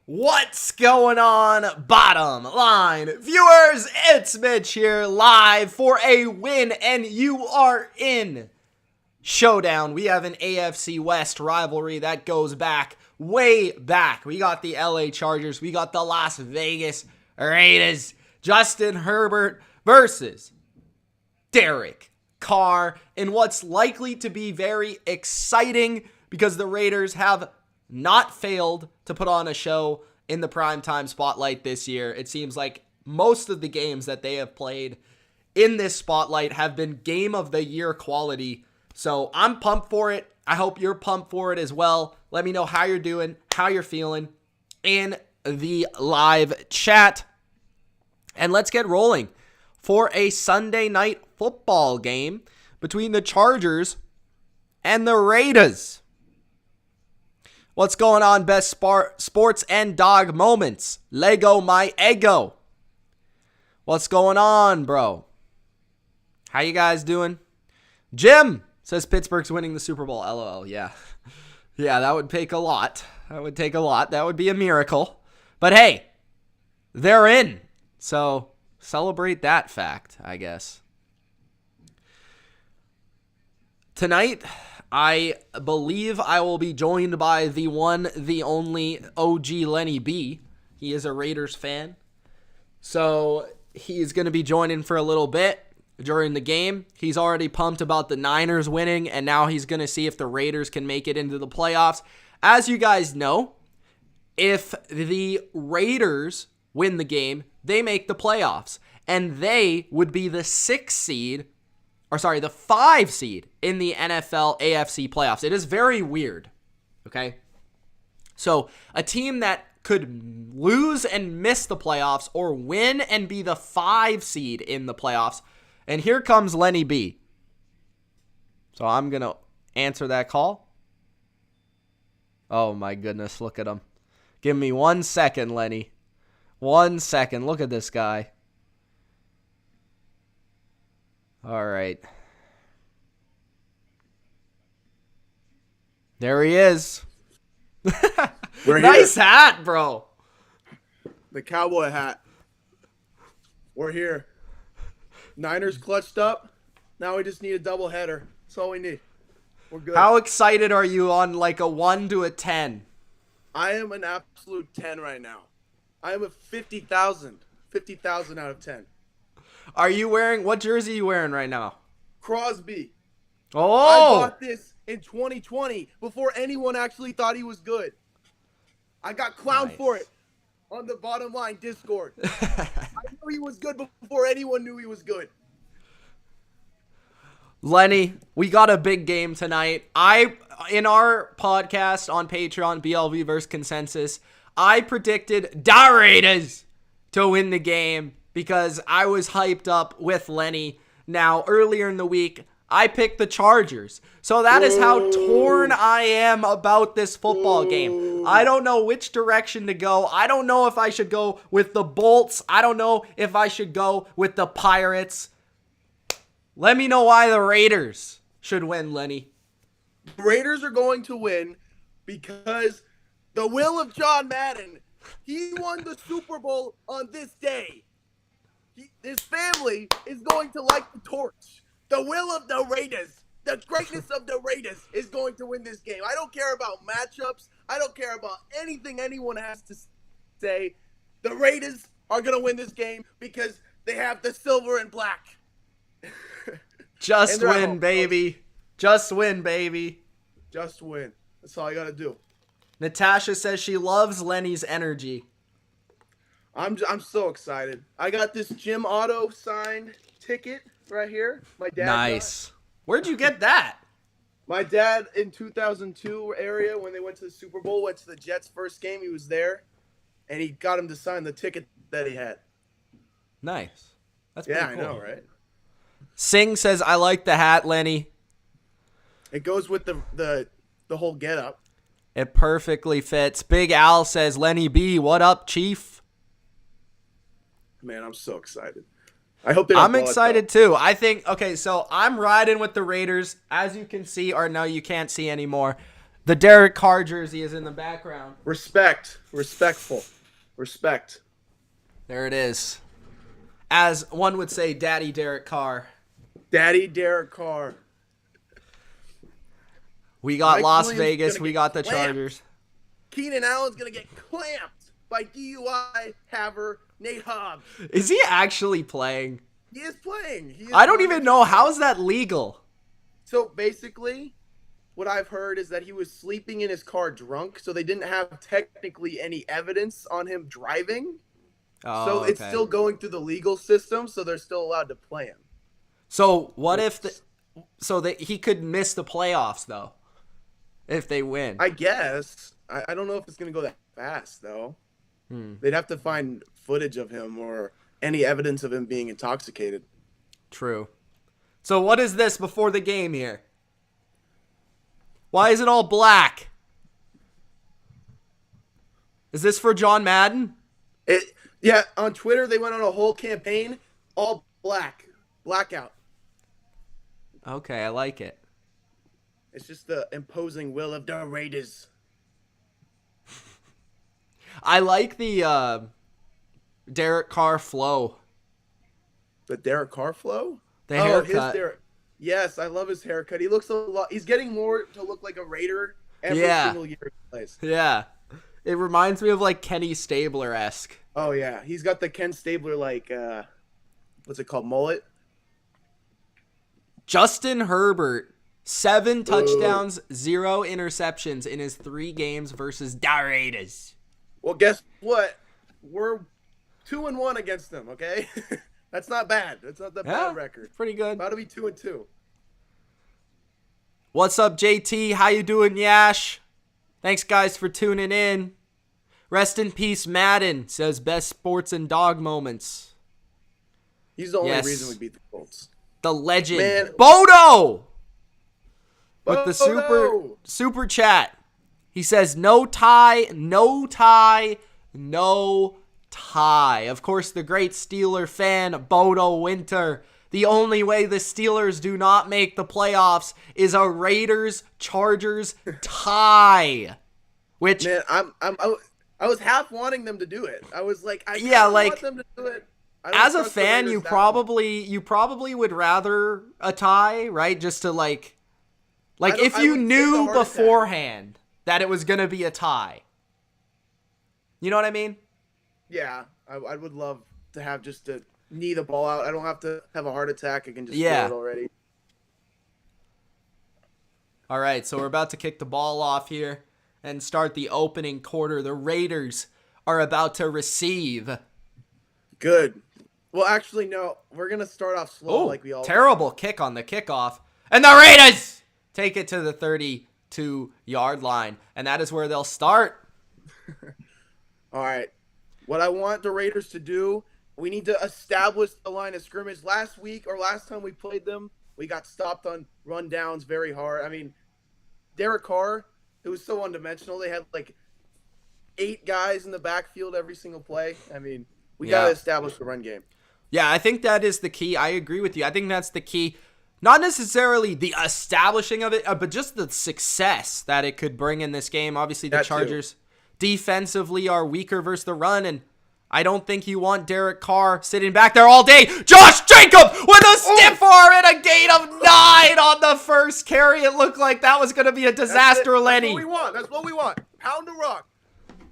What's going on, bottom line viewers? It's Mitch here, live for a win, and you are in showdown. We have an AFC West rivalry that goes back, way back. We got the LA Chargers, we got the Las Vegas Raiders. Justin Herbert versus Derek Carr in what's likely to be very exciting because the Raiders have not failed to put on a show in the primetime spotlight this year. It seems like most of the games that they have played in this spotlight have been game of the year quality. So I'm pumped for it. I hope you're pumped for it as well. Let me know how you're doing, how you're feeling in the live chat. And let's get rolling for a Sunday night football game between the Chargers and the Raiders. What's going on, best sports and dog moments? Lego my ego. What's going on, bro? How you guys doing? Jim says Pittsburgh's winning the Super Bowl. LOL. Yeah. Yeah, that would take a lot. That would take a lot. That would be a miracle. But hey, they're in. So celebrate that fact, I guess. Tonight, I believe I will be joined by the one, the only OG Lenny B. He is a Raiders fan. So he's going to be joining for a little bit during the game. He's already pumped about the Niners winning, and now he's going to see if the Raiders can make it into the playoffs. As you guys know, if the Raiders win the game, they make the playoffs, and they would be the 5 seed in the NFL AFC playoffs. It is very weird, okay? So a team that could lose and miss the playoffs or win and be the 5 seed in the playoffs. And here comes Lenny B. So I'm going to answer that call. Oh my goodness, look at him. Give me 1 second, Lenny. 1 second. Look at this guy. All right. There he is. Nice hat, bro. The cowboy hat. We're here. Niners clutched up. Now we just need a double header. That's all we need. We're good. How excited are you on like a 1 to a 10? I am an absolute 10 right now. I am a 50,000. 50,000 out of 10. Are you wearing, what jersey are you wearing right now? Crosby. Oh! I bought this in 2020 before anyone actually thought he was good. I got clowned for it on the Bottom Line Discord. I knew he was good before anyone knew he was good. Lenny, we got a big game tonight. In our podcast on Patron, BLV vs. Consensus, I predicted the Raiders to win the game because I was hyped up with Lenny. Now, earlier in the week, I picked the Chargers. So that is how torn I am about this football game. I don't know which direction to go. I don't know if I should go with the Bolts. I don't know if I should go with the Pirates. Let me know why the Raiders should win, Lenny. The Raiders are going to win because the will of John Madden. He won the Super Bowl on this day. His family is going to light the torch. The will of the Raiders, the greatness of the Raiders is going to win this game. I don't care about matchups. I don't care about anything anyone has to say. The Raiders are going to win this game because they have the silver and black. Just win, baby. Just win, baby. Just win. That's all I got to do. Natasha says she loves Lenny's energy. I'm so excited. I got this Jim Otto signed ticket right here. My dad. Nice. Where'd you get that? My dad in 2002 area when they went to the Super Bowl, went to the Jets' first game. He was there, and he got him to sign the ticket that he had. Nice. That's yeah, pretty cool. I know, right? Singh says, I like the hat, Lenny. It goes with the whole getup. It perfectly fits. Big Al says, Lenny B, what up, Chief? Man, I'm so excited. I hope they don't I'm excited too. I think, okay, so I'm riding with the Raiders. As you can see, or no, you can't see anymore. The Derek Carr jersey is in the background. Respect. Respectful. Respect. There it is. As one would say, Daddy Derek Carr. Daddy Derek Carr. We got Mike Las Williams Vegas. gonna We get got the clamped. Chargers. Keenan Allen's going to get clamped by DUI haver Nate Hobbs. Is he actually playing? He is playing. I don't even know. How is that legal? So basically, what I've heard is that he was sleeping in his car drunk, so they didn't have technically any evidence on him driving. Oh, so it's okay. still going through the legal system, so they're still allowed to play him. So what if he could miss the playoffs though, if they win? I guess. I don't know if it's going to go that fast though. They'd have to find footage of him or any evidence of him being intoxicated. True. So what is this before the game here? Why is it all black? Is this for John Madden? Yeah, on Twitter they went on a whole campaign, all black, blackout. Okay, I like it. It's just the imposing will of the Raiders. I like the Derek Carr flow. The Derek Carr flow? The haircut. Yes, I love his haircut. He looks a lot. He's getting more to look like a Raider every single year he plays. Yeah. It reminds me of like Kenny Stabler-esque. Oh yeah, he's got the Ken Stabler what's it called, mullet? Justin Herbert, 7 touchdowns, 0 interceptions in his 3 games versus the Raiders. Well, guess what? We're 2-1 against them. Okay, that's not bad. That's not the bad record. Pretty good. About to be 2-2. What's up, JT? How you doing, Yash? Thanks, guys, for tuning in. Rest in peace, Madden, says best sports and dog moments. He's the only reason we beat the Colts. The legend, Man. Bodo, with the super chat. He says, no tie, no tie, no tie. Of course, the great Steeler fan, Bodo Winter. The only way the Steelers do not make the playoffs is a Raiders-Chargers tie. Which, man, I was half wanting them to do it. I was like, I want them to do it. As a fan, you probably would rather a tie, right? Just to like if you knew beforehand that it was gonna be a tie. You know what I mean? Yeah, I would love to have just to knee the ball out. I don't have to have a heart attack. I can just do it already. All right, so we're about to kick the ball off here and start the opening quarter. The Raiders are about to receive. Good. Well, actually, no. We're going to start off slow like we all terrible kick on the kickoff. And the Raiders take it to the 32-yard line. And that is where they'll start. All right. What I want the Raiders to do, we need to establish the line of scrimmage. Last time we played them, we got stopped on rundowns very hard. I mean, Derek Carr, it was so one-dimensional. They had like 8 guys in the backfield every single play. I mean, we got to establish the run game. Yeah, I think that is the key. I agree with you. I think that's the key. Not necessarily the establishing of it, but just the success that it could bring in this game. Obviously, the Chargers defensively are weaker versus the run, and I don't think you want Derek Carr sitting back there all day. Josh Jacobs with a stiff arm and a gain of 9 on the first carry. It looked like that was going to be a disaster, Lenny. That's what we want. Pound the rock.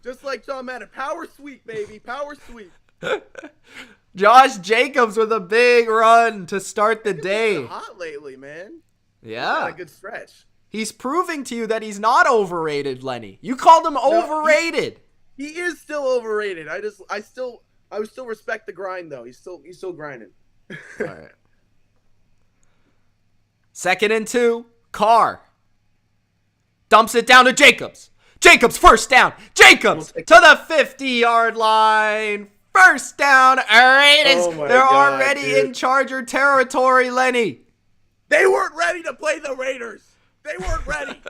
Just like John Madden. Power sweep, baby. Power sweep. Josh Jacobs with a big run to start the day. He's hot lately, man. Yeah. He's got a good stretch. He's proving to you that he's not overrated, Lenny. You called him overrated. He is still overrated. I would still respect the grind though. He's still grinding. All right. 2nd and 2. Carr dumps it down to Jacobs. Jacobs first down. Jacobs to the 50-yard line. First down, Raiders. They're already in Charger territory, Lenny. They weren't ready to play the Raiders. They weren't ready.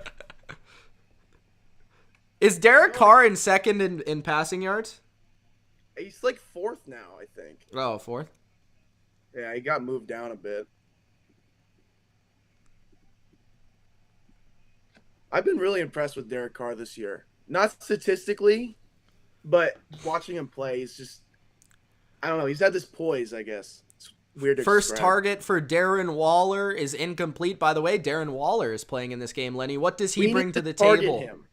Is Derek Carr in second in passing yards? He's like 4th now, I think. Oh, 4th? Yeah, he got moved down a bit. I've been really impressed with Derek Carr this year. Not statistically, but watching him play, he's just, I don't know. He's had this poise, I guess. It's weird to First describe. target for Darren Waller is incomplete. By the way, Darren Waller is playing in this game, Lenny. What does he bring to the table? Him.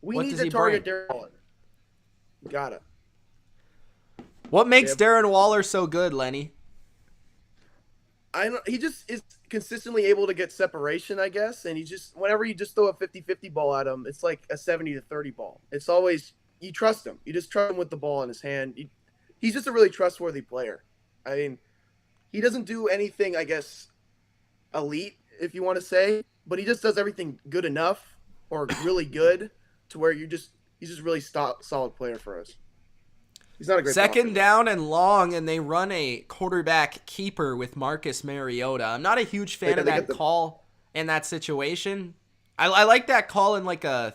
We What need does to he target bring? Darren Waller. Gotta. What makes Darren Waller so good, Lenny? He just is consistently able to get separation, I guess, and whenever you just throw a 50-50 ball at him, it's like a 70-30 ball. It's always, you trust him. You just trust him with the ball in his hand. He's just a really trustworthy player. I mean, he doesn't do anything, I guess, elite, if you want to say, but he just does everything good enough or really good to where he's just really solid player for us. He's not a great Second down and long, and they run a quarterback keeper with Marcus Mariota. I'm not a huge fan of that call in that situation. I like that call in like a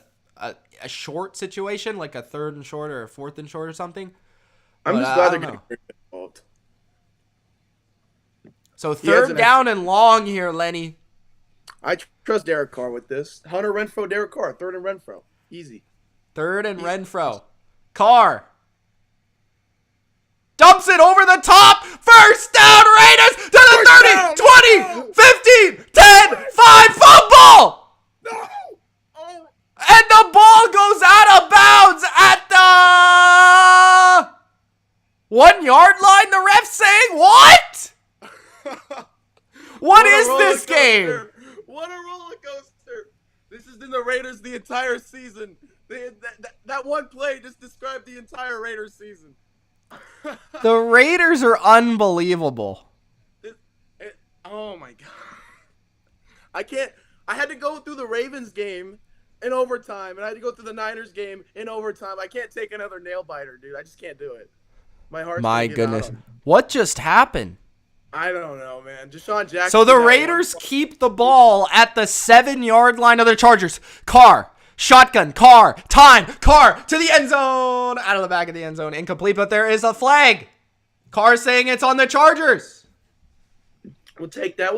short situation, like a 3rd and short or a 4th and short or something. I'm just glad they're getting involved. So 3rd down and long here, Lenny. I trust Derek Carr with this. Hunter Renfrow, Derek Carr, 3rd and Renfrow. Easy. 3rd and Renfrow. Carr. Dumps it over the top. First down, Raiders to the 30, 20, 15, 10, 5, fumble. No! Oh. And the ball goes out of bounds at the 1 yard line. The ref's saying, what? What is this game? What a roller coaster. This has been the Raiders the entire season. That one play just described the entire Raiders season. The Raiders are unbelievable. Oh my god. I had to go through the Ravens game in overtime, and I had to go through the Niners game in overtime. I can't take another nail biter, dude. I just can't do it. My heart's My goodness. What just happened? I don't know, man. Deshaun Jackson. So the Raiders keep the ball at the 7 yard line of the Chargers. Carr. Shotgun, Carr, time, Carr to the end zone. Out of the back of the end zone. Incomplete, but there is a flag. Carr saying it's on the Chargers. We'll take that.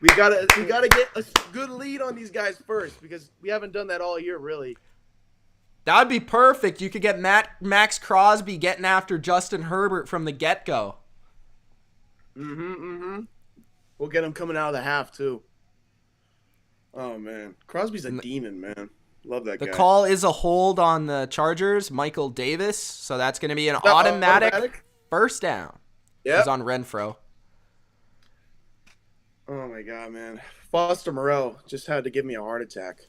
We gotta get a good lead on these guys first because we haven't done that all year, really. That would be perfect. You could get Max Crosby getting after Justin Herbert from the get-go. We'll get him coming out of the half, too. Oh, man. Crosby's a demon, man. Love that guy. The call is a hold on the Chargers, Michael Davis. So that's going to be an automatic first down. Yeah. It's on Renfrow. Oh, my God, man. Foster Moreau just had to give me a heart attack.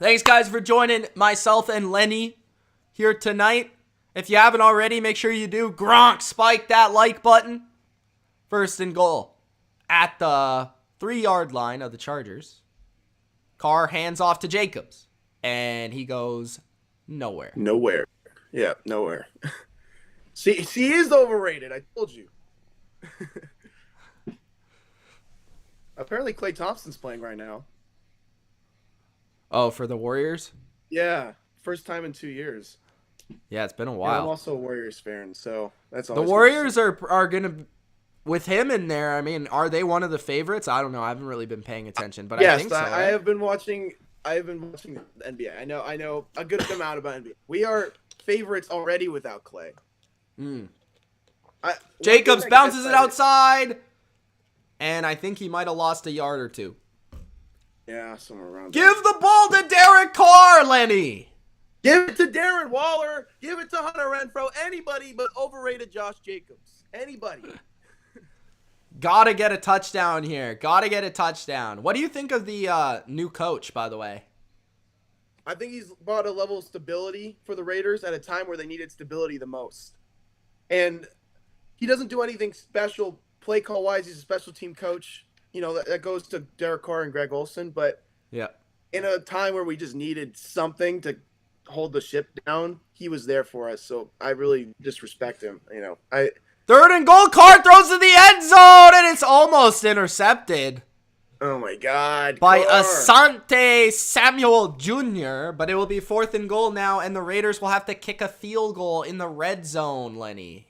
Thanks, guys, for joining myself and Lenny here tonight. If you haven't already, make sure you do. Gronk, spike that like button. 1st and goal at the 3 yard line of the Chargers. Carr hands off to Jacobs, and he goes nowhere. Nowhere. Yeah, nowhere. See, he is overrated. I told you. Apparently, Klay Thompson's playing right now. Oh, for the Warriors? Yeah, first time in 2 years. Yeah, it's been a while. And I'm also a Warriors fan, so that's all. The Warriors are going to, with him in there, I mean, are they one of the favorites? I don't know. I haven't really been paying attention, but yes, I think so. I have been watching the NBA. I know a good amount about NBA. We are favorites already without Klay. Jacobs bounces it outside, and I think he might have lost a yard or two. Yeah, somewhere around there. Give the ball to Derek Carr, Lenny. Give it to Darren Waller. Give it to Hunter Renfrow. Anybody but overrated Josh Jacobs. Anybody. Gotta get a touchdown here. Gotta get a touchdown. What do you think of the new coach, by the way? I think he's brought a level of stability for the Raiders at a time where they needed stability the most. And he doesn't do anything special play call-wise. He's a special team coach. You know, that goes to Derek Carr and Greg Olsen. But yeah, in a time where we just needed something to hold the ship down, he was there for us. So I really just respect him. You know, 3rd and goal. Carr throws to the end zone, and it's almost intercepted. Oh, my God. By Carr. Asante Samuel Jr., but it will be 4th and goal now, and the Raiders will have to kick a field goal in the red zone, Lenny.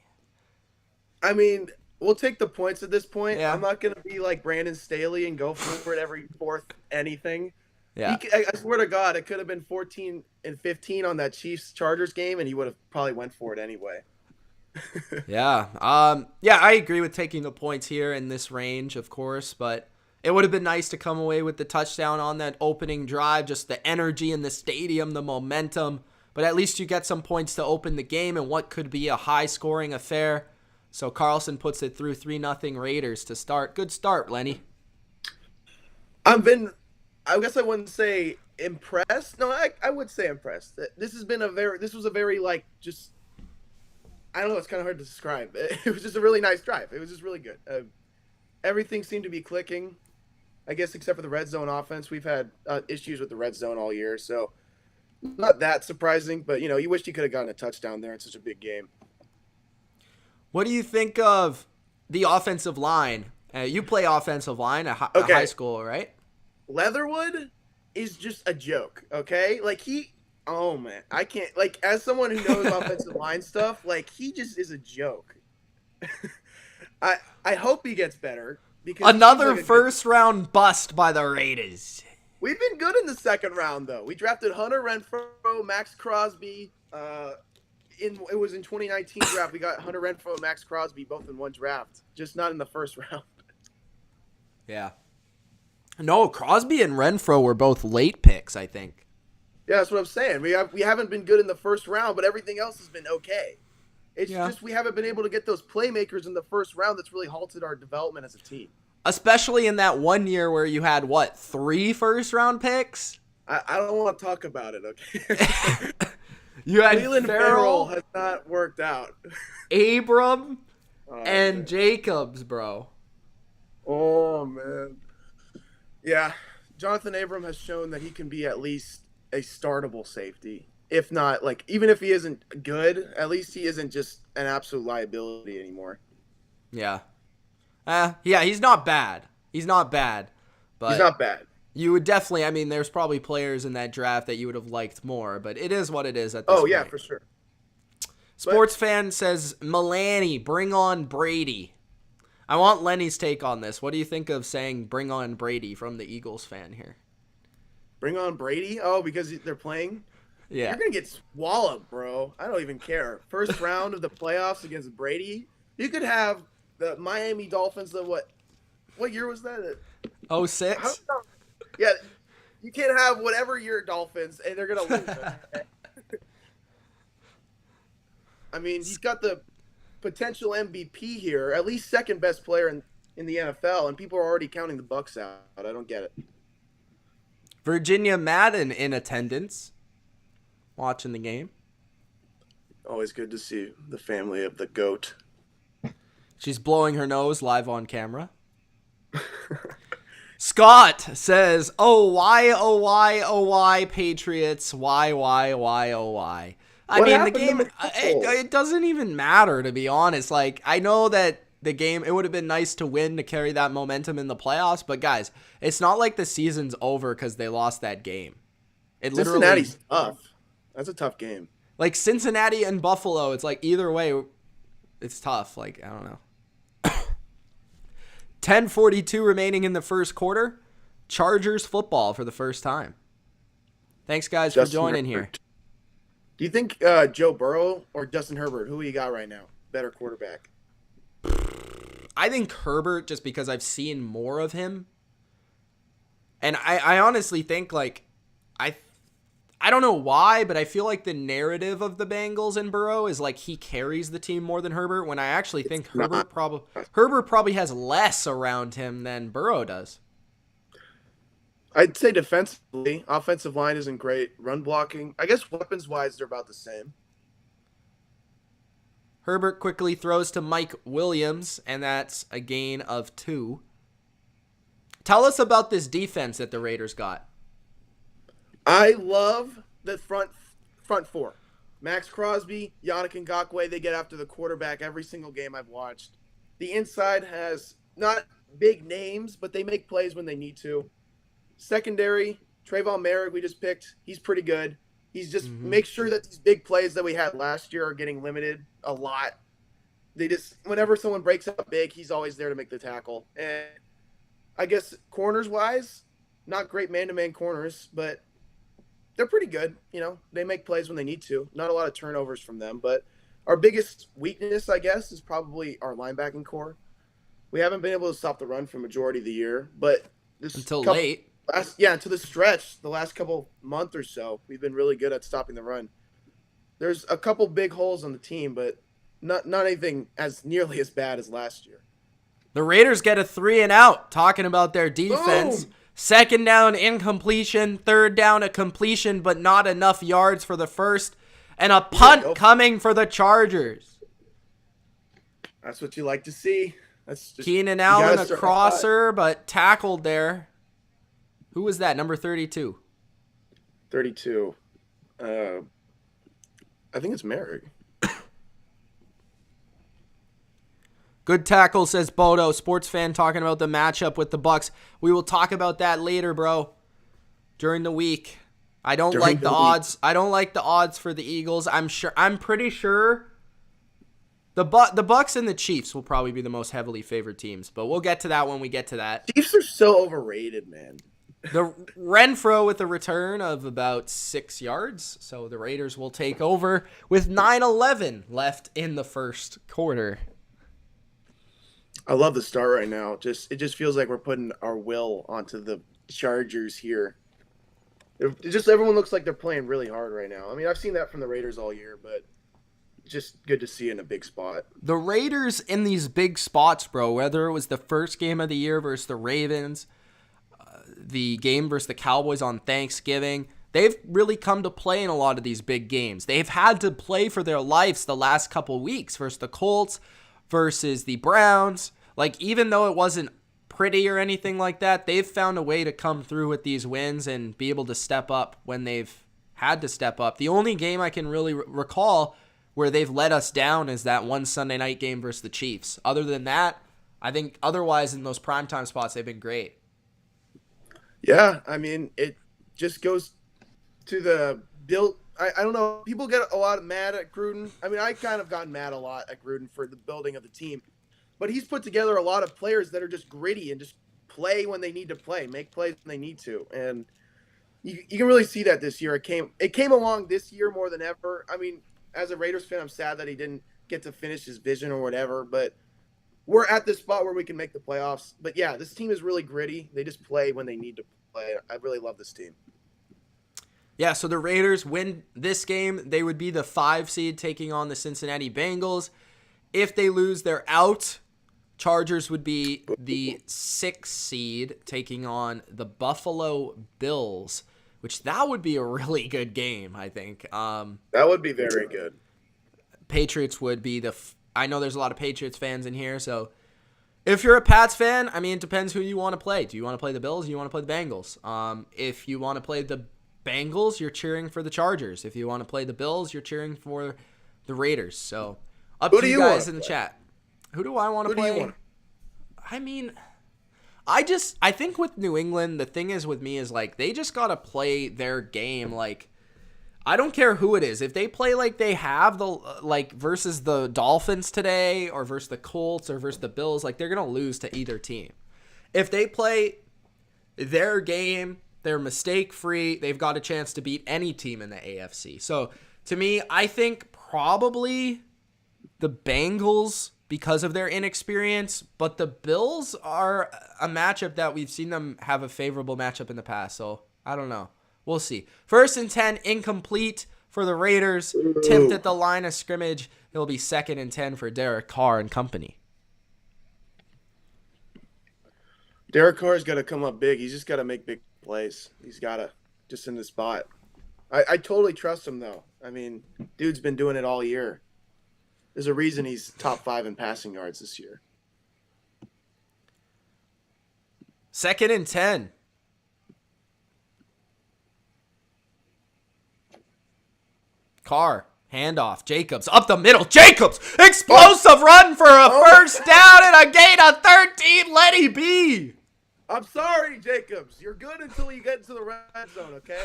I mean, we'll take the points at this point. Yeah. I'm not going to be like Brandon Staley and go for it every 4th anything. Yeah. I swear to God, it could have been 14-15 on that Chiefs Chargers game, and he would have probably went for it anyway. Yeah. Yeah, I agree with taking the points here in this range, of course, but it would have been nice to come away with the touchdown on that opening drive, just the energy in the stadium, the momentum. But at least you get some points to open the game in what could be a high-scoring affair. So Carlson puts it through 3-0 Raiders to start. Good start, Lenny. I guess I wouldn't say impressed. No, I would say impressed. This was a very like just, I don't know, it's kind of hard to describe. It was just a really nice drive. It was just really good. Everything seemed to be clicking, I guess, except for the red zone offense. We've had issues with the red zone all year, so not that surprising. But you wished you could have gotten a touchdown there in such a big game. What do you think of the offensive line? You play offensive line at high school, right? Leatherwood is just a joke, okay? Like oh man, I can't, like, as someone who knows offensive line stuff, like, he just is a joke. I hope he gets better, because another first round bust by the Raiders. We've been good in the second round though. We drafted Hunter Renfrow, Max Crosby. It was in 2019 draft. We got Hunter Renfrow and Max Crosby both in one draft, just not in the first round. Yeah. No, Crosby and Renfrow were both late picks, I think. Yeah, that's what I'm saying. We haven't been good in the first round, but everything else has been okay. It's just we haven't been able to get those playmakers in the first round that's really halted our development as a team. Especially in that 1 year where you had, 3 first-round picks? I don't want to talk about it, okay? You had Leland Farrell has not worked out. Abram and Jacobs, bro. Oh, man. Yeah, Jonathan Abram has shown that he can be at least a startable safety. If not, like, even if he isn't good, at least he isn't just an absolute liability anymore. Yeah. Yeah, he's not bad. He's not bad. But he's not bad. You would definitely, there's probably players in that draft that you would have liked more, but it is what it is at this point. Oh, yeah, for sure. Sports fan says, Milani, bring on Brady. I want Lenny's take on this. What do you think of saying bring on Brady from the Eagles fan here? Bring on Brady? Oh, because they're playing? Yeah. You're going to get swallowed, bro. I don't even care. First round of the playoffs against Brady. You could have the Miami Dolphins, what year was that? 06? Yeah, you can't have whatever year Dolphins, and they're going to lose. He's got the potential MVP here, at least second best player in the NFL, and people are already counting the Bucks out. I don't get it. Virginia Madden in attendance, watching the game. Always good to see the family of the GOAT. She's blowing her nose live on camera. Scott says, oh, why, Patriots, why, oh, why. The game, it doesn't even matter, to be honest. Like, I know that the game, it would have been nice to win to carry that momentum in the playoffs, but guys, it's not like the season's over because they lost that game. Cincinnati's tough. That's a tough game. Like, Cincinnati and Buffalo, it's like either way, it's tough. Like, I don't know. 10:42 remaining in the first quarter. Chargers football for the first time. Thanks, guys, for joining here. Do you think Joe Burrow or Justin Herbert, who you got right now, better quarterback? I think Herbert, just because I've seen more of him. And I honestly think, like, I don't know why, but I feel like the narrative of the Bengals and Burrow is like he carries the team more than Herbert, when I actually think Herbert probably has less around him than Burrow does. I'd say defensively, offensive line isn't great. Run blocking, I guess weapons-wise, they're about the same. Herbert quickly throws to Mike Williams, and that's a gain of 2. Tell us about this defense that the Raiders got. I love the front four. Max Crosby, Yannick Ngakoue, they get after the quarterback every single game I've watched. The inside has not big names, but they make plays when they need to. Secondary, Trayvon Merrick, we just picked. He's pretty good. He's just makes sure that these big plays that we had last year are getting limited a lot. Whenever someone breaks up big, he's always there to make the tackle. And I guess corners-wise, Not great man-to-man corners, but they're pretty good. They make plays when they need to. Not a lot of turnovers from them, but our biggest weakness, I guess, is probably our linebacking core. We haven't been able to stop the run for majority of the year, but late. Until the stretch, the last couple month or so, we've been really good at stopping the run. There's a couple big holes on the team, but not anything as nearly as bad as last year. The Raiders get a 3-and-out. Talking about their defense. Boom. Second down, incompletion. Third down, a completion, but not enough yards for the first. And a punt coming for the Chargers. That's what you like to see. That's just, Keenan Allen, a crosser, but tackled there. Who was that? Number 32. 32. I think it's Merrick. Good tackle, says Bodo. Sports fan talking about the matchup with the Bucks. We will talk about that later, bro. During the week. I don't like the odds. I don't like the odds for the Eagles. I'm pretty sure the Bucks and the Chiefs will probably be the most heavily favored teams, but we'll get to that when we get to that. Chiefs are so overrated, man. The Renfro with a return of about 6 yards, so the Raiders will take over with 9:11 left in the first quarter. I love the start right now. It just feels like we're putting our will onto the Chargers here. Everyone looks like they're playing really hard right now. I mean, I've seen that from the Raiders all year, but just good to see in a big spot. The Raiders in these big spots, bro, whether it was the first game of the year versus the Ravens, the game versus the Cowboys on Thanksgiving, they've really come to play in a lot of these big games. They've had to play for their lives the last couple weeks versus the Colts, versus the Browns. Like, even though it wasn't pretty or anything like that, they've found a way to come through with these wins and be able to step up when they've had to step up. The only game I can really recall where they've let us down is that one Sunday night game versus the Chiefs. Other than that, I think otherwise in those primetime spots, they've been great. Yeah, I mean, it just goes to the build. I don't know. People get a lot mad at Gruden. I mean, I kind of gotten mad a lot at Gruden for the building of the team. But he's put together a lot of players that are just gritty and just play when they need to play, make plays when they need to. And you can really see that this year. It came along this year more than ever. I mean, as a Raiders fan, I'm sad that he didn't get to finish his vision or whatever. But we're at this spot where we can make the playoffs. But, yeah, this team is really gritty. They just play when they need to play. I really love this team. Yeah, so the Raiders win this game. They would be the 5 seed taking on the Cincinnati Bengals. If they lose, they're out. Chargers would be the 6 seed taking on the Buffalo Bills, which that would be a really good game, I think. That would be very good. Patriots would be I know there's a lot of Patriots fans in here, so if you're a Pats fan, I mean, it depends who you want to play. Do you want to play the Bills or do you want to play the Bengals? If you want to play the Bengals, you're cheering for the Chargers. If you want to play the Bills, you're cheering for the Raiders. So up to you guys in the chat. Who do I want to play? I mean, I think with New England, the thing is with me is like they just got to play their game. Like, I don't care who it is. If they play like they have versus the Dolphins today or versus the Colts or versus the Bills, like they're going to lose to either team. If they play their game, they're mistake-free, they've got a chance to beat any team in the AFC. So, to me, I think probably the Bengals because of their inexperience, but the Bills are a matchup that we've seen them have a favorable matchup in the past, so I don't know. We'll see. 1st and 10, incomplete for the Raiders. Tipped at the line of scrimmage. It'll be 2nd and 10 for Derek Carr and company. Derek Carr's got to come up big. He's just got to make big plays. He's got to just in the spot. I totally trust him, though. I mean, dude's been doing it all year. There's a reason he's top 5 in passing yards this year. 2nd and 10. Carr, handoff. Jacobs up the middle. Jacobs, explosive run for a first down and a gain of 13. Let he be. I'm sorry, Jacobs. You're good until you get into the red zone, okay?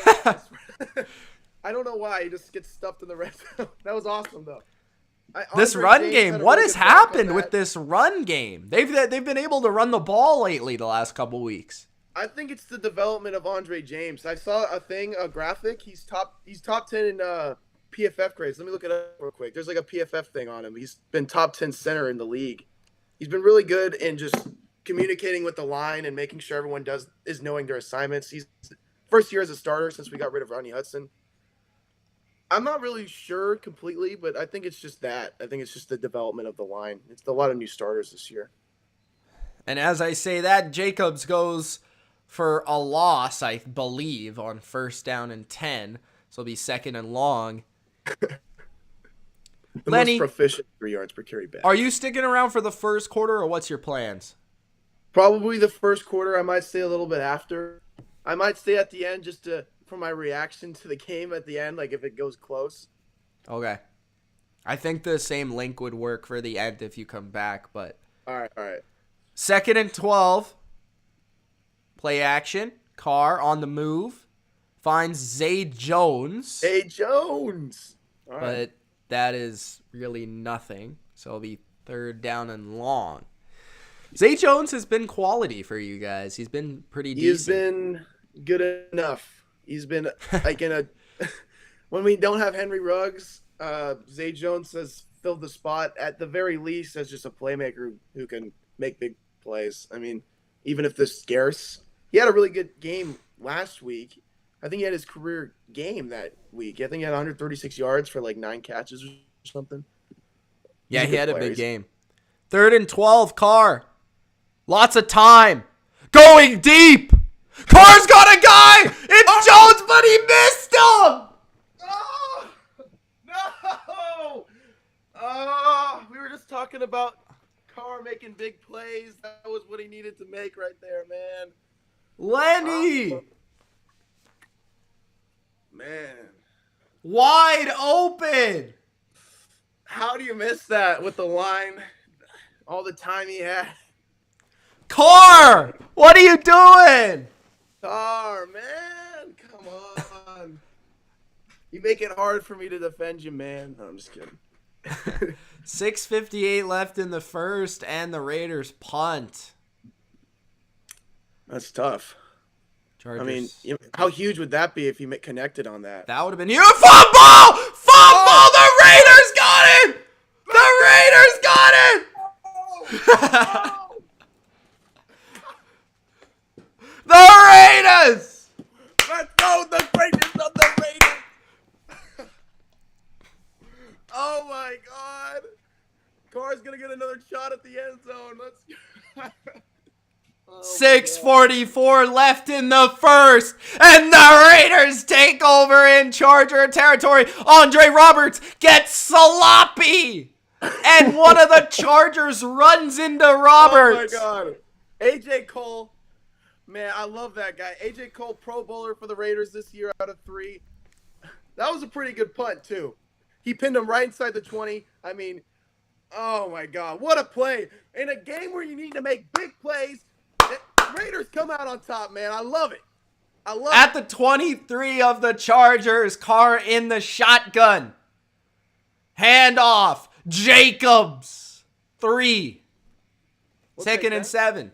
I don't know why he just gets stuffed in the red zone. That was awesome, though. This run game, what has happened with this run game? They've been able to run the ball lately the last couple weeks. I think it's the development of Andre James. I saw a graphic. He's top 10 in PFF grades. Let me look it up real quick. There's like a PFF thing on him. He's been top 10 center in the league. He's been really good in just communicating with the line and making sure everyone is knowing their assignments. He's first year as a starter since we got rid of Ronnie Hudson. I'm not really sure completely, but I think it's just that. I think it's just the development of the line. It's a lot of new starters this year. And as I say that, Jacobs goes for a loss, I believe, on 1st down and 10. So it'll be 2nd and long. Lenny, most proficient 3 yards per carry back. Are you sticking around for the first quarter, or what's your plans? Probably the first quarter. I might stay a little bit after. I might stay at the end just for my reaction to the game at the end, like if it goes close. Okay. I think the same link would work for the end if you come back, but... All right. 2nd and 12. Play action. Carr on the move. Finds Zay Jones. All right. But that is really nothing. So it'll be 3rd down and long. Zay Jones has been quality for you guys. He's been pretty decent. He's been good enough. He's been like when we don't have Henry Ruggs, Zay Jones has filled the spot at the very least as just a playmaker who can make big plays. I mean, even if they're scarce, he had a really good game last week. I think he had his career game that week. I think he had 136 yards for like 9 catches or something. Yeah, he had a big game. 3rd and 12, Carr. Lots of time. Going deep. Carr's got a guy. It's Jones, but he missed him. Oh, no. Oh, we were just talking about Carr making big plays. That was what he needed to make right there, man. Lenny. Man. Wide open. How do you miss that with the line? All the time he had. Carr, what are you doing? Carr, man. Come on. You make it hard for me to defend you, man. No, I'm just kidding. 6:58 left in the first, and the Raiders punt. That's tough. Chargers. I mean, how huge would that be if you connected on that? That would have been huge. Fumble! Fumble! The Raiders got it! The Raiders got it! The Raiders! Let's go, the greatness of the Raiders! Oh my God! Carr's gonna get another shot at the end zone. Let's. 6:44 left in the first, and the Raiders take over in Charger territory. Andre Roberts gets sloppy, and one of the Chargers runs into Roberts. Oh my God. AJ Cole. Man, I love that guy. AJ Cole, Pro Bowler for the Raiders this year out of 3. That was a pretty good punt, too. He pinned him right inside the 20. I mean, oh my God. What a play. In a game where you need to make big plays, Raiders come out on top, man. I love it. At the 23 of the Chargers, Carr in the shotgun. Handoff. Jacobs. 3. We'll 2nd and 7.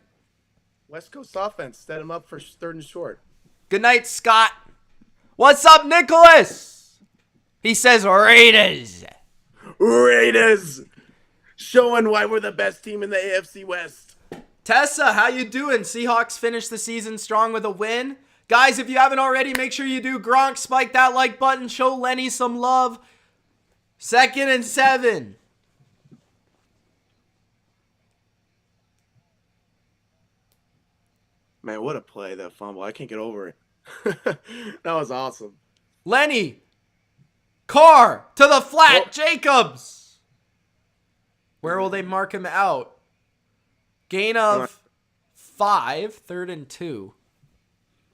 West Coast offense set him up for 3rd and short. Good night, Scott. What's up, Nicholas? He says Raiders. Raiders. Showing why we're the best team in the AFC West. Tessa, how you doing? Seahawks finished the season strong with a win. Guys, if you haven't already, make sure you do Gronk, spike that like button, show Lenny some love. 2nd and 7. Man, what a play, that fumble. I can't get over it. That was awesome. Lenny. Carr to the flat. Oh. Jacobs. Where will they mark him out? Gain of 5. 3rd and 2.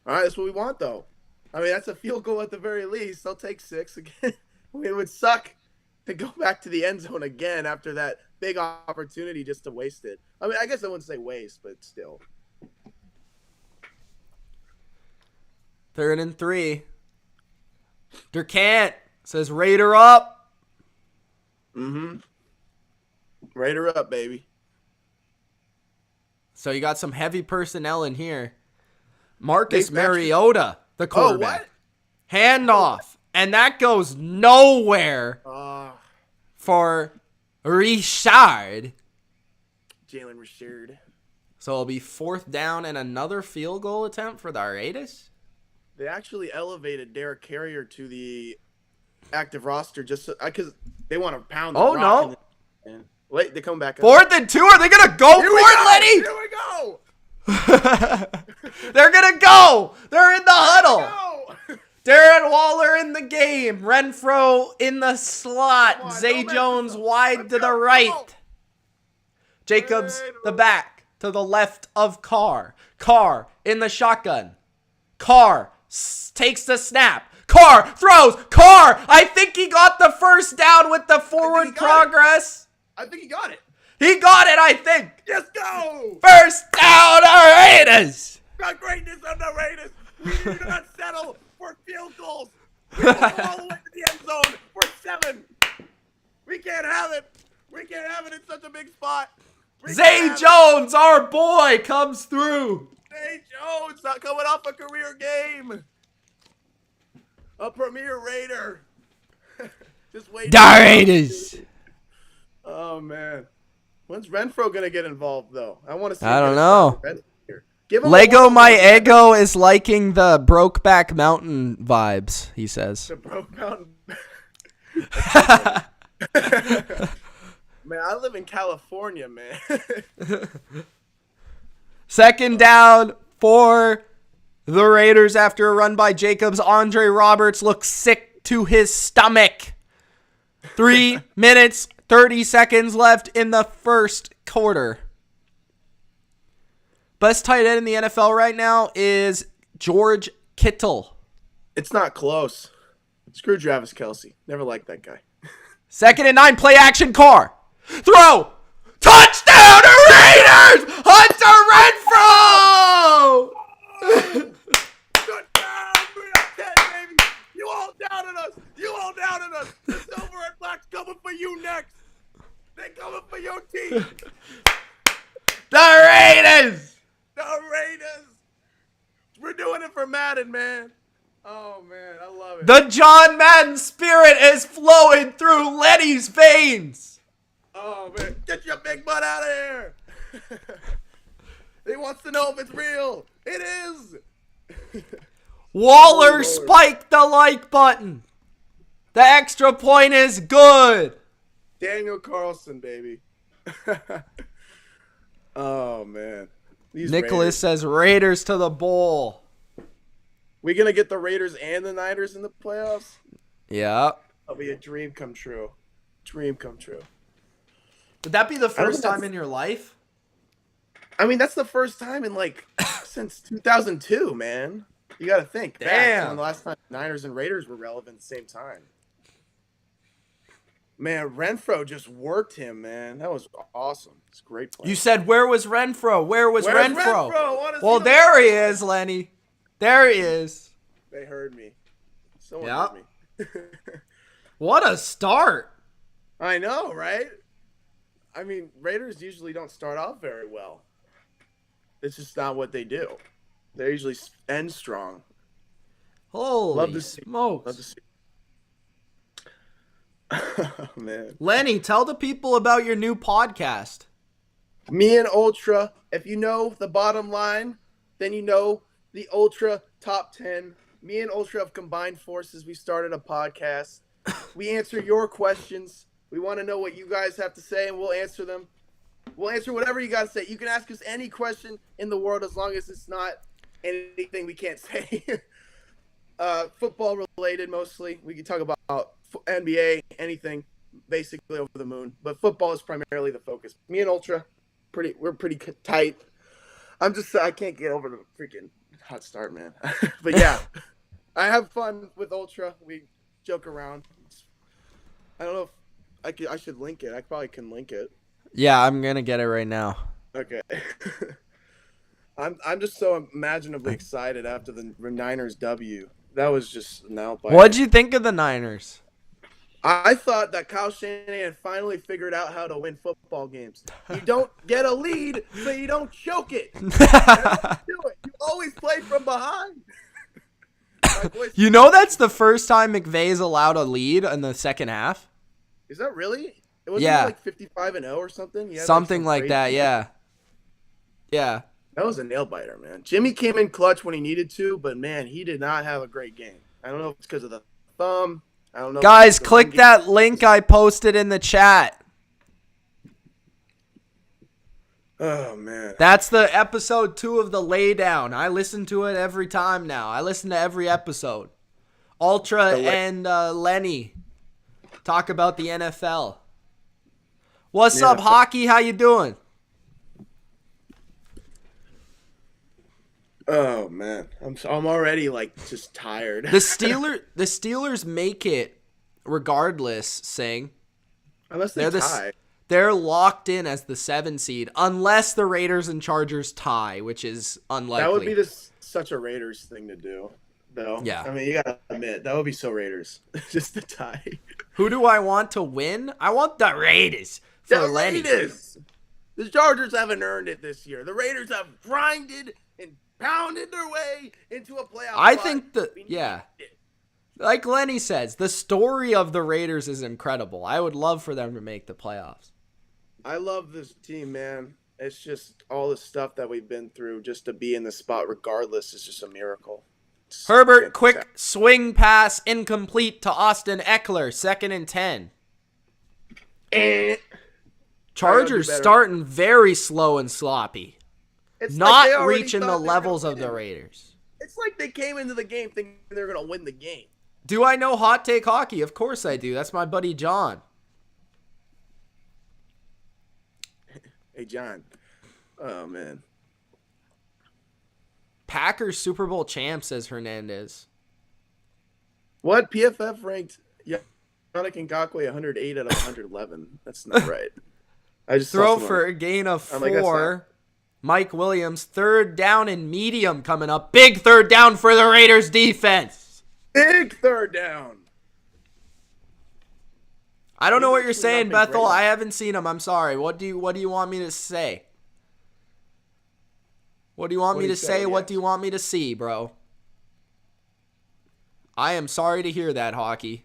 All right, that's what we want, though. I mean, that's a field goal at the very least. They'll take 6 again. I mean, it would suck to go back to the end zone again after that big opportunity just to waste it. I mean, I guess I wouldn't say waste, but still. 3rd and 3. Durkant says Raider up. Mm-hmm. Raider up, baby. So you got some heavy personnel in here. Marcus They've actually- Mariota, the Oh, quarterback. what? Handoff. And that goes nowhere Oh, for Richard. Jalen Richard. So it'll be 4th down and another field goal attempt for the Raiders. They actually elevated Derek Carr to the active roster just because they want to pound the rock. No. Wait, they come back up. 4th and 2. Are they going to go Here for we it, go! Lenny? Here we go! They're going to go. They're in the huddle. Go! Darren Waller in the game. Renfro in the slot. Come on, Zay don't mess Jones this up. wide Let's to the go, right. come on. Jacobs Right the on. back to the left of Carr. Carr in the shotgun. Carr takes the snap. Carr throws. Carr, I think he got the first down with the forward progress. I think he got it. He got it, I think. Let's go! First down, Raiders. The greatness of the Raiders. We do not settle for field goals. We go all the way to the end zone for 7. We can't have it. We can't have it in such a big spot. We Zay can't have it. Jones, our boy, comes through. Zay Jones not coming off a career game. A premier Raider. Just wait. The Raiders. Oh man. When's Renfro gonna get involved though? I want to see. I don't know. Give him Lego a my ego is liking the Brokeback Mountain vibes, he says. The Broke Mountain. Man, I live in California, man. 2nd down for the Raiders after a run by Jacobs. Andre Roberts looks sick to his stomach. 3 minutes, 30 seconds left in the first quarter. Best tight end in the NFL right now is George Kittle. It's not close. Screw Travis Kelce. Never liked that guy. 2nd and 9, play action, Carr. Throw. Touchdown, Raiders! Hunter Renfro! Shut down! We are 10, baby! You all doubted us! You all doubted us! The silver and black's coming for you next! They're coming for your team! The Raiders! The Raiders! We're doing it for Madden, man! Oh, man, I love it. The John Madden spirit is flowing through Lenny's veins. Oh, man. Get your big butt out of here! He wants to know if it's real. It is! Waller Oh, Lord. spiked the like button. The extra point is good. Daniel Carlson, baby. Oh, man. These Nicholas Raiders. says Raiders to the bowl. We gonna get the Raiders and the Niners in the playoffs? Yeah. That'll be a dream come true. Dream come true. Would that be the first think time that's- in your life? I mean, that's the first time in like since 2002, man. You got to think. Back Damn. when the last time Niners and Raiders were relevant at the same time. Man, Renfro just worked him, man. That was awesome. It's a great play. You said, where was Renfro? Where was Where's Renfro? I wanna see Well, the- there he is, Lenny. There he is. They heard me. Someone Yeah. heard me. What a start. I know, right? I mean, Raiders usually don't start off very well. It's just not what they do. They usually end strong. Holy Love to see- smokes. Love to see. Oh, man. Lenny, tell the people about your new podcast. Me and Ultra, if you know the bottom line, then you know the Ultra top 10. Me and Ultra have combined forces. We started a podcast. We answer your questions. We want to know what you guys have to say, and we'll answer them. We'll answer whatever you got to say. You can ask us any question in the world as long as it's not anything we can't say. Football related mostly. We can talk about NBA, anything, basically over the moon. But football is primarily the focus. Me and Ultra, we're pretty tight. I can't get over the freaking hot start, man. But yeah, I have fun with Ultra. We joke around. I don't know if I should link it. I probably can link it. Yeah, I'm going to get it right now. Okay. I'm just so imaginably excited after the Niners W. That was just now. What'd you think of the Niners? I thought that Kyle Shanahan finally figured out how to win football games. You don't get a lead, so you don't choke it. You do it. You always play from behind. You know that's the first time McVay's allowed a lead in the second half? Is that really? It was like 55-0 or something? Yeah, something like that, yeah. Yeah. That was a nail-biter, man. Jimmy came in clutch when he needed to, but, man, he did not have a great game. I don't know if it's because of the thumb. I don't know. Guys, click that link I posted in the chat. Oh, man. That's the episode 2 of the Laydown. I listen to it every time now. I listen to every episode. Ultra and Lenny talk about the NFL. What's up, Hockey? How you doing? Oh, man. I'm already, just tired. The Steelers make it regardless, Sing. Unless they tie. They're locked in as the 7 seed, unless the Raiders and Chargers tie, which is unlikely. That would be such a Raiders thing to do, though. Yeah. I mean, you got to admit, that would be so Raiders. Just the tie. Who do I want to win? I want the Raiders for Lenny. Raiders! The Chargers haven't earned it this year. The Raiders have grinded and pounded their way into a playoff I spot. think like Lenny says, the story of the Raiders is incredible. I would love for them to make the playoffs. I love this team, man. It's just all the stuff that we've been through just to be in the spot regardless is just a miracle. Herbert, quick swing pass, incomplete to Austin Eckler, 2nd and 10. Chargers starting very slow and sloppy. It's not like reaching the levels of the Raiders. It's like they came into the game thinking they're going to win the game. Do I know Hot Take Hockey? Of course I do. That's my buddy John. Hey, John. Oh, man. Packers Super Bowl champ, says Hernandez. What? PFF ranked Yannick Ngakoue 108 out of 111. That's not right. I just throw for a gain of 4. Mike Williams, 3rd down and medium coming up. Big 3rd down for the Raiders defense. Big 3rd down. I don't know what you're saying, Bethel. I haven't seen him. I'm sorry. What do you want me to say? What do you want me to say? What do you want me to see, bro? I am sorry to hear that, Hockey.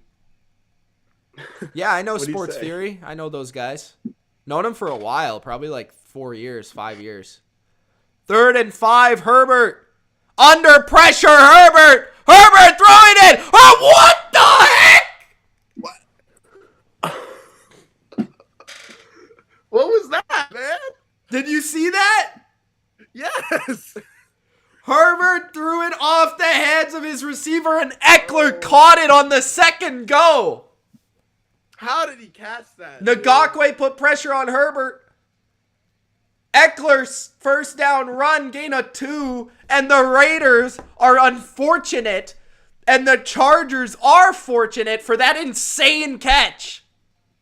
Yeah, I know Sports Theory. I know those guys. Known them for a while, probably like 4 years, 5 years. 3rd and 5, Herbert. Under pressure, Herbert. Herbert throwing it. Oh, what the heck? What was that, man? Did you see that? Yes. Herbert threw it off the heads of his receiver, and Eckler caught it on the 2nd go. How did he catch that? Ngakoue put pressure on Herbert. Eckler's 1st down run, gain of 2, and the Raiders are unfortunate, and the Chargers are fortunate for that insane catch.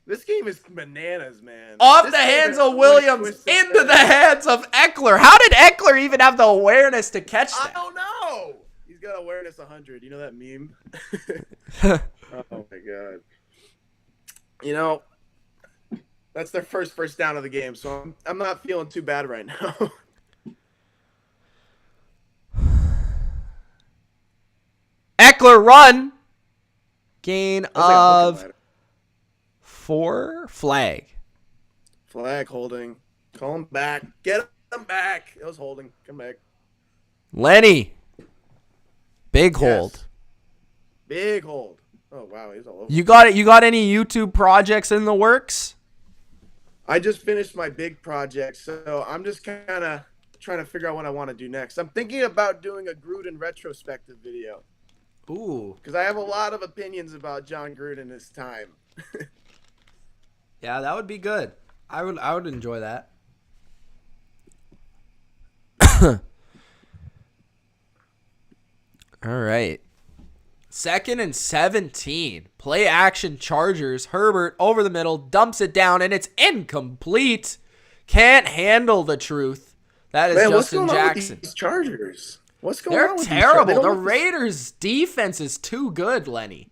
This game is bananas, man. Off the hands of Williams into the hands of Eckler. How did Eckler even have the awareness to catch that? I don't know. He's got awareness 100. You know that meme? Oh, my God. You know, that's their first down of the game, so I'm not feeling too bad right now. Eckler run. Gain of 4. Flag holding. Call him back. Get him back. It was holding. Come back. Lenny. Big hold. Big hold. Oh, wow. He's all over. You got any YouTube projects in the works? I just finished my big project, so I'm just kind of trying to figure out what I want to do next. I'm thinking about doing a Gruden retrospective video. Ooh. Because I have a lot of opinions about John Gruden this time. Yeah, that would be good. I would enjoy that. All right. 2nd and 17. Play action Chargers. Herbert over the middle, dumps it down, and it's incomplete. Can't handle the truth. That is Justin Jackson. With these Chargers? What's going on with these They're terrible. The Raiders' defense is too good, Lenny.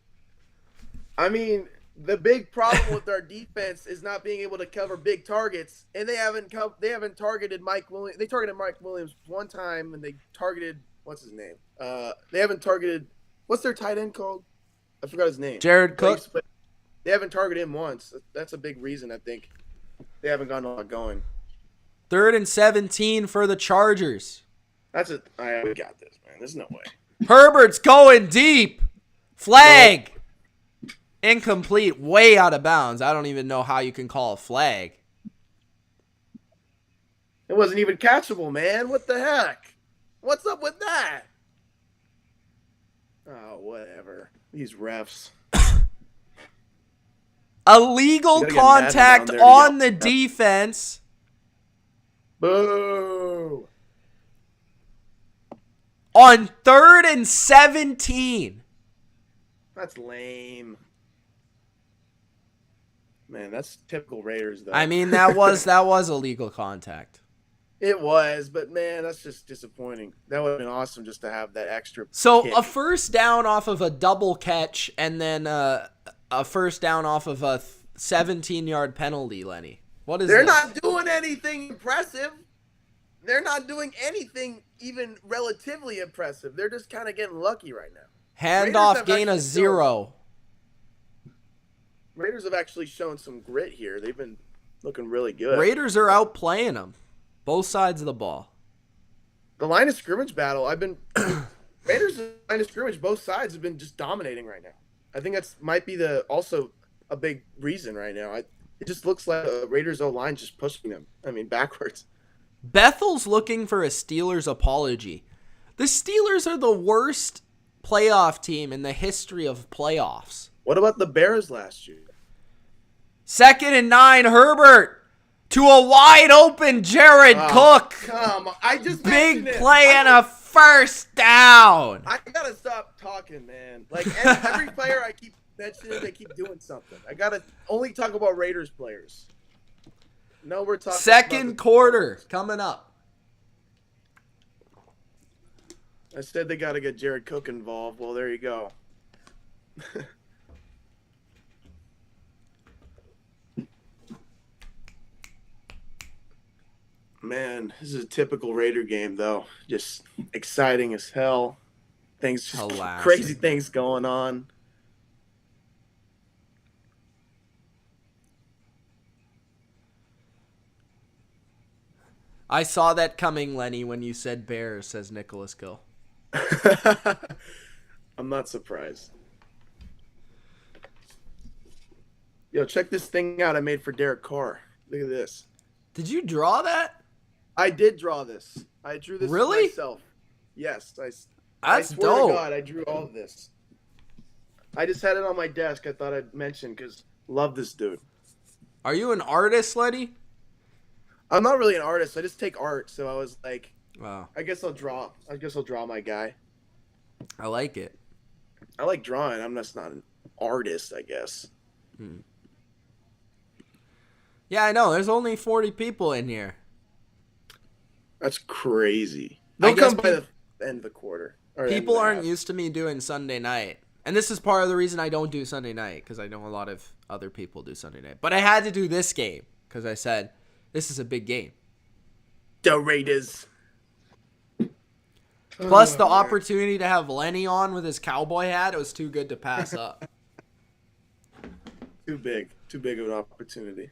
I mean, The big problem with our defense is not being able to cover big targets, and they haven't targeted Mike Williams. They targeted Mike Williams one time, and they targeted what's his name? They haven't targeted what's their tight end called? I forgot his name. Jared Cook. But they haven't targeted him once. That's a big reason I think they haven't gotten a lot going. 3rd and 17 for the Chargers. That's it. We got this, man. There's no way. Herbert's going deep. Flag. Incomplete. Way out of bounds. I don't even know how you can call a flag. It wasn't even catchable, man. What the heck? What's up with that? Oh, whatever. These refs. Illegal contact on the defense. Boo. On 3rd and 17. That's lame. Man, that's typical Raiders, though. I mean, that was illegal contact. It was, but man, that's just disappointing. That would have been awesome just to have that extra So kick. a first down off of a double catch and then a first down off of a 17-yard penalty, Lenny. What is They're this? not doing anything impressive. They're not doing anything even relatively impressive. They're just kind of getting lucky right now. Handoff gain of 0. Raiders have actually shown some grit here. They've been looking really good. Raiders are outplaying them. Both sides of the ball. The line of scrimmage battle, Raiders' line of scrimmage, both sides have been just dominating right now. I think that's might be also a big reason right now. It just looks like Raiders' O-line just pushing them. I mean, backwards. Bethel's looking for a Steelers apology. The Steelers are the worst playoff team in the history of playoffs. What about the Bears last year? 2nd and 9, Herbert to a wide open Jared Cook. Come on. I just Big play and a first down. I gotta stop talking, man. Like every player I keep mentioning, they keep doing something. I gotta only talk about Raiders players. No, we're talking. Second quarter coming up. I said they gotta get Jared Cook involved. Well, there you go. Man, this is a typical Raider game, though. Just exciting as hell. Crazy things going on. I saw that coming, Lenny, when you said Bears, says Nicholas Gill. I'm not surprised. Yo, check this thing out I made for Derek Carr. Look at this. Did you draw that? I did draw this. I drew this myself. Yes. I swear dope. to God, I drew all of this. I just had it on my desk. I thought I'd mention because love this dude. Are you an artist, Lenny? I'm not really an artist. I just take art. So I was like, Wow. I guess I'll draw my guy. I like it. I like drawing. I'm just not an artist, I guess. Yeah, I know. There's only 40 people in here. That's crazy. They'll come by the end of the quarter. People aren't used to me doing Sunday night. And this is part of the reason I don't do Sunday night, because I know a lot of other people do Sunday night. But I had to do this game, because I said, this is a big game. The Raiders. Plus, the opportunity to have Lenny on with his cowboy hat, it was too good to pass up. Too big of an opportunity.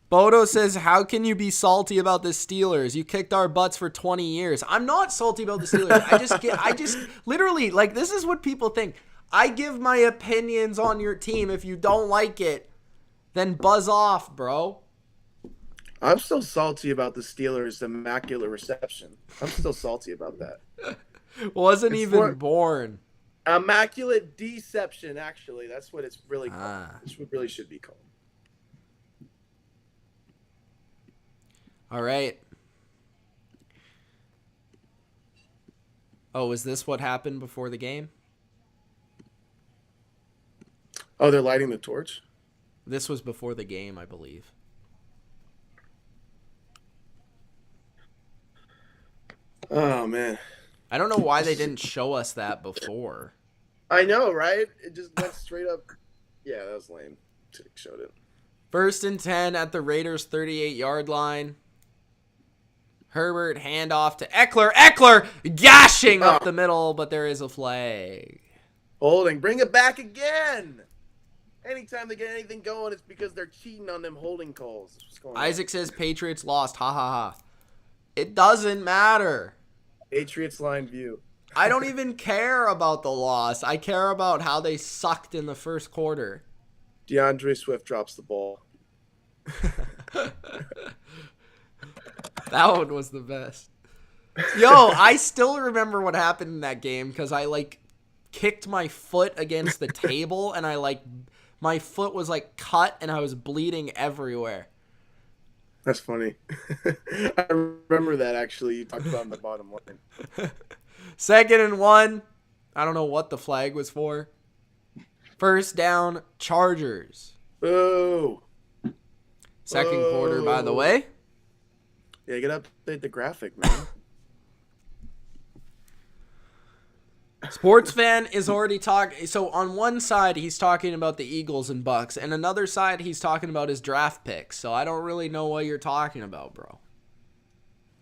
Bodo says, how can you be salty about the Steelers? You kicked our butts for 20 years. I'm not salty about the Steelers. I just literally, like, this is what people think. I give my opinions on your team. If you don't like it, then buzz off, bro. I'm still salty about the Steelers' immaculate reception. I'm still salty about that. Wasn't even born. Immaculate deception, actually. That's what it's really called. That's what it really should be called. All right. Oh, is this what happened before the game? Oh, they're lighting the torch? This was before the game, I believe. Oh, man. I don't know why they didn't show us that before. I know, right? It just went straight up Yeah, that was lame. Showed it. 1st and 10 at the Raiders' 38-yard line. Herbert, handoff to Eckler. Eckler gashing up the middle, but there is a flag. Holding. Bring it back again. Anytime they get anything going, it's because they're cheating on them holding calls. Isaac says Patriots lost. Ha ha ha. It doesn't matter. Patriots line view. I don't even care about the loss. I care about how they sucked in the first quarter. DeAndre Swift drops the ball. That one was the best. Yo, I still remember what happened in that game because I, kicked my foot against the table and my foot was, cut and I was bleeding everywhere. That's funny. I remember that, actually. You talked about on the bottom line. 2nd and 1. I don't know what the flag was for. 1st down, Chargers. Boo. Second quarter, by the way. Yeah, you gotta update the graphic, man. Sports fan is already talking. So on one side, he's talking about the Eagles and Bucks, and another side, he's talking about his draft picks. So I don't really know what you're talking about, bro.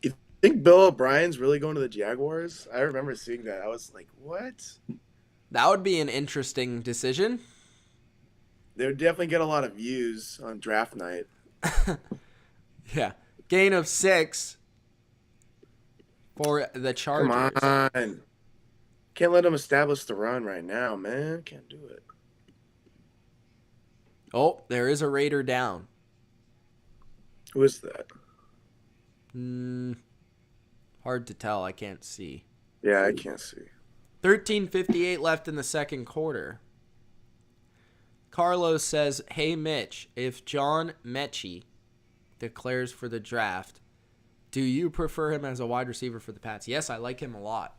You think Bill O'Brien's really going to the Jaguars? I remember seeing that. I was like, what? That would be an interesting decision. They would definitely get a lot of views on draft night. Yeah. Gain of 6 for the Chargers. Come on. Can't let them establish the run right now, man. Can't do it. Oh, there is a Raider down. Who is that? Hard to tell. I can't see. Yeah, I can't see. 13:58 left in the second quarter. Carlos says, hey, Mitch, if John Mechie declares for the draft, do you prefer him as a wide receiver for the Pats? Yes, I like him a lot.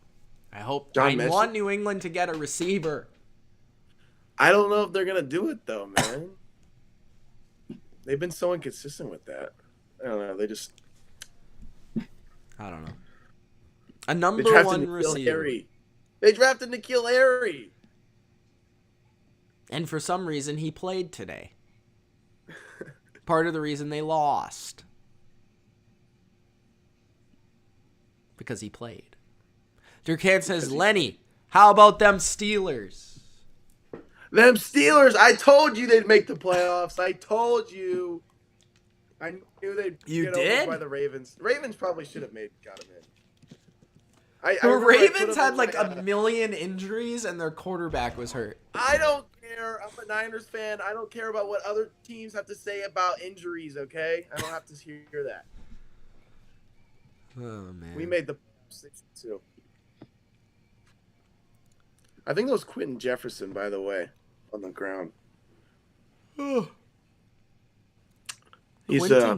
I want New England to get a receiver. I don't know if they're going to do it, though, man. They've been so inconsistent with that. I don't know. I don't know. A number one receiver. They drafted N'Keal Harry. And for some reason, he played today. Part of the reason they lost. Because he played. Durkan says, Lenny, how about them Steelers? Them Steelers, I told you they'd make the playoffs. I told you. I knew they'd get over by the Ravens. The Ravens probably should have got them in. The Ravens had a million injuries and their quarterback was hurt. I don't care. I'm a Niners fan. I don't care about what other teams have to say about injuries, okay? I don't have to hear that. Oh, man. We made the 62. I think that was Quentin Jefferson, by the way, on the ground. Quentin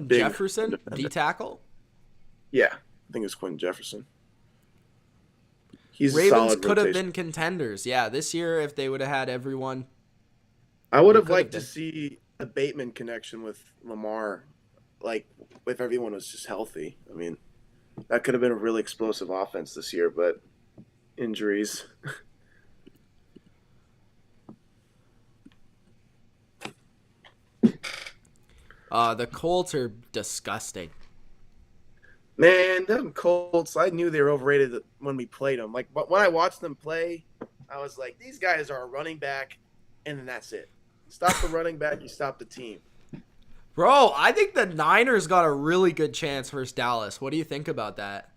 Jefferson? D-tackle? Yeah, I think it's Quentin Jefferson. He's Ravens could have been contenders. Yeah, this year if they would have had everyone. I would have liked to see the Bateman connection with Lamar, if everyone was just healthy. I mean, that could have been a really explosive offense this year, but injuries. The Colts are disgusting. Man, them Colts, I knew they were overrated when we played them. When I watched them play, I was like, these guys are a running back, and then that's it. Stop the running back, you stop the team. Bro, I think the Niners got a really good chance versus Dallas. What do you think about that?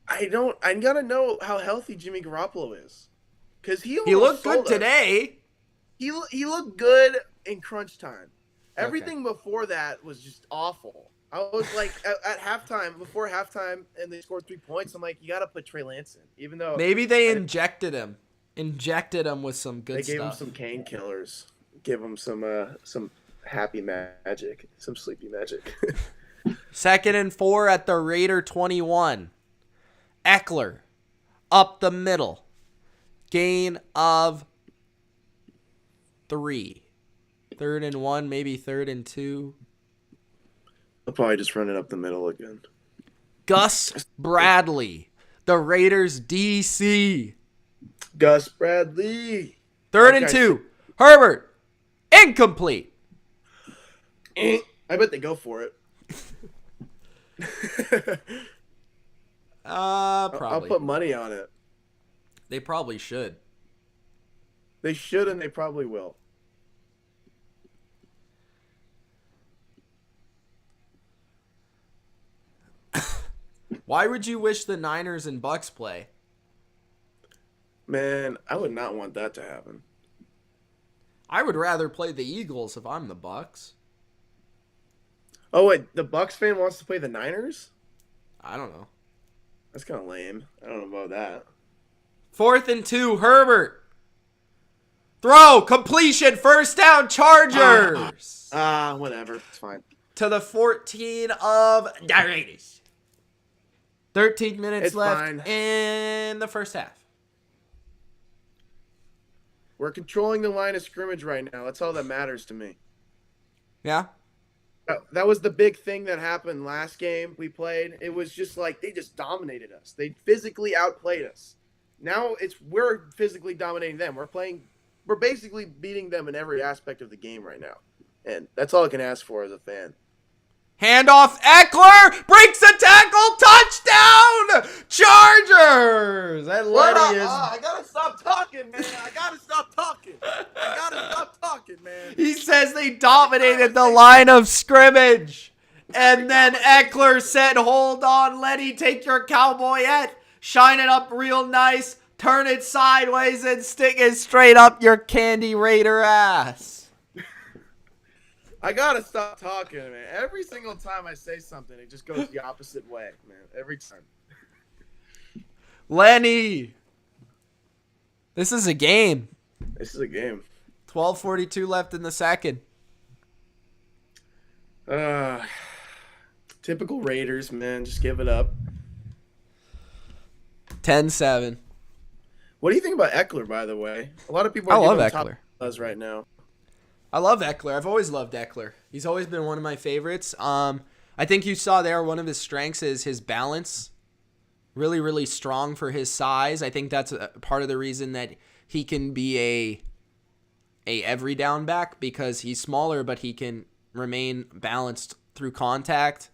I gotta know how healthy Jimmy Garoppolo is. Because he looked good today. He looked good in crunch time. Everything before that was just awful. I was like, at halftime, before halftime, and they scored 3 points, I'm like, you got to put Trey Lance in. Even though maybe they injected him with some good stuff. They gave him some painkillers. Give him some happy magic, some sleepy magic. 2nd and 4 at the Raider 21. Eckler up the middle. Gain of 3. 3rd and 1, maybe 3rd and 2. I'll probably just run it up the middle again. Gus Bradley, the Raiders DC. Gus Bradley. 3rd and 2. Herbert Incomplete. I bet they go for it. Probably. I'll put money on it. They probably should. They should, and they probably will. Why would you wish the Niners and Bucks play? Man, I would not want that to happen. I would rather play the Eagles if I'm the Bucks. Oh, wait, the Bucks fan wants to play the Niners? I don't know. That's kind of lame. I don't know about that. 4th and 2, Herbert. Throw, completion, first down, Chargers. Whatever. It's fine. To the 14 of the Raiders. 13 minutes It's left fine. in the first half. We're controlling the line of scrimmage right now. That's all that matters to me. Yeah? That was the big thing that happened last game we played. It was just like they just dominated us. They physically outplayed us. Now we're physically dominating them. We're basically beating them in every aspect of the game right now. And that's all I can ask for as a fan. Handoff, Eckler breaks the tackle, touchdown, Chargers. And Letty is. I gotta stop talking, man. I gotta stop talking, man. He says they dominated the line of scrimmage. And then Eckler said, hold on, Letty, take your cowboy hat, shine it up real nice, turn it sideways, and stick it straight up your Candy Raider ass. I gotta stop talking, man. Every single time I say something, it just goes the opposite way, man. Every time. Lenny. This is a game. This is a game. 12:42 left in the second. Typical Raiders, man. Just give it up. 10-7. What do you think about Eckler, by the way? A lot of people are I love giving him Eckler. top buzz right now. I love Eckler. I've always loved Eckler. He's always been one of my favorites. I think you saw there one of his strengths is his balance. Really, really strong for his size. I think that's a part of the reason that he can be a every down back because he's smaller, but he can remain balanced through contact.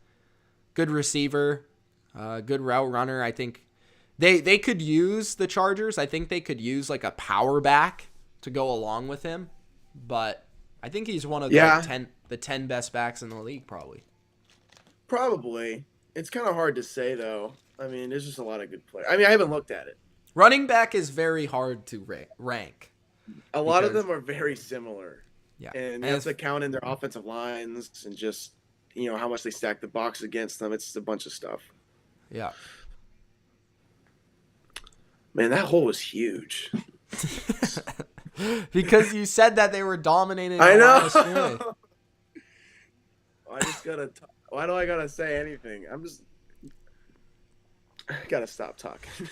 Good receiver, good route runner. I think they could use the Chargers. I think they could use like a power back to go along with him, but I think he's one of the 10 best backs in the league, probably. Probably. It's kind of hard to say, though. I mean, there's just a lot of good players. I mean, I haven't looked at it. Running back is very hard to rank. A lot of them are very similar. Yeah. And you have to count in their offensive lines and just, how much they stack the box against them. It's a bunch of stuff. Yeah. Man, that hole was huge. Because you said that they were dominating. I know. Why do I gotta say anything? I gotta stop talking.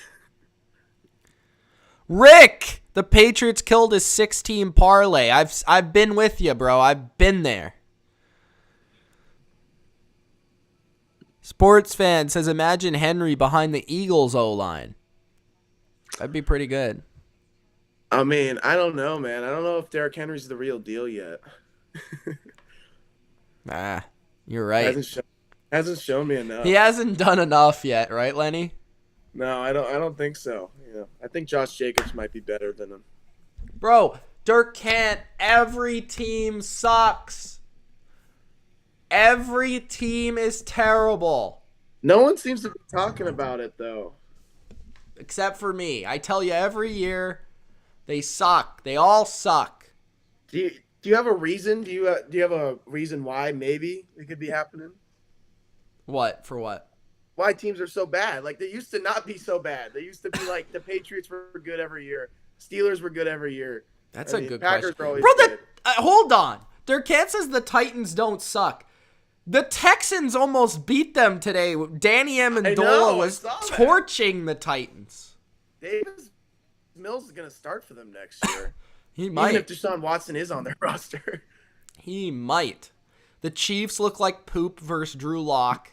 Rick, the Patriots killed his 6-team parlay. I've been with you, bro. I've been there. Sports fan says, imagine Henry behind the Eagles O-line. That'd be pretty good. I mean, I don't know, man. I don't know if Derek Henry's the real deal yet. You're right. Hasn't shown me enough. He hasn't done enough yet, right, Lenny? No, I don't think so. I think Josh Jacobs might be better than him. Bro, Dirk can't. Every team sucks. Every team is terrible. No one seems to be talking about it, though. Except for me. I tell you every year, they suck. They all suck. Do you have a reason? Do you have a reason why maybe it could be happening? What? For what? Why teams are so bad? Like, they used to not be so bad. They used to be like the Patriots were good every year. Steelers were good every year. That's a good Packers question. Are always Bro, good. Hold on. Dirk says the Titans don't suck. The Texans almost beat them today. Danny Amendola was torching the Titans. Davis Mills is going to start for them next year. He might. Even if Deshaun Watson is on their roster. He might. The Chiefs look like poop versus Drew Lock.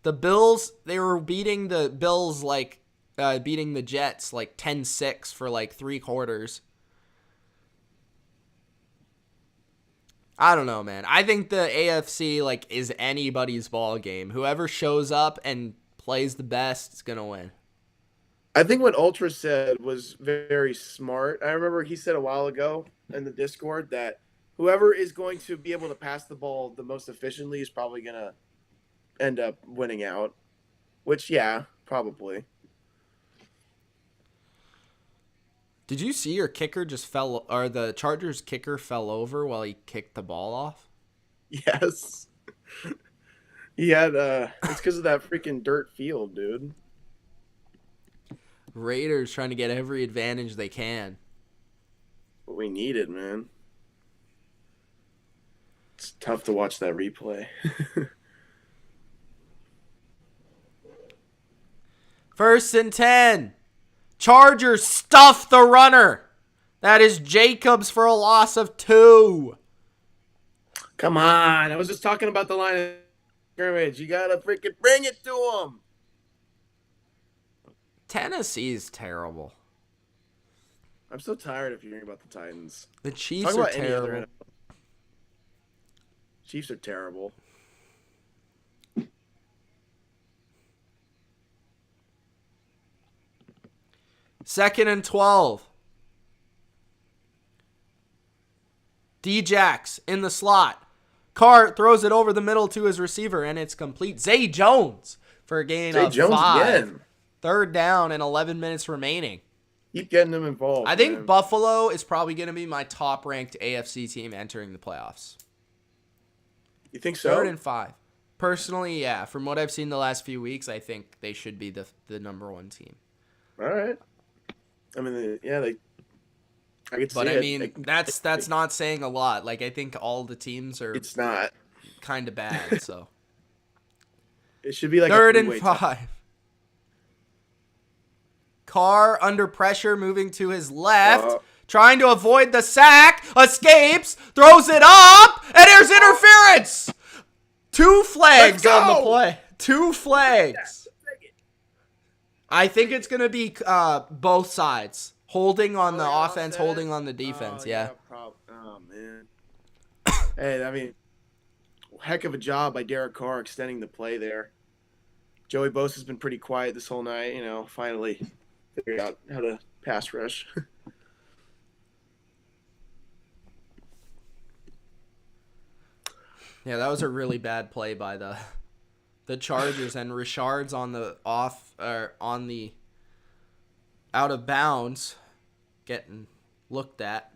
The Bills, they were beating the Bills beating the Jets 10-6 for 3 quarters. I don't know, man. I think the AFC is anybody's ball game. Whoever shows up and plays the best is gonna win. I think what Ultra said was very smart. I remember he said a while ago in the Discord that whoever is going to be able to pass the ball the most efficiently is probably going to end up winning out. Which, yeah, probably. Did you see your kicker or the Chargers kicker fell over while he kicked the ball off? Yes. He had, it's because of that freaking dirt field, dude. Raiders trying to get every advantage they can. What we needed, man. It's tough to watch that replay. First and 10. Chargers stuff the runner. That is Jacobs for a loss of 2. Come on. I was just talking about the line of scrimmage. You got to freaking bring it to him. Tennessee's terrible. I'm so tired of hearing about the Titans. The Chiefs are terrible. Chiefs are terrible. Second and 12. D-Jax in the slot. Carr throws it over the middle to his receiver, and it's complete. Zay Jones for a gain of 5. Again. Third down and 11 minutes remaining. Keep getting them involved. I think Buffalo is probably going to be my top-ranked AFC team entering the playoffs. You think so? 3rd and 5. Personally, yeah. From what I've seen the last few weeks, I think they should be the number 1 team. All right. I mean, yeah, I could see But I it. mean, that's not saying a lot. I think all the teams are. It's not kind of bad. So. It should be like 3rd and 5. Carr under pressure, moving to his left, trying to avoid the sack, escapes, throws it up, and there's interference. 2 flags on the play. 2 flags. I think it's going to be both sides. Holding on the offense, holding on the defense, yeah. Oh, man. Hey, I mean, heck of a job by Derek Carr extending the play there. Joey Bosa's been pretty quiet this whole night, finally figured out how to pass rush. Yeah, that was a really bad play by the Chargers, and Richard's on the out of bounds, getting looked at.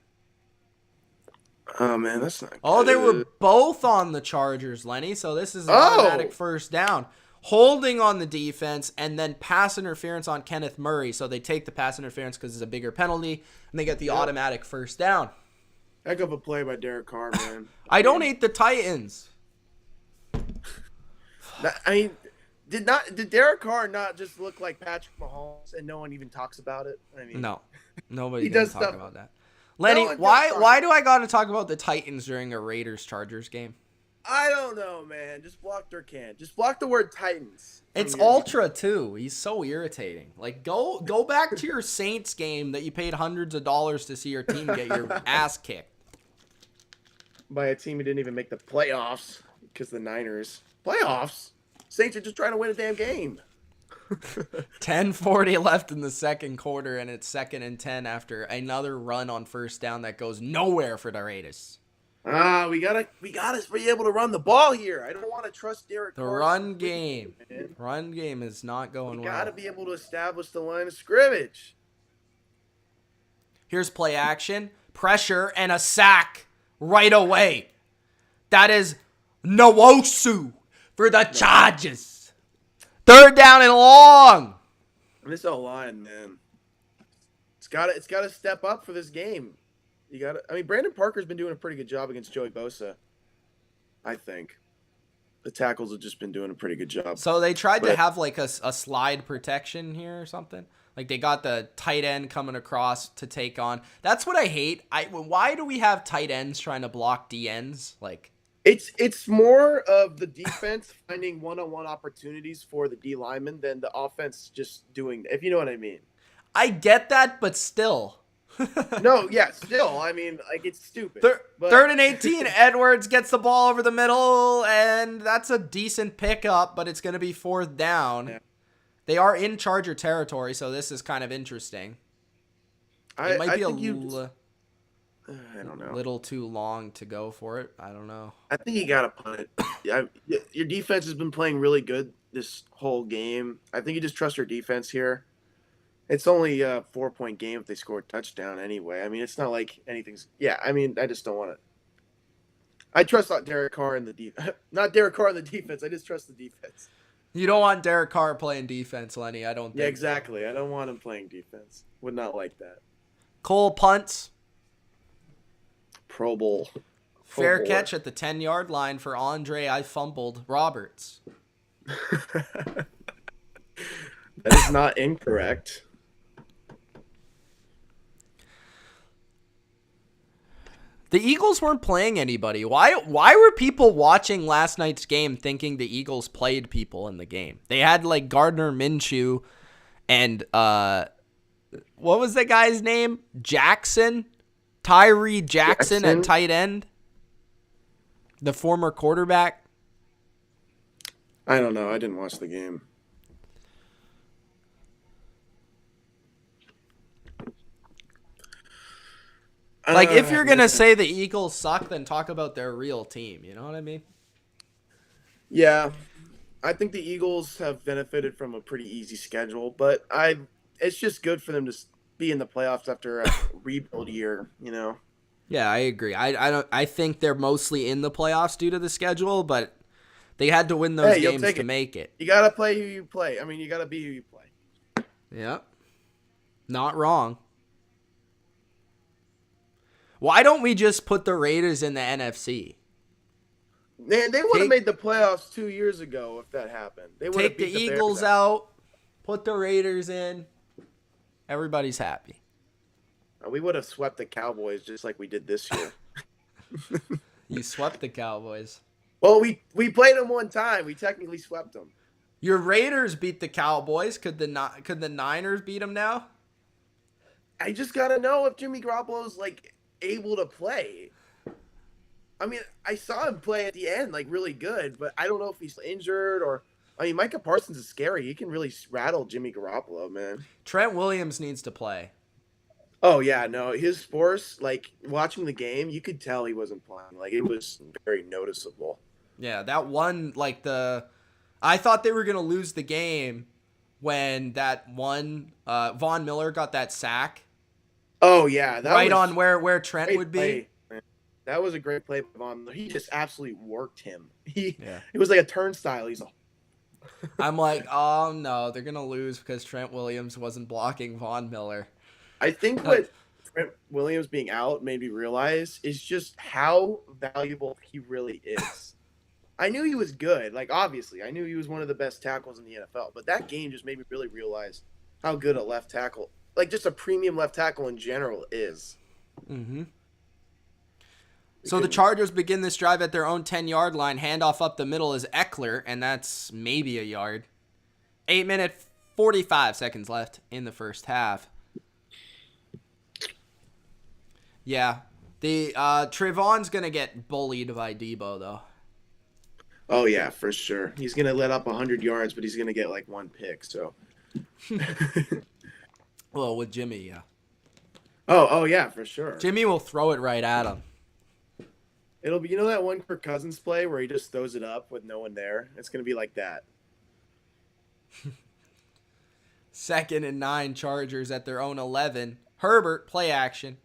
Oh man, that's not good. Oh, they were both on the Chargers, Lenny. So this is an automatic first down. Holding on the defense and then pass interference on Kenneth Murray. So they take the pass interference because it's a bigger penalty, and they get the automatic first down. Heck of a play by Derek Carr, man. I don't hate the Titans. I mean, did Derek Carr not just look like Patrick Mahomes and no one even talks about it? I mean, no, nobody he does does talk about that. Lenny, why do I got to talk about the Titans during a Raiders-Chargers game? I don't know, man. Just block their can. Just block the word Titans. It's Ultra too. He's so irritating. Go back to your Saints game that you paid hundreds of dollars to see your team get your ass kicked by a team who didn't even make the playoffs because the Niners playoffs. Saints are just trying to win a damn game. 10:40 left in the second quarter, and it's 2nd and 10 after another run on first down that goes nowhere for the Raiders. We gotta be able to run the ball here. I don't want to trust Derek Carr. The run game is not going well. We gotta be able to establish the line of scrimmage. Here's play action, pressure, and a sack right away. That is Nwosu for the Chargers. 3rd down and long. This O-line, man. It's gotta step up for this game. Brandon Parker's been doing a pretty good job against Joey Bosa. I think. The tackles have just been doing a pretty good job. So they tried to have a slide protection here or something. They got the tight end coming across to take on. That's what I hate. Why do we have tight ends trying to block DNs? It's more of the defense finding one-on-one opportunities for the D lineman than the offense just doing, if you know what I mean. I get that, but still. No, yeah, still, I mean, like, it's stupid. But Third and 18, Edwards gets the ball over the middle, and that's a decent pickup, but it's going to be fourth down. yeah, They are in Charger territory, so this is kind of interesting. It might I be think I don't know. little too long to go for it. I don't know. I think you got to punt it. Yeah, your defense has been playing really good this whole game. I think you just trust your defense here. It's only a 4-point game if they score a touchdown anyway. I mean, it's not like anything's. Yeah, I mean, I just don't want to. I trust not Derek Carr in the not Derek Carr in the defense. I just trust the defense. You don't want Derek Carr playing defense, Lenny. I don't think. Yeah, exactly. I don't want him playing defense. Would not like that. Cole punts. Pro Bowl. Fair catch at the 10-yard line for Andre. I fumbled Roberts. That is not incorrect. The Eagles weren't playing anybody. Why were people watching last night's game thinking the Eagles played people in the game? They had like Gardner Minshew and what was the guy's name? Tyree Jackson at tight end. The former quarterback. I don't know. I didn't watch the game. Like, if you're going to say the Eagles suck, then talk about their real team. You know what I mean? Yeah. I think the Eagles have benefited from a pretty easy schedule, but it's just good for them to be in the playoffs after a rebuild year, you know? Yeah, I agree. I think they're mostly in the playoffs due to the schedule, but they had to win those games to make it. You got to play who you play. I mean, you got to be who you play. Yeah. Not wrong. Why don't we just put the Raiders in the NFC? Man, they would have made the playoffs 2 years ago if that happened. They would take the Eagles out, put the Raiders in. Everybody's happy. We would have swept the Cowboys just like we did this year. You swept the Cowboys. Well, we played them one time. We technically swept them. Your Raiders beat the Cowboys. Could the Niners beat them now? I just gotta know if Jimmy Garoppolo's like able to play. I mean, I saw him play at the end, like really good, but I don't know if he's injured or. I mean, Micah Parsons is scary. He can really rattle Jimmy Garoppolo, man. Trent Williams needs to play. Oh yeah, no, his force, like watching the game, you could tell he wasn't playing. Like it was very noticeable. Yeah, that one, like I thought they were gonna lose the game when that one Von Miller got that sack. Oh yeah, that right was on where Trent would be. Man. That was a great play by Von Miller. He just absolutely worked him. It was like a turnstile. I'm like, oh no, they're gonna lose because Trent Williams wasn't blocking Von Miller. I think what Trent Williams being out made me realize is just how valuable he really is. I knew he was good. Like, obviously, I knew he was one of the best tackles in the NFL. But that game just made me really realize how good a left tackle, like just a premium left tackle in general, is. Mm-hmm. So the Chargers begin this drive at their own 10-yard line. Handoff up the middle is Eckler, and that's maybe a yard. 8-minute, 45 seconds left in the first half. Yeah. The Trevon's going to get bullied by Debo, though. Oh, yeah, for sure. He's going to let up 100 yards, but he's going to get like one pick, so. Well, with Jimmy, yeah. Oh, yeah, for sure. Jimmy will throw it right at him. It'll be, you know that one Kirk Cousins play where he just throws it up with no one there? It's going to be like that. 2nd and 9, Chargers at their own 11. Herbert, play action.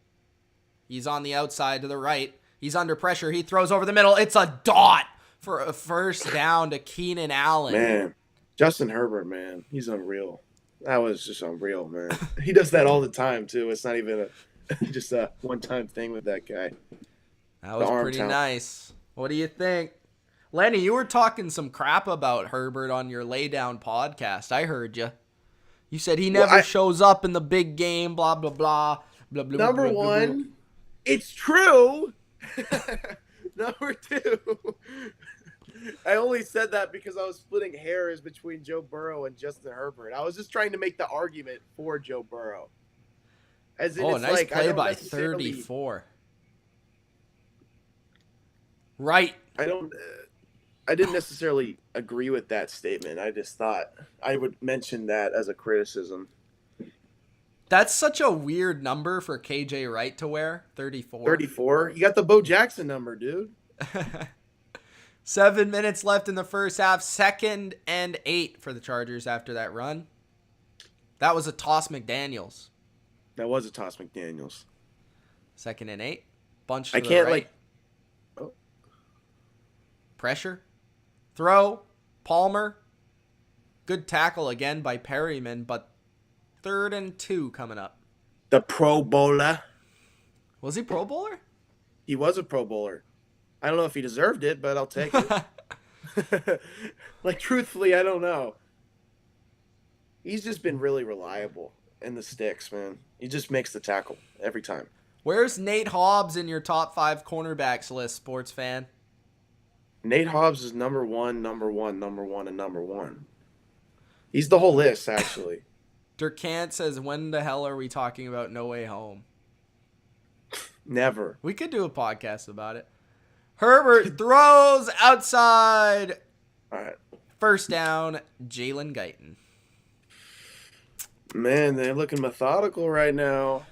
He's on the outside to the right. He's under pressure. He throws over the middle. It's a dot for a first down to Keenan Allen. Man, Justin Herbert, man, he's unreal. That was just unreal, man. He does that all the time, too. It's not even just a one-time thing with that guy. That was pretty nice. What do you think? Lenny, you were talking some crap about Herbert on your Laydown podcast. I heard you. You said he never shows up in the big game, blah, blah, blah. Blah, blah, Number blah, one, blah, blah. It's true. Number two, I only said that because I was splitting hairs between Joe Burrow and Justin Herbert. I was just trying to make the argument for Joe Burrow. As in, Oh, it's nice like, I play don't by necessarily, 34. Right. I didn't necessarily agree with that statement. I just thought I would mention that as a criticism. That's such a weird number for KJ Wright to wear, 34. 34? You got the Bo Jackson number, dude. 7 minutes left in the first half. 2nd and 8 for the Chargers after that run. That was a toss McDaniels. That was a toss McDaniels. 2nd and 8. Bunch to I the can't, right. oh. Pressure. Throw. Palmer. Good tackle again by Perryman, but 3rd and 2 coming up. The Pro Bowler. Was he Pro Bowler? He was a Pro Bowler. I don't know if he deserved it, but I'll take it. Like, truthfully, I don't know. He's just been really reliable in the sticks, man. He just makes the tackle every time. Where's Nate Hobbs in your top 5 cornerbacks list, sports fan? Nate Hobbs is number one, and number one. He's the whole list, actually. Durkant says, when the hell are we talking about No Way Home? Never. We could do a podcast about it. Herbert throws outside. All right. First down, Jalen Guyton. Man, they're looking methodical right now.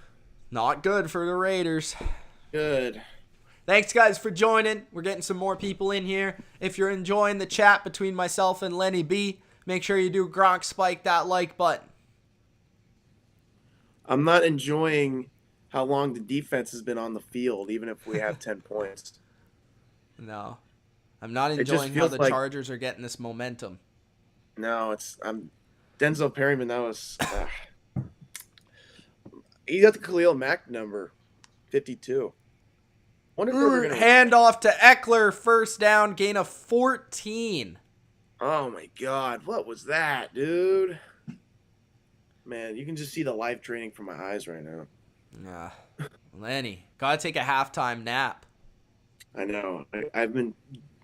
Not good for the Raiders. Good. Thanks, guys, for joining. We're getting some more people in here. If you're enjoying the chat between myself and Lenny B, make sure you do Gronk spike that like button. I'm not enjoying how long the defense has been on the field, even if we have 10 points. No. I'm not just enjoying how feels the like- Chargers are getting this momentum. No, Denzel Perryman. That was. He got the Khalil Mack number, 52. Wonder if we're gonna. Handoff to Eckler. First down. Gain of 14. Oh my God, what was that, dude? Man, you can just see the life draining from my eyes right now. Yeah. Lenny, gotta take a halftime nap. I know. I've been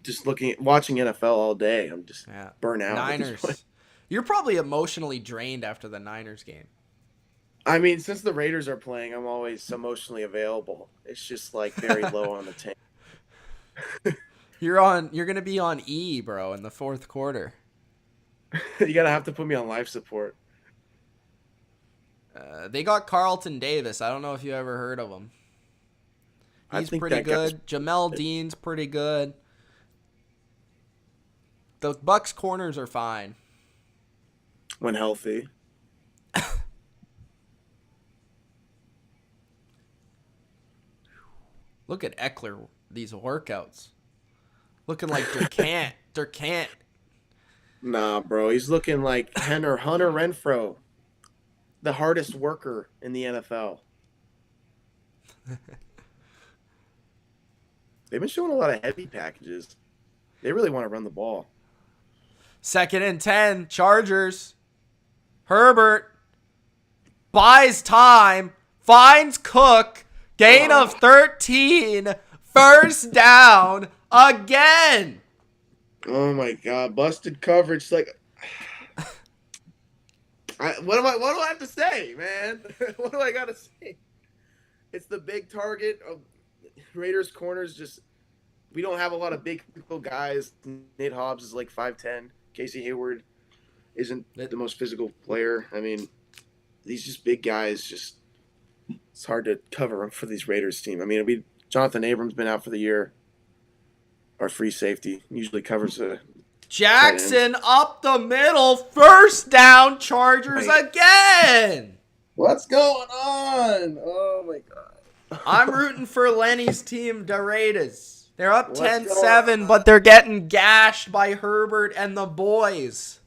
just watching NFL all day. I'm just burnt out. at this point. Niners. You're probably emotionally drained after the Niners game. I mean, since the Raiders are playing, I'm always emotionally available. It's just like very low on the tank. You're gonna be on E, bro, in the fourth quarter. You gotta have to put me on life support. They got Carlton Davis. I don't know if you ever heard of him. I He's think pretty that guy's- good. Jamel Dean's pretty good. The Bucks corners are fine. When healthy. Look at Eckler, these workouts. Looking like Durkant. Nah, bro. He's looking like Hunter Renfro, the hardest worker in the NFL. They've been showing a lot of heavy packages. They really want to run the ball. 2nd and 10, Chargers. Herbert buys time, finds Cook, gain of 13, first down again. Oh my God, busted coverage. Like, what do I have to say, man? What do I gotta say? It's the big target of Raiders corners. Just we don't have a lot of big physical guys. Nate Hobbs is like 5'10". Casey Hayward isn't the most physical player. I mean, these just big guys. Just it's hard to cover them for these Raiders team. I mean, Jonathan Abrams been out for the year. Our free safety usually covers a Jackson up the middle, first down, Chargers again. What's going on? Oh my God. I'm rooting for Lenny's team, the Raiders. They're up What's 10-7, but they're getting gashed by Herbert and the boys.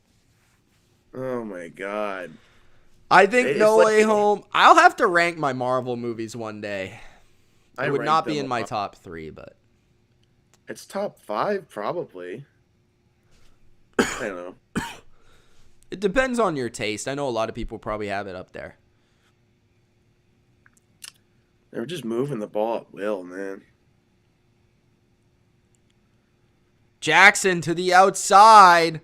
Oh my God. I think It's No like- Way Home. I'll have to rank my Marvel movies one day. I It would ranked not be them in my up. top 3, but It's top 5, probably. I don't know. it depends on your taste. I know a lot of people probably have it up there. They're just moving the ball at will, man. Jackson to the outside.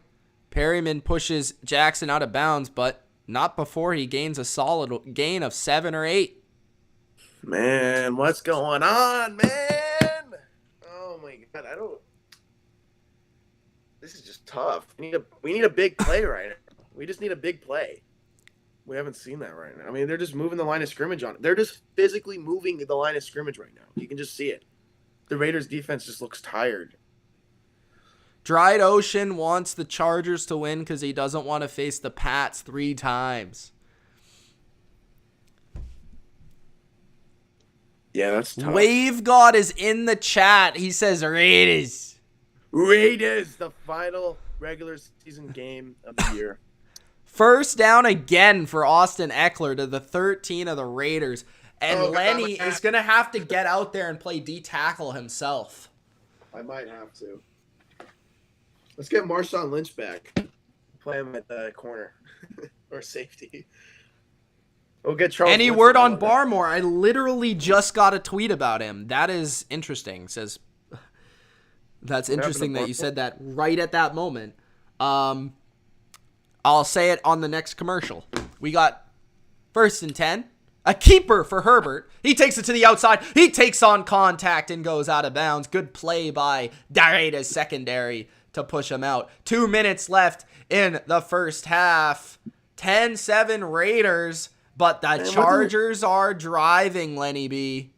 Perryman pushes Jackson out of bounds, but not before he gains a solid gain of 7 or 8. Man, what's going on, man? Oh my god, I don't. This is just tough. We need a big play right now. We just need a big play. We haven't seen that right now. I mean, they're just moving the line of scrimmage on it. They're just physically moving the line of scrimmage right now. You can just see it. The Raiders defense just looks tired. Dried Ocean wants the Chargers to win because he doesn't want to face the Pats 3 times. Yeah, that's tough. Wave God is in the chat. He says Raiders. Raiders, the final regular season game of the year. First down again for Austin Eckler to the 13 of the Raiders. And Lenny is going to have to get out there and play D-tackle himself. I might have to. Let's get Marshawn Lynch back. Play him at the corner or safety. We'll get Charles. Any word on Barmore? I literally just got a tweet about him. That is interesting. Says that's interesting that you said that right at that moment. I'll say it on the next commercial. We got 1st and 10. A keeper for Herbert. He takes it to the outside. He takes on contact and goes out of bounds. Good play by Raiders secondary to push him out. 2 minutes left in the first half. 10-7 Raiders, but the Chargers are driving, Lenny B.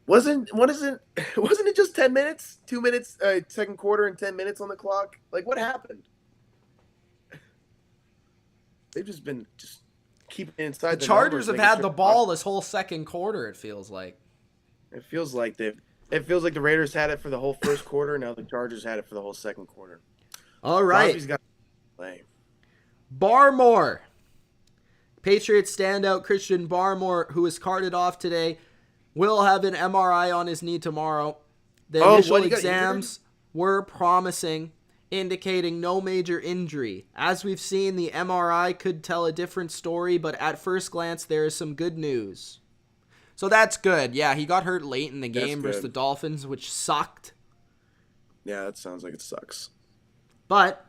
Wasn't it just 10 minutes? 2 minutes, second quarter and 10 minutes on the clock? Like, what happened? They've just been keeping it inside the Chargers have had the ball this whole second quarter, it feels like. It feels like the Raiders had it for the whole first quarter. Now the Chargers had it for the whole second quarter. All right. Bobby's got to play. Barmore. Patriots standout Christian Barmore, who was carted off today, will have an MRI on his knee tomorrow. The initial exams were promising, indicating no major injury. As we've seen, the MRI could tell a different story, but at first glance, there is some good news. So that's good. Yeah, he got hurt late in the game versus the Dolphins, which sucked. Yeah, that sounds like it sucks. But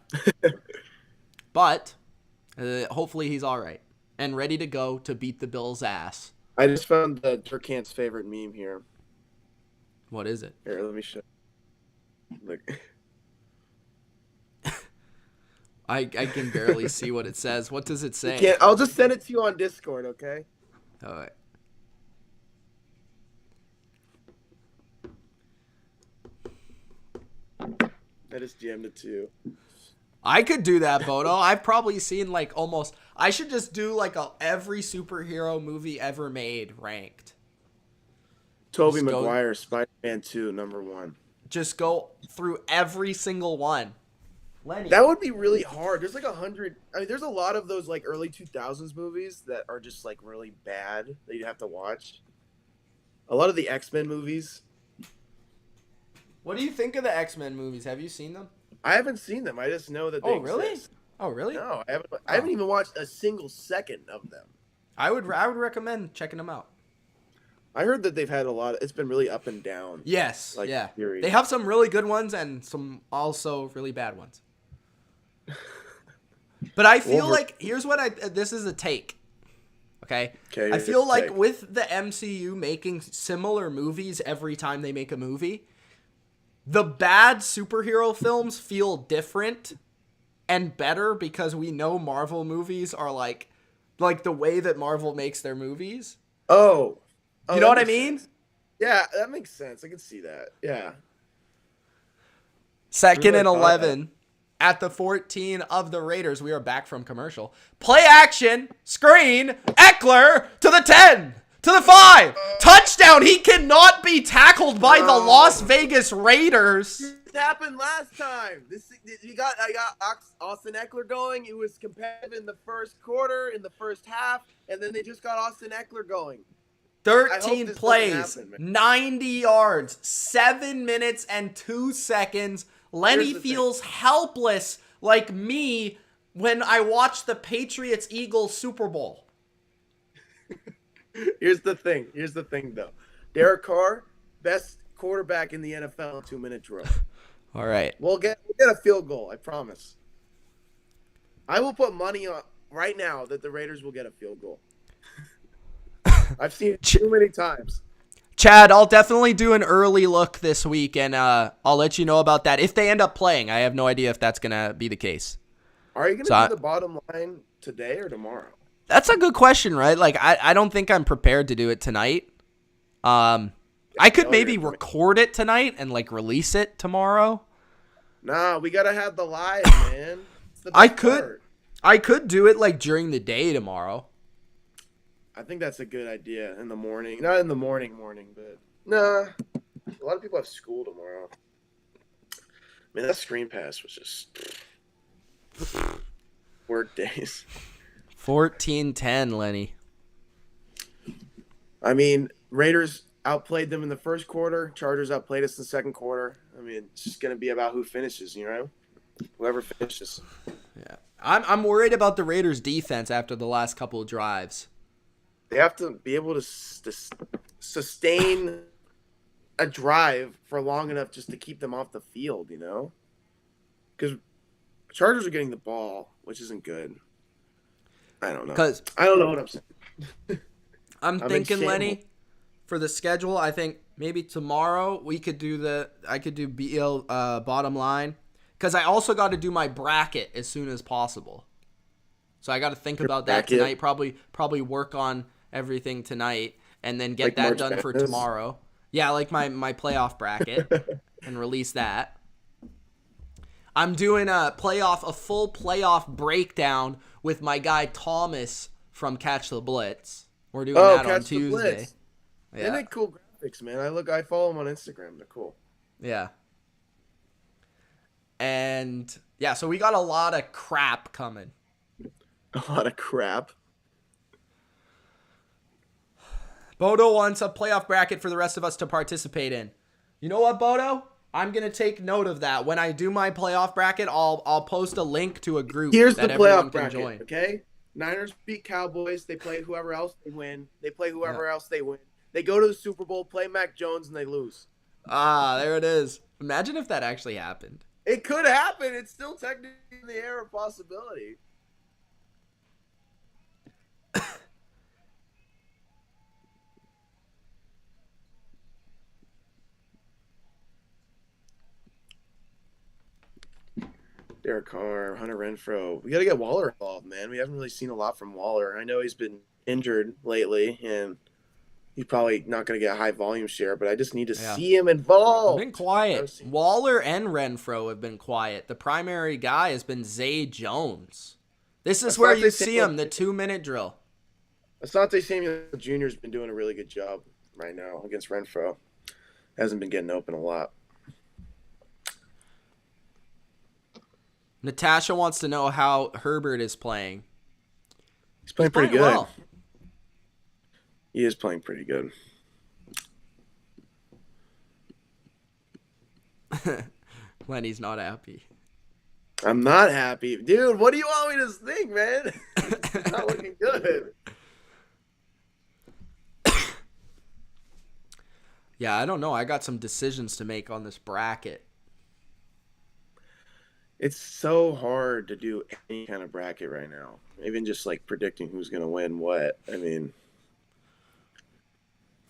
hopefully he's all right and ready to go to beat the Bills' ass. I just found Durkant's favorite meme here. What is it? Here, let me show. Look. I can barely see what it says. What does it say? I'll just send it to you on Discord, okay? All right. I just jammed it too. I could do that, Bodo. I've probably seen almost. I should just do every superhero movie ever made ranked. Tobey Maguire, Spider-Man 2, #1. Just go through every single one. Lenny. That would be really hard. There's 100. I mean, there's a lot of those early 2000s movies that are just really bad that you have to watch. A lot of the X-Men movies. What do you think of the X-Men movies? Have you seen them? I haven't seen them. I just know that they exist. Oh, really? No, I haven't. I haven't even watched a single second of them. I would recommend checking them out. I heard that they've had a lot. It's been really up and down. Yes. Yeah. Series. They have some really good ones and some also really bad ones. But I feel here's what this is a take. Okay. I feel like with the MCU making similar movies every time they make a movie, the bad superhero films feel different and better because we know Marvel movies are like the way that Marvel makes their movies. Oh, you know what I mean? Sense. Yeah, that makes sense. I can see that. Yeah. 2nd and 11 at the 14 of the Raiders. We are back from commercial. Play action, screen, Eckler to the 10, to the 5. Touchdown. He cannot be tackled by the Las Vegas Raiders. This happened last time. I got Austin Eckler going. It was competitive in the first quarter, in the first half, and then they just got Austin Eckler going. 13 plays, 90 yards, 7 minutes and 2 seconds. Lenny feels helpless like me when I watch the Patriots-Eagles Super Bowl. Here's the thing, though. Derek Carr, best quarterback in the NFL, 2-minute drill. All right. We'll get a field goal, I promise. I will put money on right now that the Raiders will get a field goal. I've seen it too many times. Chad, I'll definitely do an early look this week, and I'll let you know about that. If they end up playing, I have no idea if that's going to be the case. Are you going to do the bottom line today or tomorrow? That's a good question, right? Like, I don't think I'm prepared to do it tonight. I could maybe record it tonight and, like, release it tomorrow. Nah, we got to have the live, man. I could do it, like, during the day tomorrow. I think that's a good idea in the morning. Not in the morning, but nah. A lot of people have school tomorrow. Man, that screen pass was just work days. 14-10, Lenny. I mean, Raiders outplayed them in the first quarter. Chargers outplayed us in the second quarter. I mean, it's just going to be about who finishes, you know? Whoever finishes. Yeah. I'm worried about the Raiders' defense after the last couple of drives. They have to be able to sustain a drive for long enough just to keep them off the field, you know? Because Chargers are getting the ball, which isn't good. I don't know. I don't know what I'm saying. I'm thinking, Lenny, for the schedule, I think maybe tomorrow I could do BL bottom line. Because I also got to do my bracket as soon as possible. So I got to think about that tonight. Probably work on everything tonight and then get that done for tomorrow. Yeah, like my playoff bracket and release that. I'm doing a full playoff breakdown with my guy Thomas from Catch the Blitz. We're doing that on Tuesday. Yeah. They make cool graphics, man. I follow them on Instagram. They're cool. Yeah. And yeah, so we got a lot of crap coming. A lot of crap. Bodo wants a playoff bracket for the rest of us to participate in. You know what, Bodo? I'm going to take note of that. When I do my playoff bracket, I'll post a link to a group that everyone can join. Okay? Niners beat Cowboys. They play whoever else they win. They play whoever else they win. They go to the Super Bowl, play Mac Jones, and they lose. Ah, there it is. Imagine if that actually happened. It could happen. It's still technically in the air of possibility. Derek Carr, Hunter Renfrow. We got to get Waller involved, man. We haven't really seen a lot from Waller. I know he's been injured lately, and he's probably not going to get a high volume share, but I just need to see him involved. Been quiet. Waller and Renfrow have been quiet. The primary guy has been Zay Jones. This is where you see him, the 2-minute drill. Asante Samuel Jr. has been doing a really good job right now against Renfrow. Hasn't been getting open a lot. Natasha wants to know how Herbert is playing. He's playing pretty good. Well. He is playing pretty good. Lenny's not happy. I'm not happy. Dude, what do you want me to think, man? It's not looking good. Yeah, I don't know. I got some decisions to make on this bracket. It's so hard to do any kind of bracket right now. Even just like predicting who's going to win what. I mean,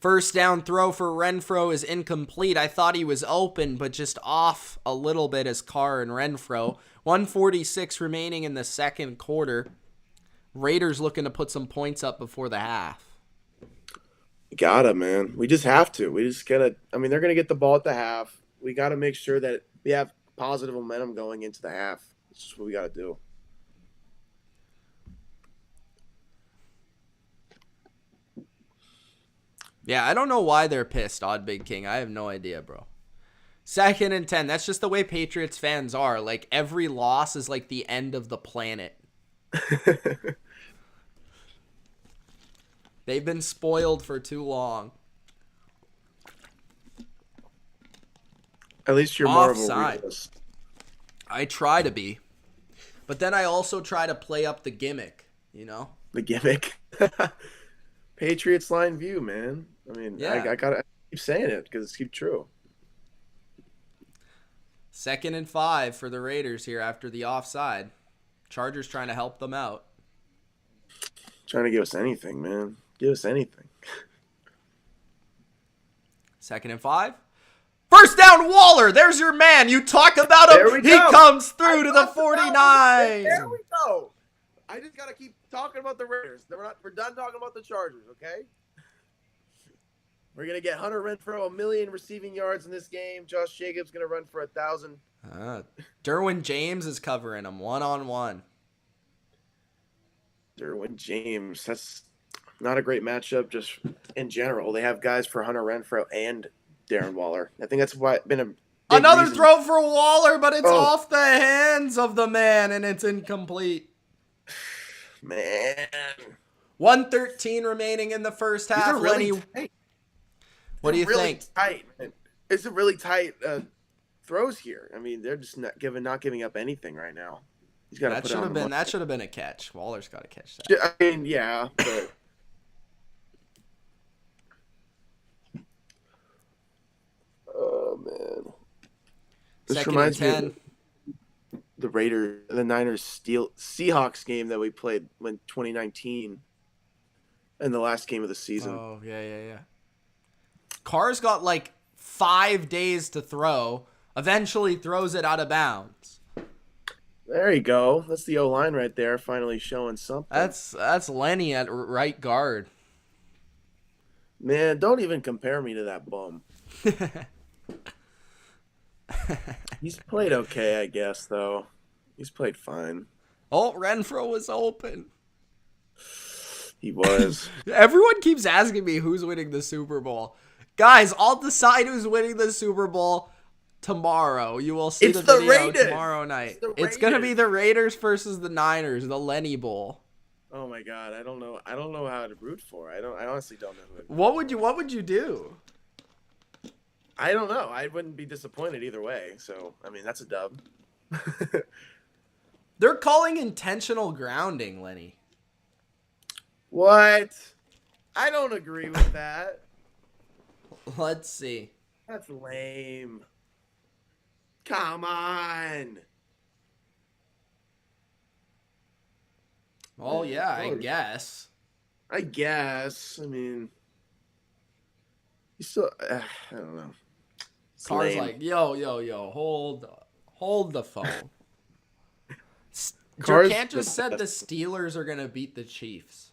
first down throw for Renfrow is incomplete. I thought he was open, but just off a little bit as Carr and Renfrow. 1:46 remaining in the second quarter. Raiders looking to put some points up before the half. Gotta, man. We just have to. We just gotta. I mean, they're going to get the ball at the half. We got to make sure that we have positive momentum going into the half. That's just what we got to do. Yeah, I don't know why they're pissed, Odd Big King. I have no idea, bro. 2nd and 10. That's just the way Patriots fans are. Like, every loss is like the end of the planet. They've been spoiled for too long. At least you're more of a realist. I try to be. But then I also try to play up the gimmick, you know? The gimmick? Patriots line view, man. I mean, yeah. I gotta keep saying it because it's true. 2nd and 5 for the Raiders here after the offside. Chargers trying to help them out. Trying to give us anything, man. Give us anything. 2nd and 5. First down, Waller. There's your man. You talk about him. He comes through to the 49. There we go. I just got to keep talking about the Raiders. We're done talking about the Chargers, okay? We're going to get Hunter Renfrow 1 million receiving yards in this game. Josh Jacobs going to run for 1,000. Derwin James is covering him one-on-one. Derwin James. That's not a great matchup just in general. They have guys for Hunter Renfrow and Darren Waller. I think that's been another reason. Throw for Waller, but it's off the hands of the man, and it's incomplete. Man. 1:13 remaining in the first half. Really Lenny, what do you think? Tight, man. It's a really tight throws here. I mean, they're just not giving up anything right now. He's got to put it on the money. That should have been a catch. Waller's got to catch that. I mean, yeah, but oh man, this reminds me of the Niners Seahawks game that we played in 2019, and the last game of the season. Oh yeah. Carr's got like 5 days to throw. Eventually throws it out of bounds. There you go. That's the O-line right there, finally showing something. That's Lenny at right guard. Man, don't even compare me to that bum. He's played okay, I guess, though. He's played fine. Oh, Renfrow was open. He was. Everyone keeps asking me who's winning the Super Bowl. Guys, I'll decide who's winning the Super Bowl tomorrow. You will see the video tomorrow night. It's going to be the Raiders versus the Niners, the Lenny Bowl. Oh my God, I don't know how to root for. I honestly don't know who. What would you do? I don't know. I wouldn't be disappointed either way. So, I mean, that's a dub. They're calling intentional grounding, Lenny. What? I don't agree with that. Let's see. That's lame. Come on. Oh, yeah, I guess. I mean, you still, I don't know. Carr's like, yo, hold the phone. Can't just said the Steelers are going to beat the Chiefs.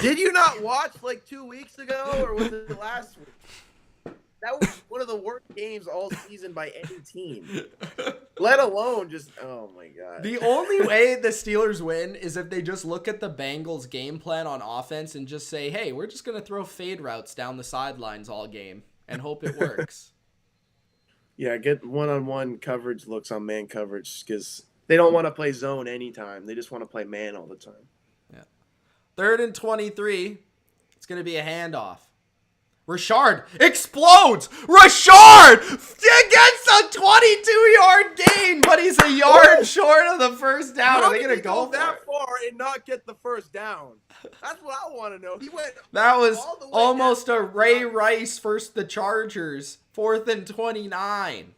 Did you not watch like 2 weeks ago, or was it last week? That was one of the worst games all season by any team. Let alone just, oh my God. The only way the Steelers win is if they just look at the Bengals game plan on offense and just say, hey, we're just going to throw fade routes down the sidelines all game and hope it works. Yeah, get one-on-one coverage looks on man coverage because they don't want to play zone anytime. They just want to play man all the time. Yeah. 3rd and 23. It's going to be a handoff. Rashard explodes. Rashard gets a 22-yard gain, but he's a yard short of the first down. Are they going to go that far and not get the first down? That's what I want to know. He went. That was almost a Ray Rice versus the Chargers. 4th and 29.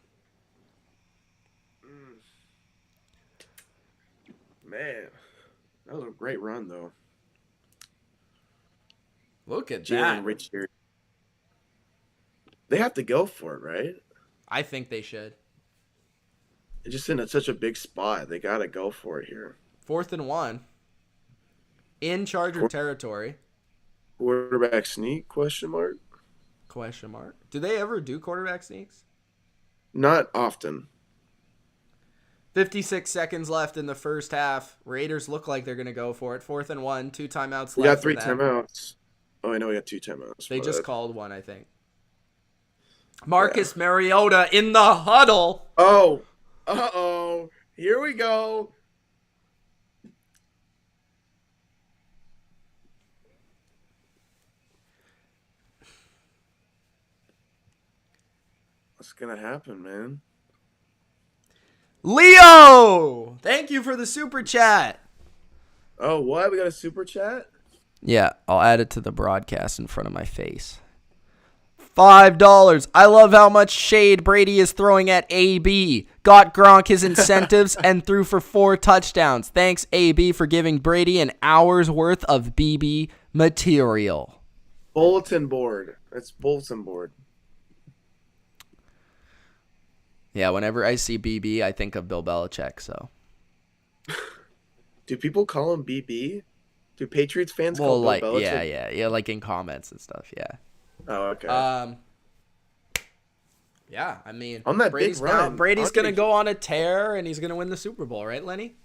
Man, that was a great run, though. Look at that. Richard. They have to go for it, right? I think they should. It's just in such a big spot. They got to go for it here. 4th and 1. In Charger territory. Quarterback sneak, question mark? Question mark. Do they ever do quarterback sneaks? Not often. 56 seconds left in the first half. Raiders look like they're going to go for it. 4th and 1. 2 timeouts left. We got 3 timeouts. Oh, I know we got 2 timeouts. They just called one, I think. Marcus Mariota in the huddle. Oh. Uh-oh. Here we go. What's going to happen, man? Leo! Thank you for the super chat. Oh, what? We got a super chat? Yeah, I'll add it to the broadcast in front of my face. $5. I love how much shade Brady is throwing at AB. Got Gronk his incentives and threw for 4 touchdowns. Thanks, AB, for giving Brady an hour's worth of BB material. Bulletin board. It's bulletin board. Yeah, whenever I see BB, I think of Bill Belichick. So, Do people call him BB? Do Patriots fans call well, Bill like, Belichick? yeah, like in comments and stuff. Yeah. Oh, okay. Yeah, I mean, On that big run, Brady's gonna go on a tear, and he's gonna win the Super Bowl, right, Lenny?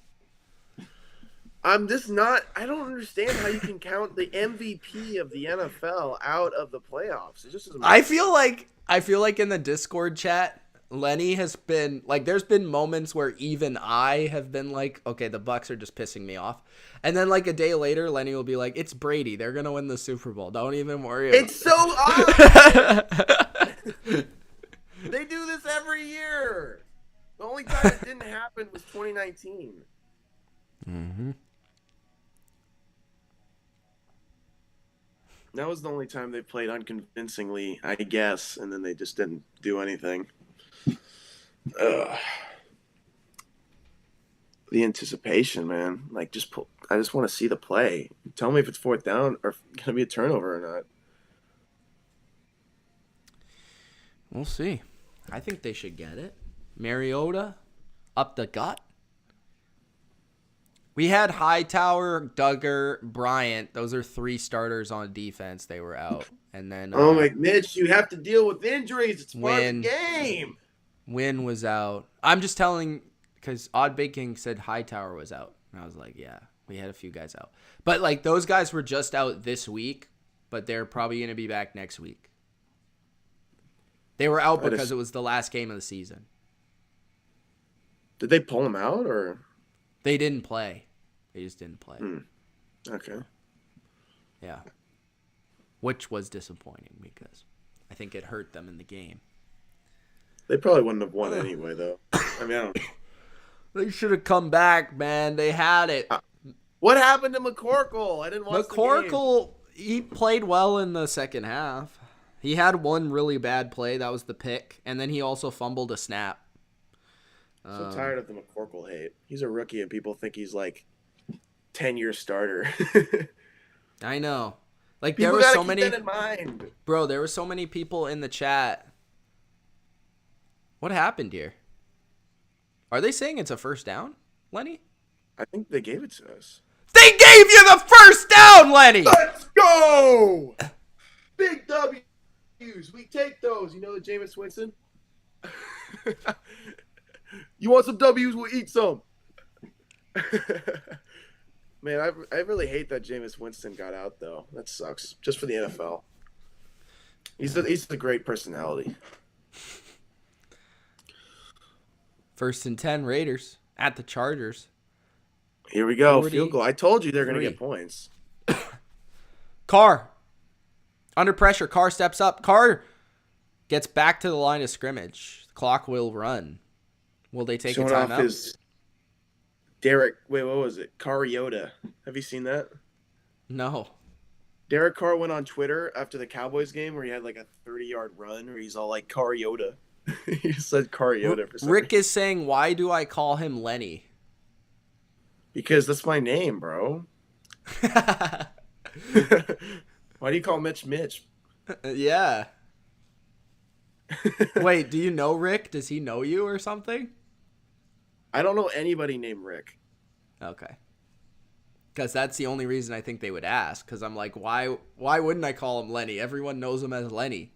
I'm just not. I don't understand how you can count the MVP of the NFL out of the playoffs. It just doesn't. I feel like in the Discord chat, Lenny has been like, there's been moments where even I have been like, okay, the Bucks are just pissing me off, and then like a day later, Lenny will be like, it's Brady, they're gonna win the Super Bowl. Don't even worry about It's so odd. They do this every year. The only time it didn't happen was 2019. Mm-hmm. That was the only time they played unconvincingly, I guess, and then they just didn't do anything. Ugh. The anticipation, man. Like, I just want to see the play. Tell me if it's fourth down or going to be a turnover or not. We'll see. I think they should get it. Mariota, up the gut. We had Hightower, Duggar, Bryant. Those are 3 starters on defense. They were out. And then oh my, Mitch, you have to deal with injuries. It's part of the game. Wynn was out. I'm just telling, because Odd Baking said Hightower was out. And I was like, yeah, we had a few guys out. But like those guys were just out this week, but they're probably going to be back next week. They were out because it was the last game of the season. Did they pull him out or? They didn't play. They just didn't play. Okay. Yeah. Which was disappointing because I think it hurt them in the game. They probably wouldn't have won anyway, though. I mean, I don't. They should have come back, man. They had it. What happened to McCorkle? I didn't watch McCorkle, he played well in the second half. He had one really bad play. That was the pick. And then he also fumbled a snap. So tired of the McCorkle hate. He's a rookie and people think he's like 10-year starter. I know. Like people there were gotta so keep many that in mind. Bro, there were so many people in the chat. What happened here? Are they saying it's a first down, Lenny? I think they gave it to us. They gave you the first down, Lenny! Let's go! Big W's. We take those. You know the Jameis Winston? You want some W's? We'll eat some. Man, I really hate that Jameis Winston got out, though. That sucks. Just for the NFL. He's a great personality. 1st and 10 Raiders at the Chargers. Here we go. Field goal. I told you they're going to get points. Carr. Under pressure. Carr steps up. Carr gets back to the line of scrimmage. The clock will run. Will they take a timeout? Derek, wait, what was it? Carriota. Have you seen that? No. Derek Carr went on Twitter after the Cowboys game where he had like a 30-yard run where he's all like Carriota. He said Carriota for some Rick reason. is saying, why do I call him Lenny? Because that's my name, bro. Why do you call Mitch Mitch? Yeah. Wait, do you know Rick? Does he know you or something? I don't know anybody named Rick. Okay. Because that's the only reason I think they would ask. Because I'm like, why wouldn't I call him Lenny? Everyone knows him as Lenny.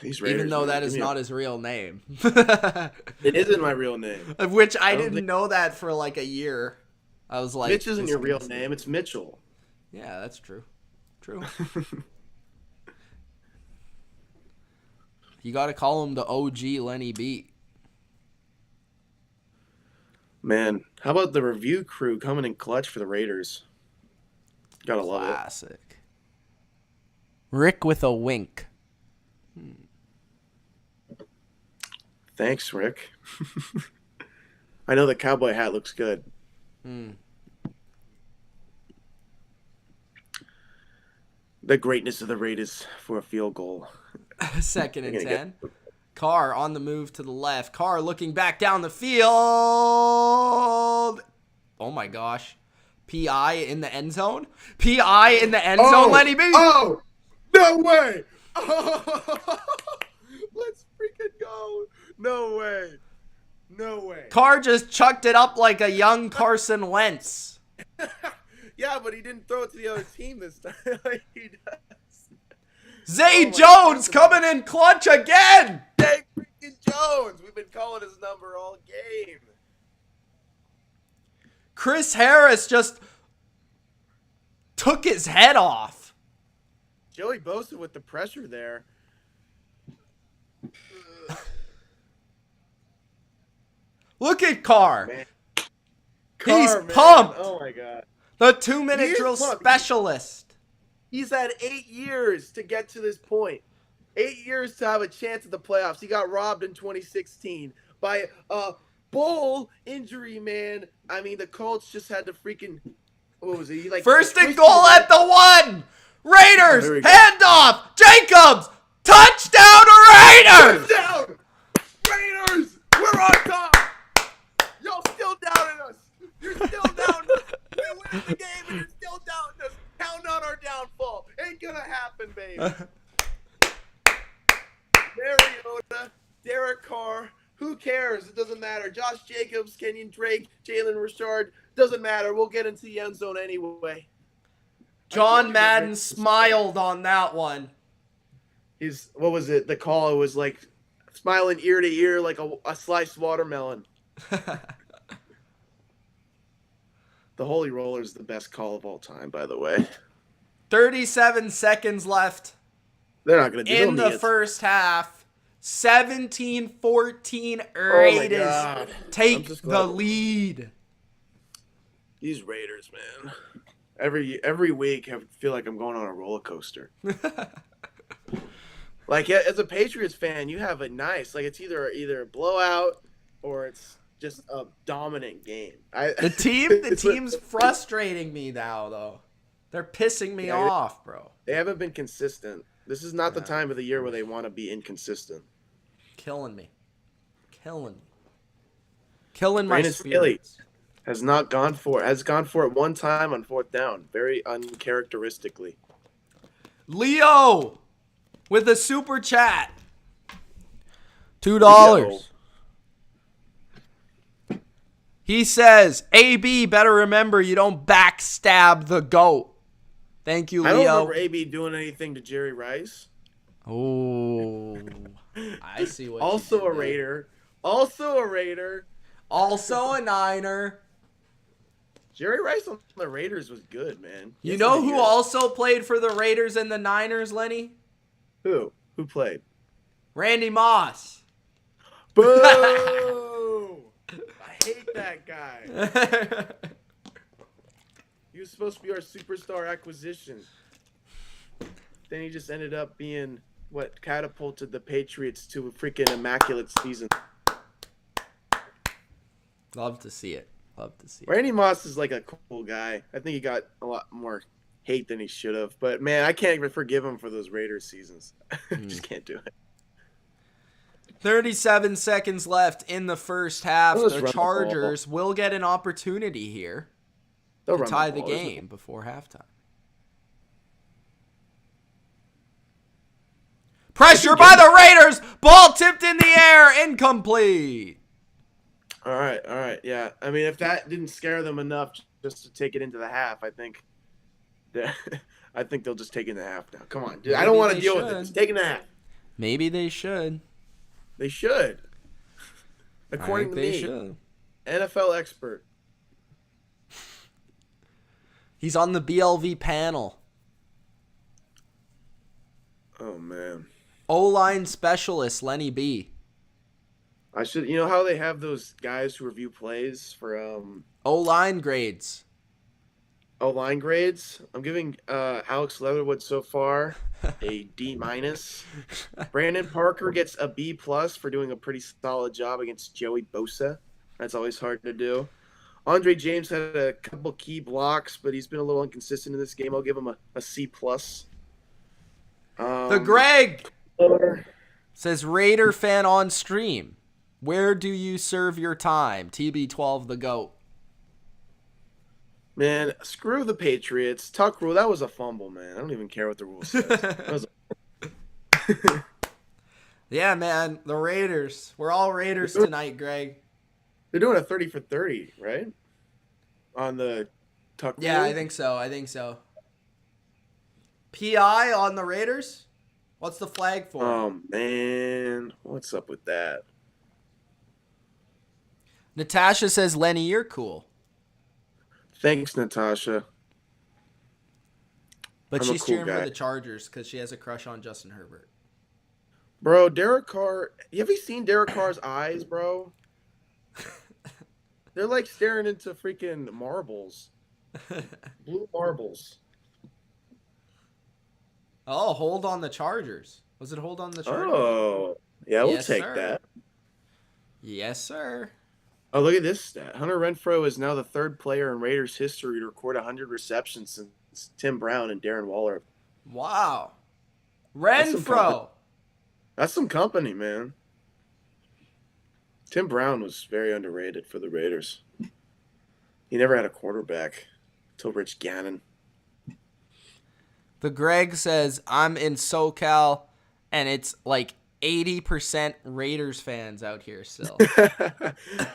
These Raiders, even though that is not his real name. It isn't my real name. Of which I didn't know that for like a year. I was like, Mitch isn't your real name. It's Mitchell. Yeah, that's true. True. You got to call him the OG Lenny Beat. Man, how about the review crew coming in clutch for the Raiders? Gotta love it. Classic. Rick with a wink. Thanks, Rick. I know the cowboy hat looks good. The greatness of the Raiders for a field goal. 2nd and 10. Carr on the move to the left. Carr looking back down the field. Oh my gosh. PI in the end zone? PI in the end zone, Lenny B? Oh, no way. Oh, let's freaking go. No way. No way. Carr just chucked it up like a young Carson Wentz. Yeah, but he didn't throw it to the other team this time like he does. Zay Jones coming in clutch again. Zay freaking Jones. We've been calling his number all game. Chris Harris just took his head off. Joey Bosa with the pressure there. Look at Carr. Man. He's Carr, man. pumped. Oh, my God. The 2-minute He is drill pumped. specialist. He's had 8 years to get to this point. 8 years to have a chance at the playoffs. He got robbed in 2016 by a bull injury, man. I mean, the Colts just had to freaking... What was it? He, like, First and goal at the 1. Raiders, Here we go. handoff. Jacobs, touchdown Raiders. Touchdown! Raiders! We're on top! Y'all still doubting us. You're still doubting us. We win the game and you're still doubting us. Counting on our downfall. Ain't gonna happen, baby. Mariota, Derek Carr, who cares? It doesn't matter. Josh Jacobs, Kenyon Drake, Jalen Richard, doesn't matter. We'll get into the end zone anyway. John Madden smiled on that one. What was it? The call, it was like smiling ear to ear like a sliced watermelon. The Holy Roller is the best call of all time, by the way. 37 seconds left They're not going to do in the first half. 17-14 Raiders God. take the lead. These Raiders, man. Every week I feel like I'm going on a roller coaster. Like, as a Patriots fan, you have it nice. Like, it's either a blowout or it's just a dominant game. The team's frustrating me now, though. They're pissing me off, bro. They haven't been consistent. This is not the time of the year where they want to be inconsistent. Killing me. Killing my Brandon Staley spirits. has gone for it one time on 4th down, very uncharacteristically. Leo with a super chat. $2. Leo. He says, AB, better remember you don't backstab the GOAT. Thank you, Leo. I don't remember AB doing anything to Jerry Rice. Oh, I see what Also you a did there. Raider. Also a Raider. Also a Niner. Jerry Rice on the Raiders was good, man. You Yes, know he who is. also played for the Raiders and the Niners, Lenny? Who? Who played? Randy Moss. Boo! I hate that guy. He was supposed to be our superstar acquisition. Then he just ended up being what catapulted the Patriots to a freaking immaculate season. Love to see it. Love to see it. Randy Moss is like a cool guy. I think he got a lot more hate than he should have. But, man, I can't even forgive him for those Raiders seasons. I just can't do it. 37 seconds left in the first half. They'll just The run the ball. Chargers will get an opportunity here They'll to run tie the ball. There's no- game before halftime. Pressure by the Raiders. Ball tipped in the air. Incomplete. All right, yeah. I mean, if that didn't scare them enough just to take it into the half, I think they'll just take it in the half now. Come on, dude. I don't Maybe want they to deal with it. should. Just take it in the half. Maybe they should. They should. According to they me, should. NFL expert. He's on the BLV panel. Oh, man. O-line specialist Lenny B. I should. You know how they have those guys who review plays for O-line grades. O-line grades? I'm giving Alex Leatherwood so far a D-. Brandon Parker gets a B+ for doing a pretty solid job against Joey Bosa. That's always hard to do. Andre James had a couple key blocks, but he's been a little inconsistent in this game. I'll give him a C+. The Greg says Raider fan on stream. Where do you serve your time? TB12 the GOAT. Man, screw the Patriots. Tuck rule. That was a fumble, man. I don't even care what the rule says. That was Yeah, man. The Raiders. We're all Raiders tonight, Greg. They're doing a 30 for 30, right? On the Tuck rule. Yeah, I think so. PI on the Raiders? What's the flag for? Oh, man. What's up with that? Natasha says, Lenny, you're cool. Thanks, Natasha. But I'm a she's cool cheering guy. for the Chargers because she has a crush on Justin Herbert. Bro, Derek Carr. Have you seen Derek Carr's eyes, bro? They're like staring into freaking marbles. Blue marbles. Oh, hold on the Chargers. Was it hold on the Chargers? Oh. Yeah, we'll Yes, take sir. that. Yes, sir. Oh, look at this stat. Hunter Renfrow is now the third player in Raiders history to record 100 receptions since Tim Brown and Darren Waller. Wow. That's some Renfro. That's some company, man. Tim Brown was very underrated for the Raiders. He never had a quarterback until Rich Gannon. The Greg says, I'm in SoCal, and it's like 80% Raiders fans out here still.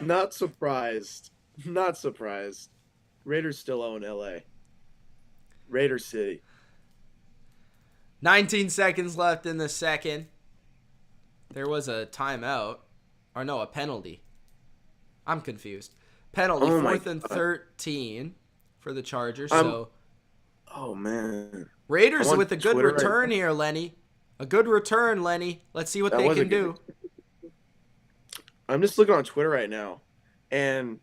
Not surprised. Not surprised. Raiders still own LA. Raider City. 19 seconds left in the second. There was a timeout. Or no, a penalty. I'm confused. Penalty, Oh my 4th and God. 13 for the Chargers. Oh, man. Raiders I'm on with a good Twitter right return now. here, Lenny. A good return, Lenny. Let's see what That they was a can good do. I'm just looking on Twitter right now, and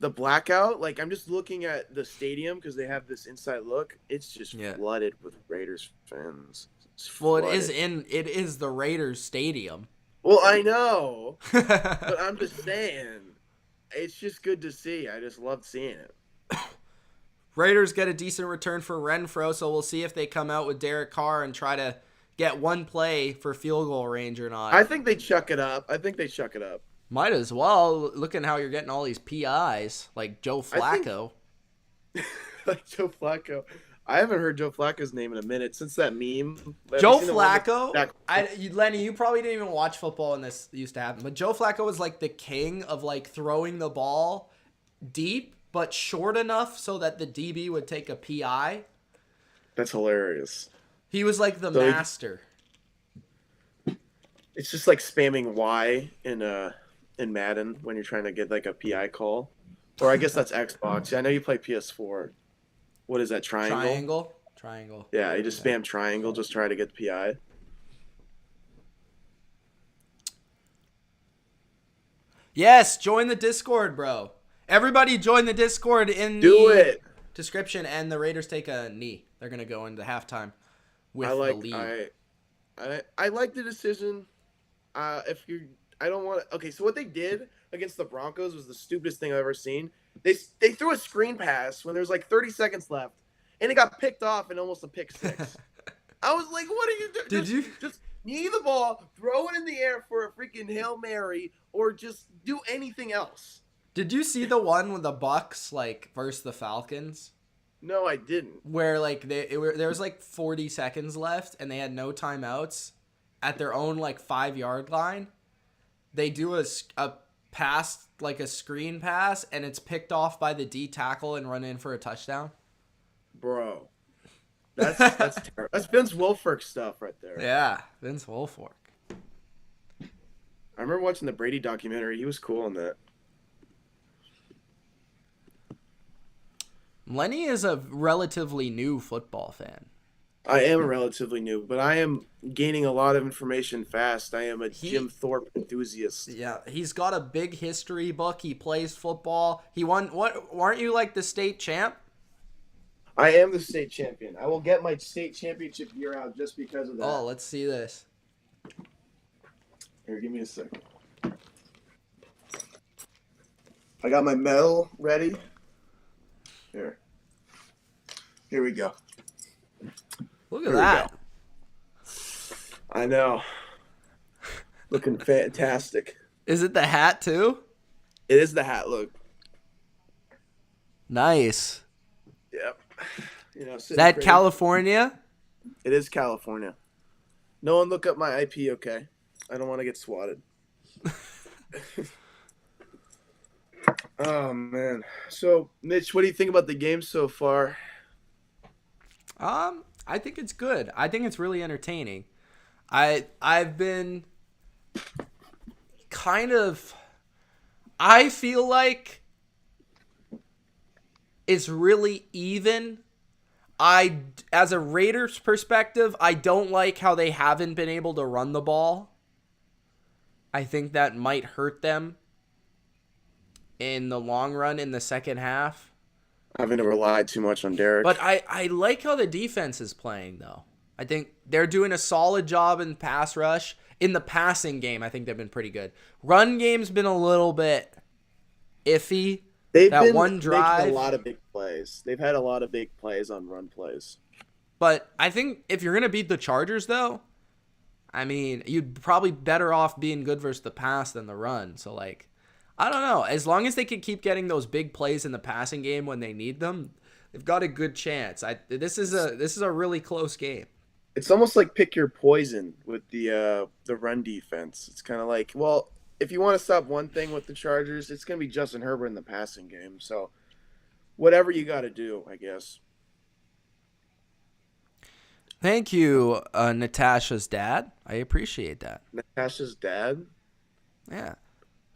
the blackout, like I'm just looking at the stadium because they have this inside look. It's just flooded with Raiders fans. Well, it is the Raiders stadium. Well, I know, but I'm just saying, it's just good to see. I just love seeing it. Raiders get a decent return for Renfro, so we'll see if they come out with Derek Carr and try to get one play for field goal range or not. I think they chuck it up. Might as well, looking how you're getting all these PIs, like Joe Flacco. Like Joe Flacco. I haven't heard Joe Flacco's name in a minute since that meme. Joe Flacco, Lenny, you probably didn't even watch football when this used to happen, but Joe Flacco was like the king of like throwing the ball deep but short enough so that the DB would take a PI. That's hilarious. He was like the master. It's just like spamming Y in Madden when you're trying to get like a PI call. Or I guess that's Xbox. I know you play PS4. What is that, triangle? Triangle. Yeah, you just spam triangle, just try to get the PI. Yes, join the Discord, bro. Everybody join the Discord in the description, and the Raiders take a knee. They're going to go into halftime with the lead. I like the decision. Okay, so what they did against the Broncos was the stupidest thing I've ever seen. They threw a screen pass when there was like 30 seconds left, and it got picked off and almost a pick six. I was like, what are you doing? Did you just knee the ball, throw it in the air for a freaking Hail Mary, or just do anything else? Did you see the one with the Bucks like versus the Falcons? No, I didn't. Where like there was like 40 seconds left and they had no timeouts at their own like 5-yard line. They do a pass, like a screen pass, and it's picked off by the D tackle and run in for a touchdown. Bro, that's terrible. That's Vince Wilfork stuff right there. Yeah, Vince Wilfork. I remember watching the Brady documentary. He was cool on that. Lenny is a relatively new football fan. I am relatively new, but I am gaining a lot of information fast. I am a Jim Thorpe enthusiast. Yeah, he's got a big history book. He plays football. He won. What? Weren't you like the state champ? I am the state champion. I will get my state championship gear out just because of that. Oh, let's see this. Here, give me a second. I got my medal ready. Here we go. Look at that. I know. Looking fantastic. Is it the hat too? It is the hat, look. Nice. Is that California? It is California. No one look up my IP, okay? I don't want to get swatted. Oh, man. So, Mitch, what do you think about the game so far? I think it's good. I think it's really entertaining. I've been kind of... I feel like it's really even. As a Raiders perspective, I don't like how they haven't been able to run the ball. I think that might hurt them in the long run in the second half. I haven't relied too much on Derek. But I like how the defense is playing, though. I think they're doing a solid job in pass rush. In the passing game, I think they've been pretty good. Run game's been a little bit iffy. They've that been one drive, making a lot of big plays. They've had a lot of big plays on run plays. But I think if you're going to beat the Chargers, though, I mean, you'd probably better off being good versus the pass than the run. So, like, I don't know. As long as they can keep getting those big plays in the passing game when they need them, they've got a good chance. This is a really close game. It's almost like pick your poison with the run defense. It's kind of like, well, if you want to stop one thing with the Chargers, it's going to be Justin Herbert in the passing game. So, whatever you got to do, I guess. Thank you, Natasha's dad. I appreciate that. Natasha's dad? Yeah.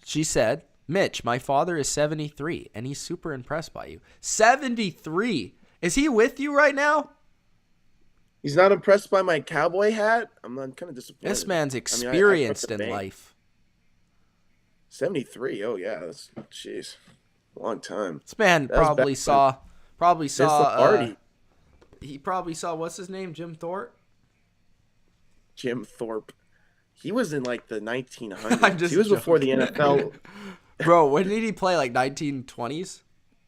She said, Mitch, my father is 73, and he's super impressed by you. 73? Is he with you right now? He's not impressed by my cowboy hat? I'm kind of disappointed. This man's experienced in life. 73? Oh, yeah. That's, jeez. Long time. This man probably saw party. He probably saw, what's his name, Jim Thorpe? Jim Thorpe. He was in, like, the 1900s. He was before the NFL. Bro, when did he play, like, 1920s?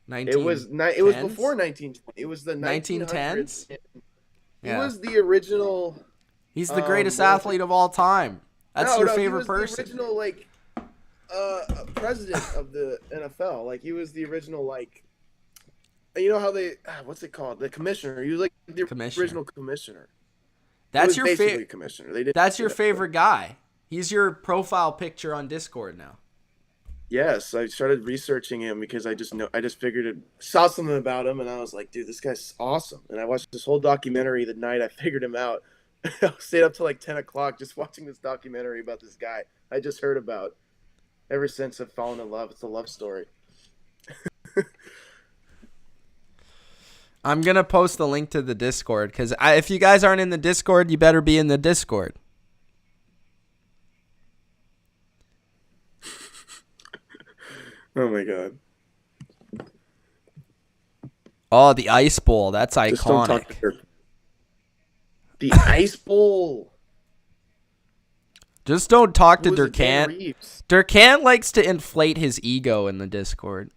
It was before 1920. It was the 1910s? He was the original. He's the greatest athlete of all time. That's your favorite person. The original, like, president of the NFL. Like, he was the original, like, you know how they, what's it called? The commissioner. He was like the original commissioner. That's your favorite commissioner. That's your favorite guy. He's your profile picture on Discord now. Yes, I started researching him because I just saw something about him, and I was like, dude, this guy's awesome. And I watched this whole documentary the night I figured him out. I stayed up till like 10 o'clock just watching this documentary about this guy I just heard about. Ever since I've fallen in love, it's a love story. I'm going to post the link to the Discord because if you guys aren't in the Discord, you better be in the Discord. Oh, my God. Oh, the Ice Bowl. That's iconic. Just don't talk to her. The Ice Bowl. Just don't talk to Durkant. Durkant likes to inflate his ego in the Discord.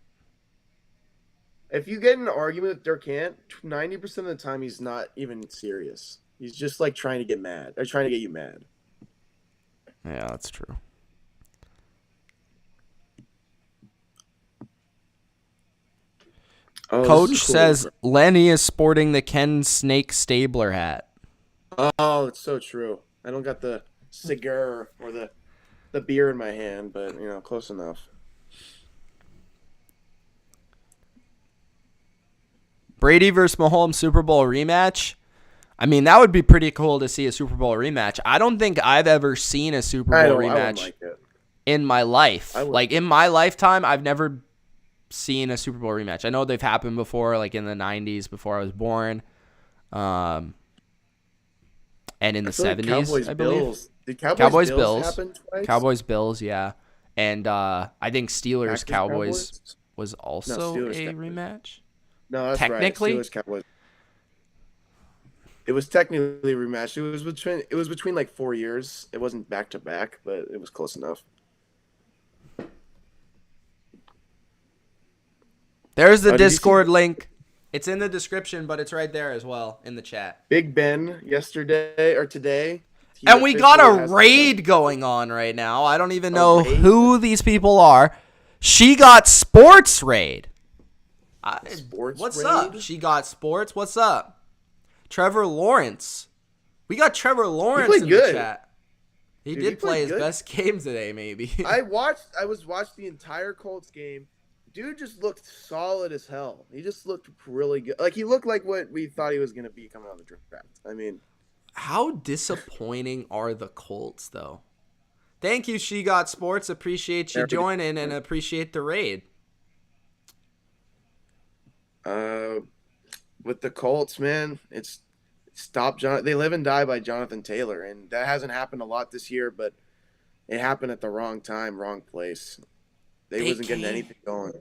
If you get in an argument with Durkant, 90% of the time he's not even serious. He's just like trying to get mad. Or trying to get you mad. Yeah, that's true. Oh, Coach says Lenny is sporting the Ken Snake Stabler hat. Oh, it's so true. I don't got the cigar or the beer in my hand, but, you know, close enough. Brady versus Mahomes Super Bowl rematch. I mean, that would be pretty cool to see a Super Bowl rematch. I don't think I've ever seen a Super Bowl rematch in my life. Like, in my lifetime, I've never seen a Super Bowl rematch. I know they've happened before, like in the 90s before I was born. And in the 70s, I believe. Did Cowboys Bills happen twice? Cowboys Bills, yeah. And I think Steelers Cowboys was also a rematch. No, that's technically? Right. Steelers Cowboys. It was technically a rematch. It was between like 4 years. It wasn't back to back, but it was close enough. There's the Discord link. It's in the description, but it's right there as well in the chat. Big Ben yesterday or today. And we got a raid going on right now. I don't even know who these people are. She got sports raid. Sports What's raid? up? She got sports. What's up? Trevor Lawrence. We got Trevor Lawrence played in good. the chat. He Dude, he did play played his good. best game today, maybe. I watched the entire Colts game. Dude just looked solid as hell. He just looked really good. Like, he looked like what we thought he was going to be coming out of the draft. I mean, How disappointing are the Colts, though? Thank you, She Got Sports. Appreciate you joining and appreciate the raid. with the Colts, man, it's They live and die by Jonathan Taylor, and that hasn't happened a lot this year, but it happened at the wrong time, wrong place. They wasn't getting anything going.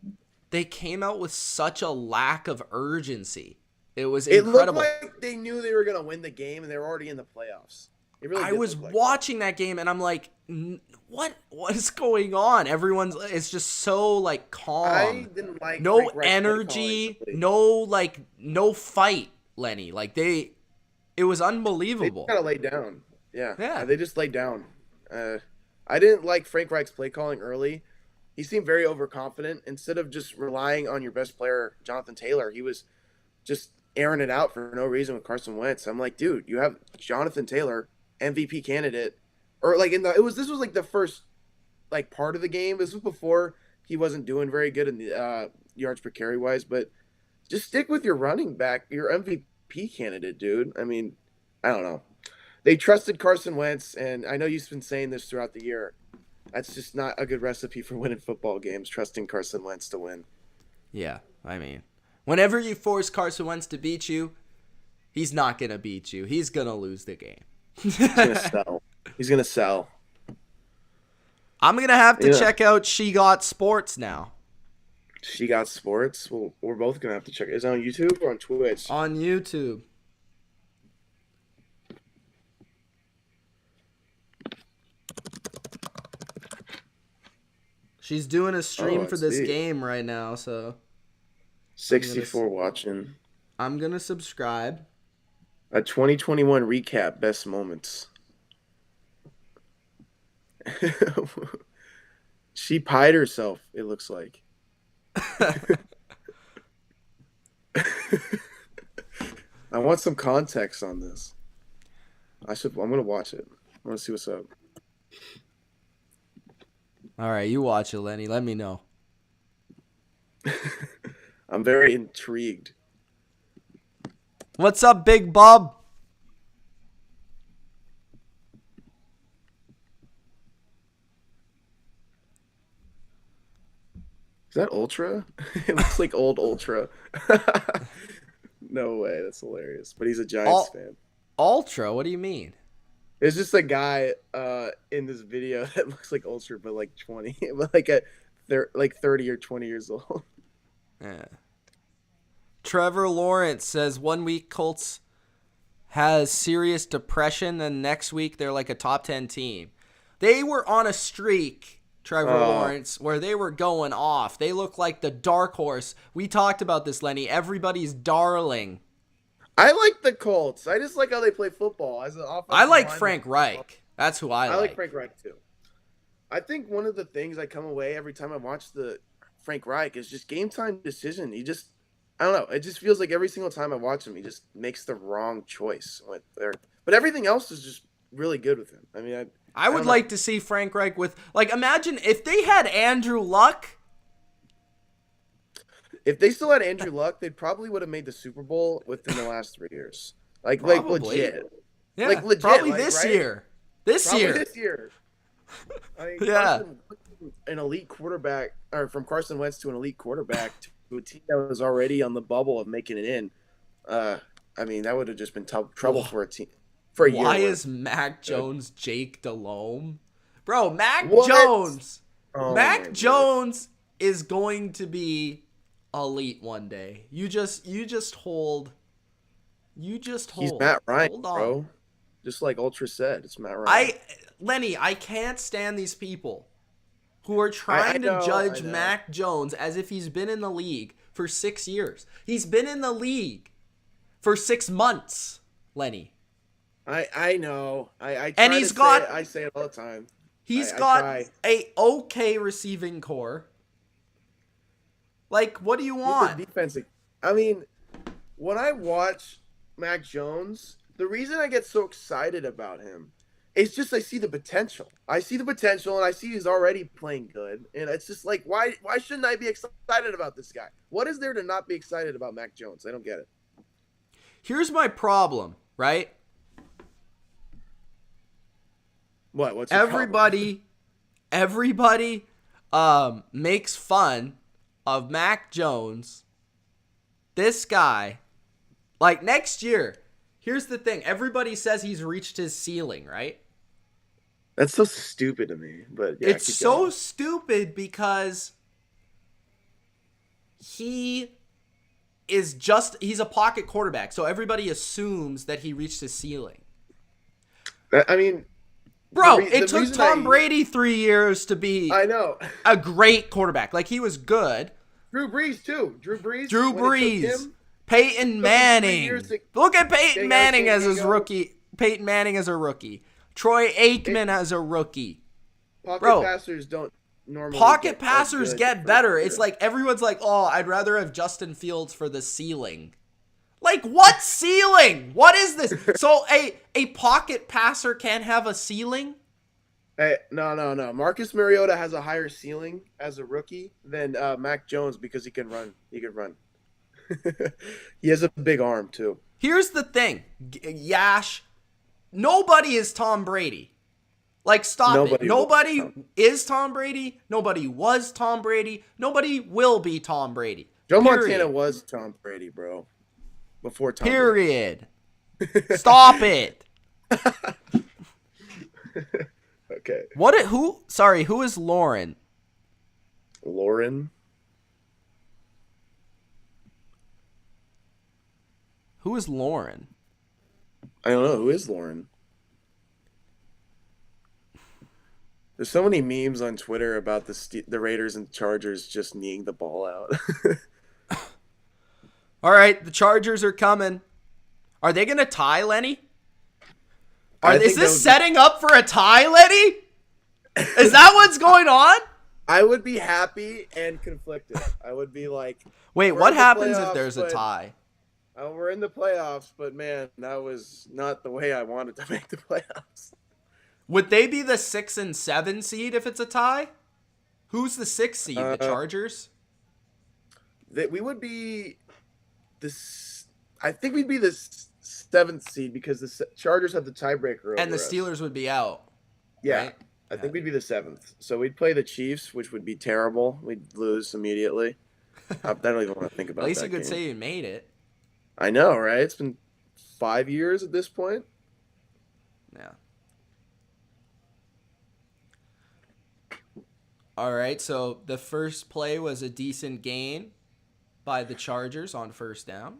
They came out with such a lack of urgency. It was It incredible. looked like they knew they were going to win the game, and they were already in the playoffs. It really I did was look like watching that game, and I'm like, what is going on? It's just so, like, calm. I didn't like no Frank Reich's energy, play calling, no fight, Lenny. Like, it was They unbelievable. kind of laid down. Yeah. They just laid down. I didn't like Frank Reich's play calling early. He seemed very overconfident. Instead of just relying on your best player, Jonathan Taylor, he was just airing it out for no reason with Carson Wentz. I'm like, dude, you have Jonathan Taylor, MVP candidate, or like this was like the first like part of the game. This was before he wasn't doing very good in the yards per carry wise, but just stick with your running back, your MVP candidate, dude. I mean, I don't know. They trusted Carson Wentz, and I know you've been saying this throughout the year. That's just not a good recipe for winning football games, trusting Carson Wentz to win. Yeah, I mean, whenever you force Carson Wentz to beat you, he's not going to beat you. He's going to lose the game. He's going to sell. He's going to sell. I'm going to have to check out She Got Sports now. She Got Sports? Well, we're both going to have to check it. Is it on YouTube or on Twitch? On YouTube. She's doing a stream for this game right now, so 64 watching. I'm going to subscribe. A 2021 recap, best moments. She pied herself, it looks like. I want some context on this. I'm going to watch it. I want to see what's up. All right, you watch it, Lenny. Let me know. I'm very intrigued. What's up, Big Bob? Is that Ultra? It looks like old Ultra. No way. That's hilarious. But he's a Giants fan. Ultra? What do you mean? There's just a guy in this video that looks like Ultra, but like 20, but like 30 or 20 years old. Yeah. Trevor Lawrence says 1 week Colts has serious depression, then next week they're like a top 10 team. They were on a streak, Trevor Lawrence, where they were going off. They look like the dark horse. We talked about this, Lenny. Everybody's darling. I like the Colts. I just like how they play football. As an offensive I like lineman, Frank Reich. That's who I like. I like Frank Reich too. I think one of the things I come away every time I watch the Frank Reich is just game time decision. I don't know. It just feels like every single time I watch him, he just makes the wrong choice. But everything else is just really good with him. I mean, I would like to see Frank Reich with, like, imagine if they had Andrew Luck. If they still had Andrew Luck, they probably would have made the Super Bowl within the last 3 years. Like legit. Yeah, like legit. Probably like, this right? year. This year. I mean, Yeah. An elite quarterback, or from Carson Wentz to an elite quarterback to a team that was already on the bubble of making it in. I mean, that would have just been trouble for a team for a year. Why is Mac Jones Jake Delhomme? Bro, Mac Jones is going to be elite one day. You just hold. He's Matt Ryan, Hold on. bro. Just like Ultra said, it's Matt Ryan. Lenny, I can't stand these people who are trying to judge Mac Jones as if he's been in the league for 6 years. He's been in the league for 6 months, Lenny. I know. I say it all the time. He's got a okay receiving core. Like, what do you Get the want? defense. I mean, when I watch Mac Jones, the reason I get so excited about him is just I see the potential. I see the potential, and I see he's already playing good. And it's just like, why shouldn't I be excited about this guy? What is there to not be excited about Mac Jones? I don't get it. Here's my problem, right? What's your problem? Everybody makes fun of Mac Jones. This guy, like next year, here's the thing. Everybody says he's reached his ceiling, right? That's so stupid to me. But yeah, It's keep so going. stupid because he's a pocket quarterback. So everybody assumes that he reached his ceiling. I mean, Bro, the it took reason Tom Brady 3 years to be I know. a great quarterback. Like, he was good. Drew Brees too. Drew Brees. Drew when it took Brees. him, Peyton took him 3 Manning. years to Look at get Peyton out of Manning San as his Diego. rookie. Peyton Manning as a rookie. Troy Aikman as a rookie. Pocket Bro, passers don't normally Pocket get passers good get for better. a It's year. like everyone's like, oh, I'd rather have Justin Fields for the ceiling. Like, what ceiling? What is this? So a pocket passer can't have a ceiling? Hey, no. Marcus Mariota has a higher ceiling as a rookie than Mac Jones because he can run. He can run. He has a big arm too. Here's the thing. Yash, nobody is Tom Brady. Like, stop it. Nobody is Tom Brady. Nobody was Tom Brady. Nobody will be Tom Brady. Joe Period. Montana was Tom Brady, bro. Before Tom Period. Stop it. Brady. Okay. Who is Lauren? Lauren. Who is Lauren? I don't know. Who is Lauren? There's so many memes on Twitter about the Raiders and Chargers just kneeing the ball out. All right, the Chargers are coming. Are they going to tie, Lenny? Is this setting up for a tie, Lenny? Is that what's going on? I would be happy and conflicted. I would be like, wait, we're what in the happens if playoffs, there's a but- tie? We're in the playoffs, but man, that was not the way I wanted to make the playoffs. Would they be the 6 and 7 seed if it's a tie? Who's the 6th seed? The Chargers? We would be this. I think we'd be the 7th seed because the Chargers have the tiebreaker over And the us. Steelers would be out. Yeah, right? I think we'd be the 7th. So we'd play the Chiefs, which would be terrible. We'd lose immediately. I don't even want to think about At least that you could game. say you made it. I know, right? It's been 5 years at this point. Yeah. All right, so the first play was a decent gain by the Chargers on first down.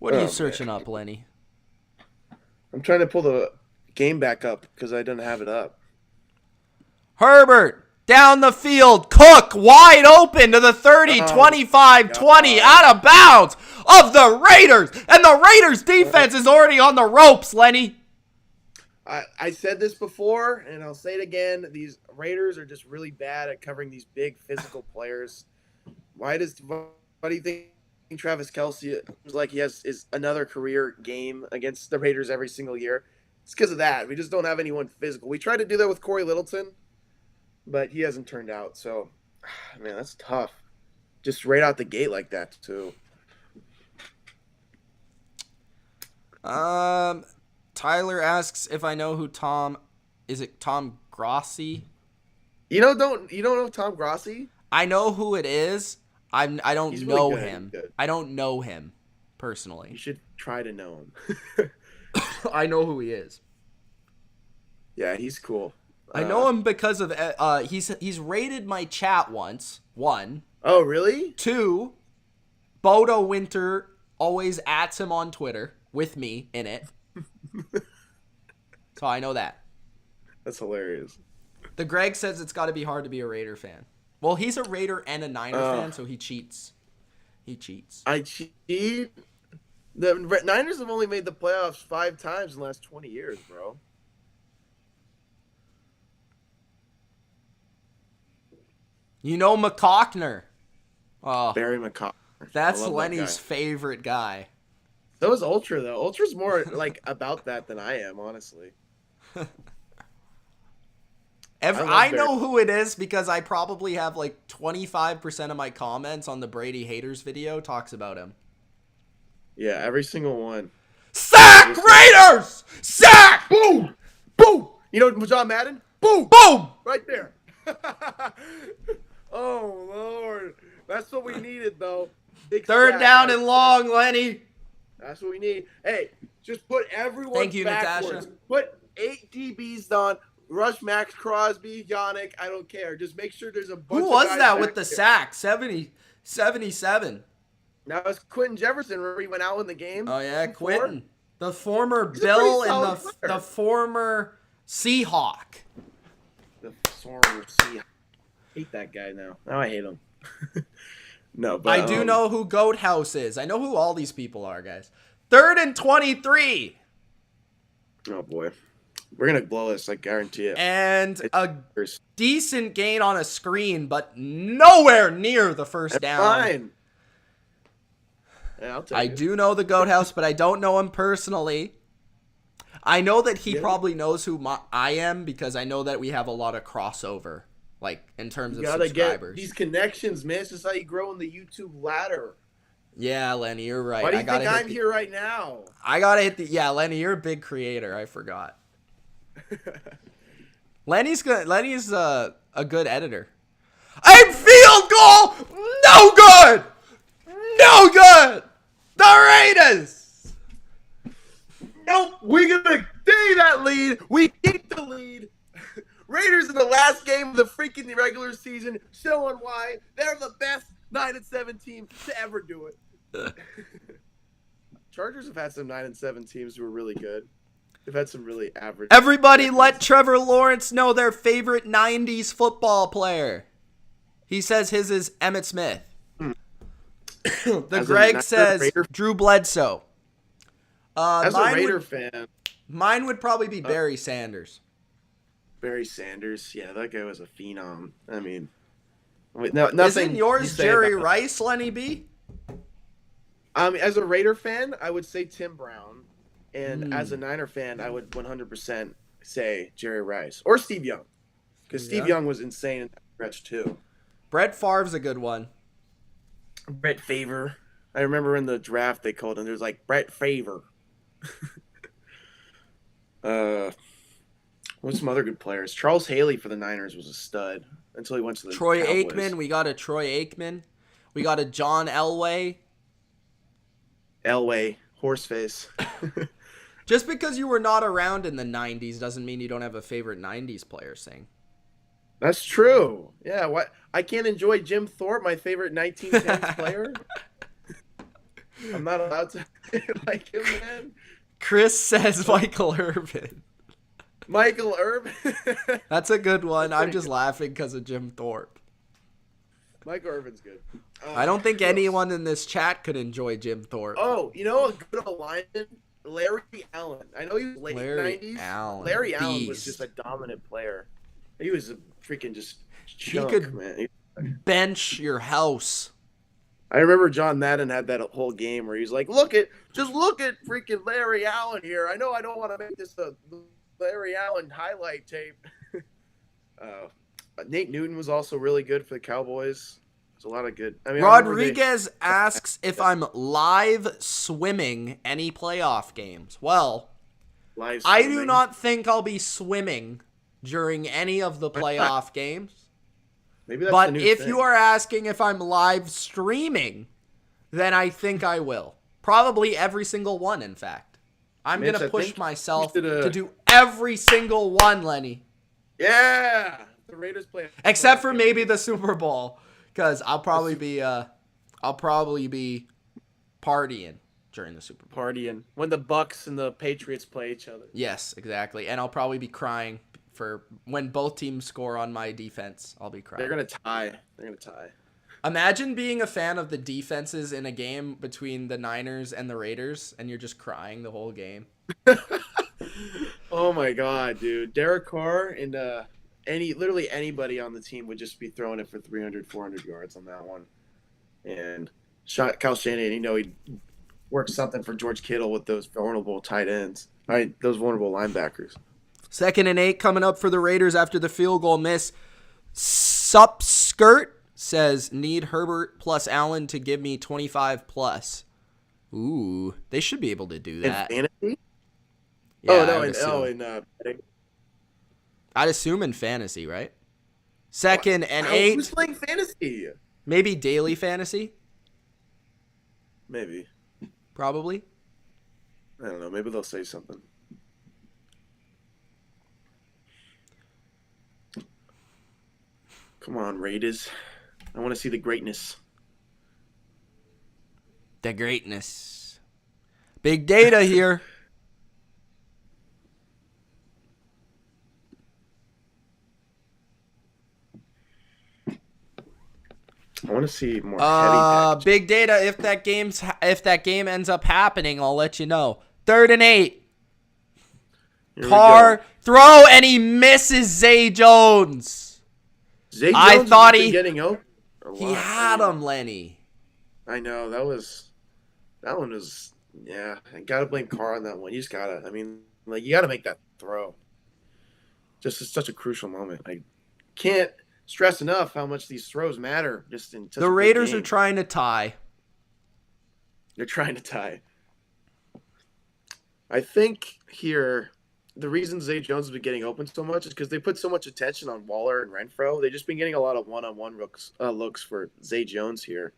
What are you searching up, Lenny? I'm trying to pull the game back up because I didn't have it up. Herbert, down the field. Cook, wide open to the 30, 25, 20, out of bounds of the Raiders. And the Raiders defense is already on the ropes, Lenny. I said this before, and I'll say it again. These Raiders are just really bad at covering these big physical players. Why do you think Travis Kelce is like he has another career game against the Raiders every single year? It's because of that. We just don't have anyone physical. We tried to do that with Corey Littleton, but he hasn't turned out. So, man, that's tough. Just right out the gate like that, too. Tyler asks if I know who Tom. Is it Tom Grossi? You don't know Tom Grossi? I know who it is. I don't He's really know good. him. He's good. I don't know him You personally. should try to know him. I know who he is. Yeah, he's cool. I know him because of he's raided my chat once. 1. Oh, really? 2. Bodo Winter always ats him on Twitter with me in it. So I know that. That's hilarious. The Greg says it's got to be hard to be a Raider fan. Well, he's a Raider and a Niner fan, so he cheats. He cheats. I cheat. The Niners have only made the playoffs 5 times in the last 20 years, bro. You know McCockner. Oh, Barry McCockner. that's I love that Lenny's guy. favorite guy. So is Ultra, though. Ultra's more like about that than I am, honestly. I know who it is because I probably have like 25% of my comments on the Brady haters video talks about him. Yeah, every single one. Sack Raiders! Sack! Boom! Boom! You know John Madden? Boom! Boom! Right there. Oh, Lord. That's what we needed, though. Big Third sack down right and there. long, Lenny. That's what we need. Hey, just put everyone Thank you, backwards. Natasha. Put 8 DBs on. Rush Max Crosby, Yannick. I don't care. Just make sure there's a bunch Who of was guys that back with the there. sack? 77. Now it's Quentin Jefferson. Remember he went out in the game? Oh, yeah, before? Quentin. The former He's a Bill pretty and solid player. the former Seahawk. The former Sea. Hate that guy now. Now I hate him. No, but I do know who Goat House is. I know who all these people are, guys. 3rd and 23. Oh boy, we're gonna blow this. I guarantee it. And a It's decent gain on a screen, but nowhere near the first down. fine. Yeah, I'll take I it. do know the Goat House, but I don't know him personally. I know that he probably knows who I am because I know that we have a lot of crossover, like in terms You of gotta subscribers. get these connections, man. It's just how you grow in the YouTube ladder. Yeah, Lenny, you're right. Why do you think I'm hit here right now? I gotta hit the. Yeah, Lenny, you're a big creator. I forgot. Lenny's good. Lenny's a good editor. A field goal, no good, no good. The Raiders. Nope, we're gonna take that lead. We keep the lead. Raiders in the last game of the freaking regular season, showing why they're the best 9-7 team to ever do it. Chargers have had some 9-7 teams who are really good. They've had some really average. Everybody let Trevor Lawrence know their favorite 90s football player. He says his is Emmitt Smith. The Greg says Drew Bledsoe. As a Raider fan, mine would probably be Barry Sanders. Barry Sanders, yeah, that guy was a phenom. I mean, nothing. Isn't yours Jerry Rice, Lenny B? As a Raider fan, I would say Tim Brown, and as a Niner fan, I would 100% say Jerry Rice or Steve Young, because Steve Young was insane in that stretch too. Brett Favre's a good one. Brett Favre. I remember in the draft they called him. There's like Brett Favre. What's some other good players? Charles Haley for the Niners was a stud until he went to the Troy Cowboys. Aikman. We got a Troy Aikman. We got a John Elway. Elway, Horseface. Just because you were not around in the 90s doesn't mean you don't have a favorite 90s player, Sing. That's true. Yeah, what? I can't enjoy Jim Thorpe, my favorite 1910s player. I'm not allowed to like him, man. Chris says Michael Irvin. Michael Irvin. That's a good one. I'm just laughing because of Jim Thorpe. Michael Irvin's good. I don't think anyone in this chat could enjoy Jim Thorpe. Oh, you know a good alignment? Larry Allen. I know he was late Larry 90s. Allen. Larry Allen was Beast. just a dominant player. He was a freaking just chunk, could- man. Bench your house. I remember John Madden had that whole game where he's like, just look at freaking Larry Allen here. I know I don't want to make this a Larry Allen highlight tape. Nate Newton was also really good for the Cowboys. There's a lot of good. I mean, Rodriguez asks if I'm live swimming any playoff games. Well, live I do streaming. not think I'll be swimming during any of the playoff games. Maybe that's But the new if thing. you are asking if I'm live streaming, then I think I will. Probably every single one, in fact. I'm Mitch, going to I push think myself you should, to do every single one, Lenny. Yeah, the Raiders play. Except for maybe the Super Bowl, because I'll probably be partying during the Super Bowl. Partying when the Bucks and the Patriots play each other. Yes, exactly. And I'll probably be crying for when both teams score on my defense. I'll be crying. They're gonna tie. Imagine being a fan of the defenses in a game between the Niners and the Raiders, and you're just crying the whole game. Oh my god, dude! Derek Carr and literally anybody on the team would just be throwing it for 300, 400 yards on that one. And Kyle Shanahan, he'd work something for George Kittle with those vulnerable tight ends. Right, those vulnerable linebackers. 2nd and 8 coming up for the Raiders after the field goal miss. Supskirt says, need Herbert plus Allen to give me 25 plus. Ooh, they should be able to do that. In fantasy? Yeah, betting. I'd assume in fantasy, right? 2nd and 8. Who's playing fantasy? Maybe daily fantasy? Maybe. Probably. I don't know. Maybe they'll say something. Come on, Raiders. I want to see the greatness. The greatness. Big data here. I want to see more heavy big data. If that game ends up happening, I'll let you know. 3rd and 8. Carr throw and he misses Zay Jones. Zay Jones I thought getting open. He had him, Lenny. I know that one was I gotta blame Carr on that one. You just gotta. I mean, like you gotta make that throw. Just it's such a crucial moment. I can't stress enough how much these throws matter. Just in such the Raiders are trying to tie. They're trying to tie. I think here the reason Zay Jones has been getting open so much is because they put so much attention on Waller and Renfro. They've just been getting a lot of one-on-one looks for Zay Jones here.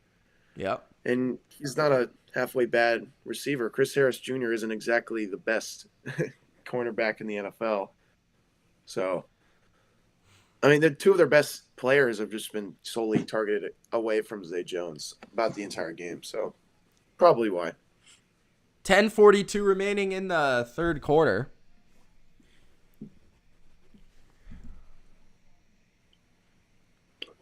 Yep. And he's not a halfway bad receiver. Chris Harris Jr. isn't exactly the best cornerback in the NFL. So, I mean, the two of their best players have just been solely targeted away from Zay Jones about the entire game. So, probably why. 10:42 remaining in the third quarter.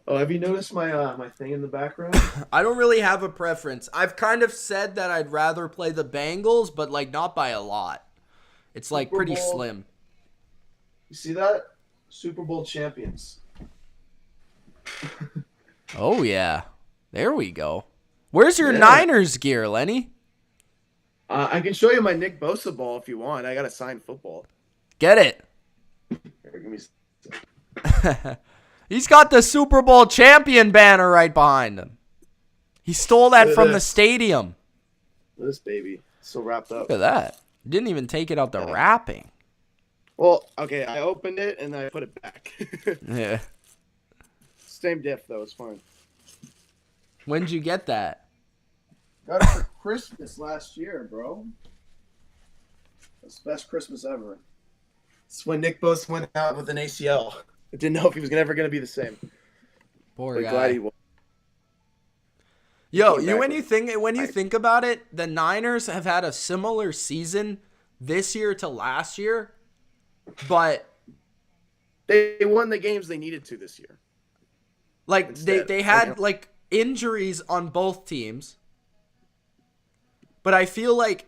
Oh, have you noticed my thing in the background? I don't really have a preference. I've kind of said that I'd rather play the Bengals, but like not by a lot. It's like pretty slim. You see that? Super Bowl champions. Oh yeah. There we go. Where's your Niners gear, Lenny? I can show you my Nick Bosa ball if you want. I got a signed football. Get it. Here, give me He's got the Super Bowl champion banner right behind him. He stole that from the stadium. This baby. So wrapped up. Look at that. Didn't even take it out the wrapping. Well, okay, I opened it and I put it back. Yeah. Same diff, though. It's fine. When did you get that? Got it for Christmas last year, bro. That's the best Christmas ever. It's when Nick Bosa went out with an ACL. I didn't know if he was ever going to be the same. Poor guy. Glad he was. Yo, when you think about it, the Niners have had a similar season this year to last year, but they won the games they needed to this year. Like they had like injuries on both teams, but I feel like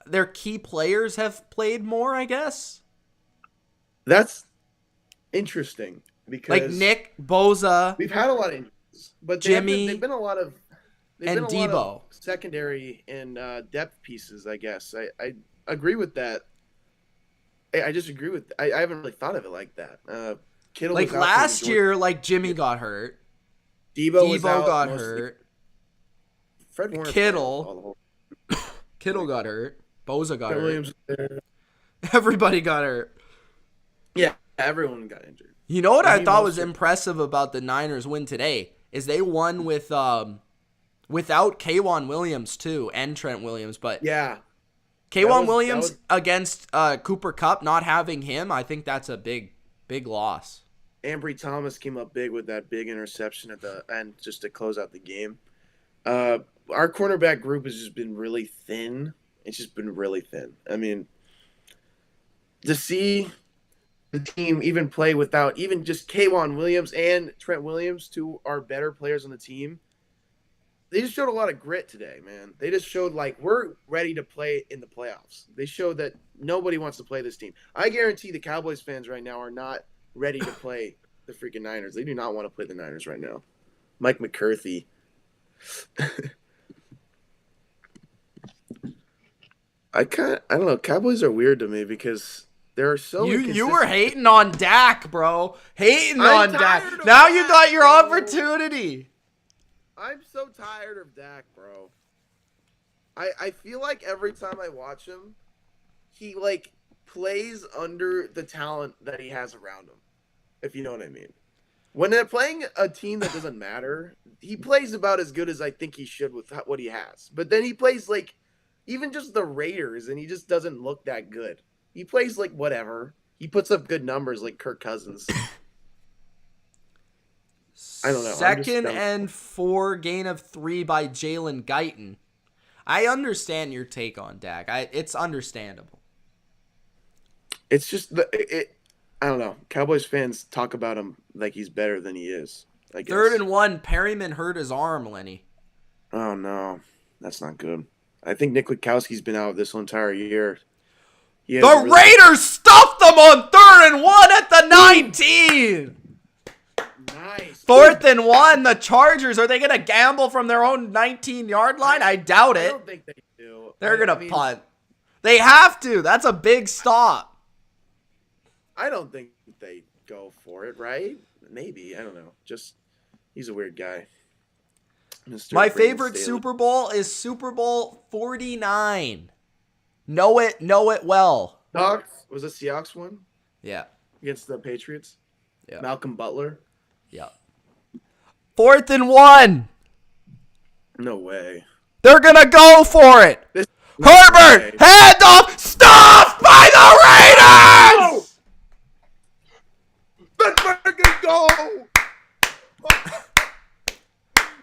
their key players have played more, I guess. That's interesting because like Nick Bosa, we've had a lot of injuries, but Jimmy, they've been a lot of Debo secondary and depth pieces. I guess I agree with that. I just agree with. I haven't really thought of it like that. Kittle like last year, like Jimmy got hurt, Debo got hurt, Fred Warner Kittle got hurt, Bosa got hurt. Williams. Everybody got hurt. Yeah, everyone got injured. You know what I thought was impressive about the Niners win today is they won with without K'Wan Williams too and Trent Williams, but yeah, K'Wan Williams against Cooper Kupp, not having him, I think that's a big loss. Ambry Thomas came up big with that big interception at the end just to close out the game. Our cornerback group has just been really thin. It's just been really thin. I mean, to see the team even play without even just K'Wan Williams and Trent Williams, two are better players on the team. They just showed a lot of grit today, man. They just showed, like, we're ready to play in the playoffs. They showed that nobody wants to play this team. I guarantee the Cowboys fans right now are not ready to play the freaking Niners. They do not want to play the Niners right now. Mike McCarthy. I don't know. Cowboys are weird to me because they're so You were hating on Dak, bro. Hating on Dak. tired of Now you Dak, got your bro. opportunity. I'm so tired of Dak, bro. I feel like every time I watch him, he like plays under the talent that he has around him. If you know what I mean. When they're playing a team that doesn't matter, he plays about as good as I think he should with what he has. But then he plays like even just the Raiders, and he just doesn't look that good. He plays like whatever. He puts up good numbers like Kirk Cousins. I don't know. Second and 4, gain of 3 by Jalen Guyton. I understand your take on Dak. It's understandable. It's just I don't know. Cowboys fans talk about him like he's better than he is. I guess. 3rd and 1, Perryman hurt his arm, Lenny. Oh no, that's not good. I think Nick Witkowski's been out this whole entire year. The Raiders stuffed them on 3rd and 1 at the 19. Nice. 4th and 1, the Chargers. Are they going to gamble from their own 19-yard line? I doubt it. I don't think they do. They're going to punt. They have to. That's a big stop. I don't think they go for it, right? Maybe. I don't know. Just, he's a weird guy. My favorite Super Bowl is Super Bowl 49. Know it well. Seahawks? Was it Seahawks one? Yeah. Against the Patriots? Yeah. Malcolm Butler? Yeah. 4th and 1. No way. They're going to go for it. Herbert, handoff, stuffed by the Raiders! Let's fucking go!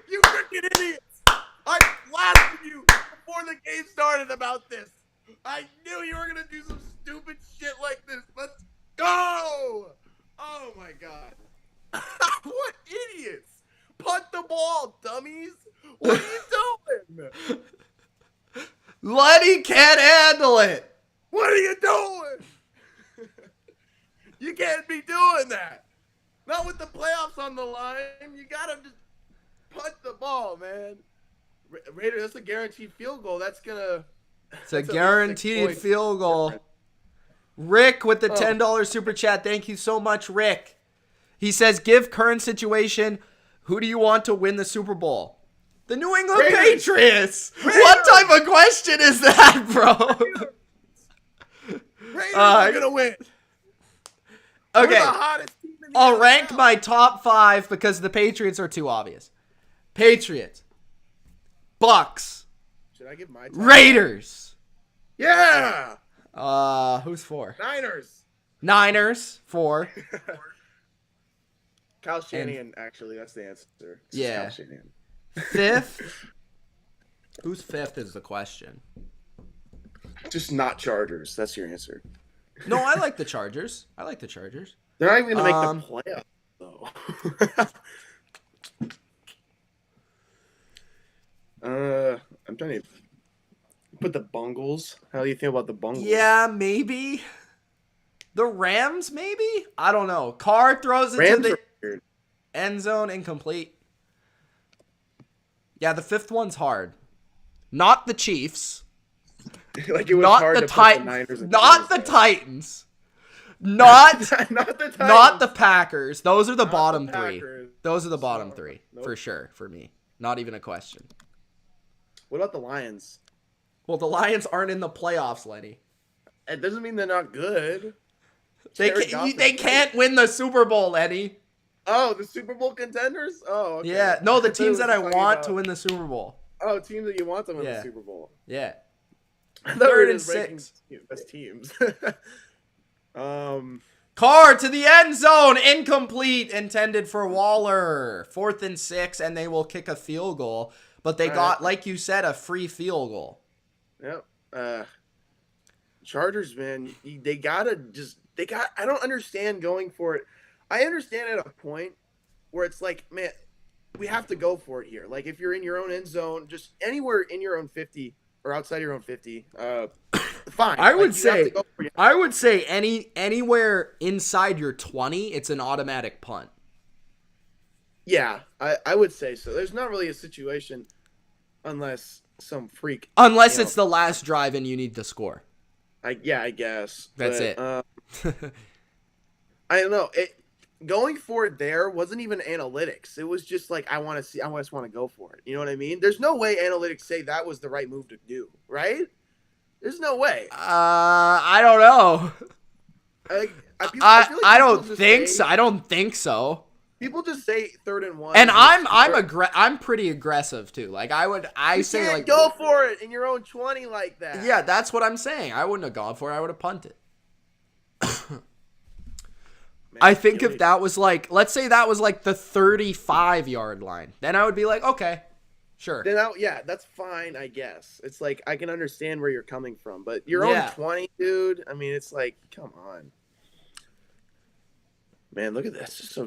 You freaking idiots! I blasted you before the game started about this. I knew you were gonna do some stupid shit like this. Let's go! Oh my god. What idiots! Punt the ball, dummies! What are you doing? Lenny can't handle it. What are you doing? You can't be doing that. Not with the playoffs on the line. You gotta just punt the ball, man. Raiders, that's a guaranteed field goal. It's a guaranteed field goal. Rick with the $10 super chat. Thank you so much, Rick. He says, give current situation, who do you want to win the Super Bowl? The New England Patriots. What type of question is that, bro? Raiders are going to win. Okay. We're the hottest team in the I'll NFL. rank my top 5 because the Patriots are too obvious. Patriots. Bucks. Should I give my top? Raiders. Yeah. Who's 4? Niners. 4. Kyle Shanahan, actually, that's the answer. Yeah. Kyle Shanahan. 5th. Who's 5th is the question. Just not Chargers. That's your answer. No, I like the Chargers. They're not even going to make the playoffs, though. I'm trying to put the Bungles. How do you feel about the Bungles? Yeah, maybe. The Rams, maybe? I don't know. Carr throws it to the end zone, incomplete. Yeah, the 5th one's hard. Not the Chiefs. Like it was not hard the to Titans. put the Niners and Not the Titans. Not the Titans. Not the Packers. Those are the Not bottom the 3. Packers. Those are the bottom 3 Nope. for sure for me. Not even a question. What about the Lions? Well, the Lions aren't in the playoffs, Lenny. It doesn't mean they're not good. They can't win the Super Bowl, Lenny. Oh, the Super Bowl contenders? Oh, okay. Yeah. No, the teams that I talking want about- to win the Super Bowl. Oh, teams that you want them in Yeah. the Super Bowl. Yeah. I thought we were 3rd and just ranking 6. best teams. Carr to the end zone, incomplete, intended for Waller. 4th and 6, and they will kick a field goal. But they got, like you said, a free field goal. Yep. Chargers, man, I don't understand going for it. I understand at a point where it's like, man, we have to go for it here. Like if you're in your own end zone, just anywhere in your own 50 or outside your own 50, fine. I Like, would you have say to go for it. anywhere inside your 20, it's an automatic punt. Yeah, I would say so. There's not really a situation unless some freak. Unless it's the last drive and you need to score. I guess. That's it. I don't know. Going for it there wasn't even analytics. It was just like I just want to go for it. You know what I mean? There's no way analytics say that was the right move to do, right? There's no way. I don't know. I don't think so. People just say 3rd and 1. And I'm pretty aggressive too. Like I say like go for it in your own 20 like that. Yeah, that's what I'm saying. I wouldn't have gone for it. I would have punted. I think if that was like, let's say that was like the 35-yard line, then I would be like, okay, sure. Then that's fine, I guess. It's like I can understand where you're coming from, but your own 20, dude. I mean, it's like, come on, man. Look at this. Just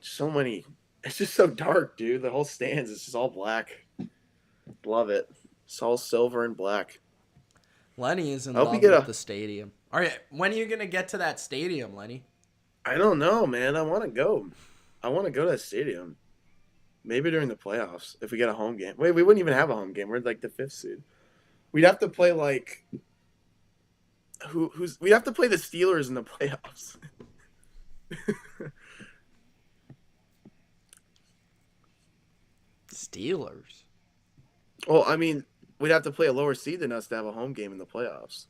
so many. It's just so dark, dude. The whole stands is just all black. Love it. It's all silver and black. Lenny is in love with the stadium. All right, when are you gonna get to that stadium, Lenny? I don't know, man. I want to go. I want to go to that stadium. Maybe during the playoffs if we get a home game. Wait, we wouldn't even have a home game. We're like the 5th seed. We'd have to play like we'd have to play the Steelers in the playoffs. Steelers. Well, I mean, we'd have to play a lower seed than us to have a home game in the playoffs.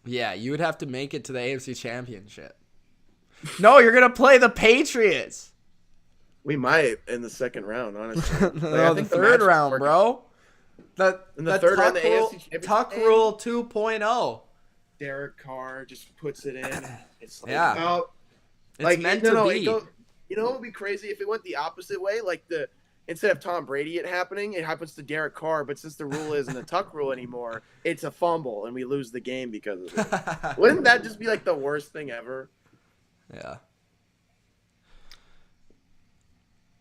Yeah, you would have to make it to the AFC Championship. No, you're gonna play the Patriots. We might in the 2nd round, honestly. No, the 3rd round, bro. In the 3rd round, the AFC Championship. Tuck Rule 2.0. Derek Carr just puts it in. It's like, it's meant to be. You know what would be crazy if it went the opposite way? Like instead of Tom Brady it happens to Derek Carr, but since the rule isn't the Tuck Rule anymore, it's a fumble and we lose the game because of it. Wouldn't that just be like the worst thing ever? Yeah.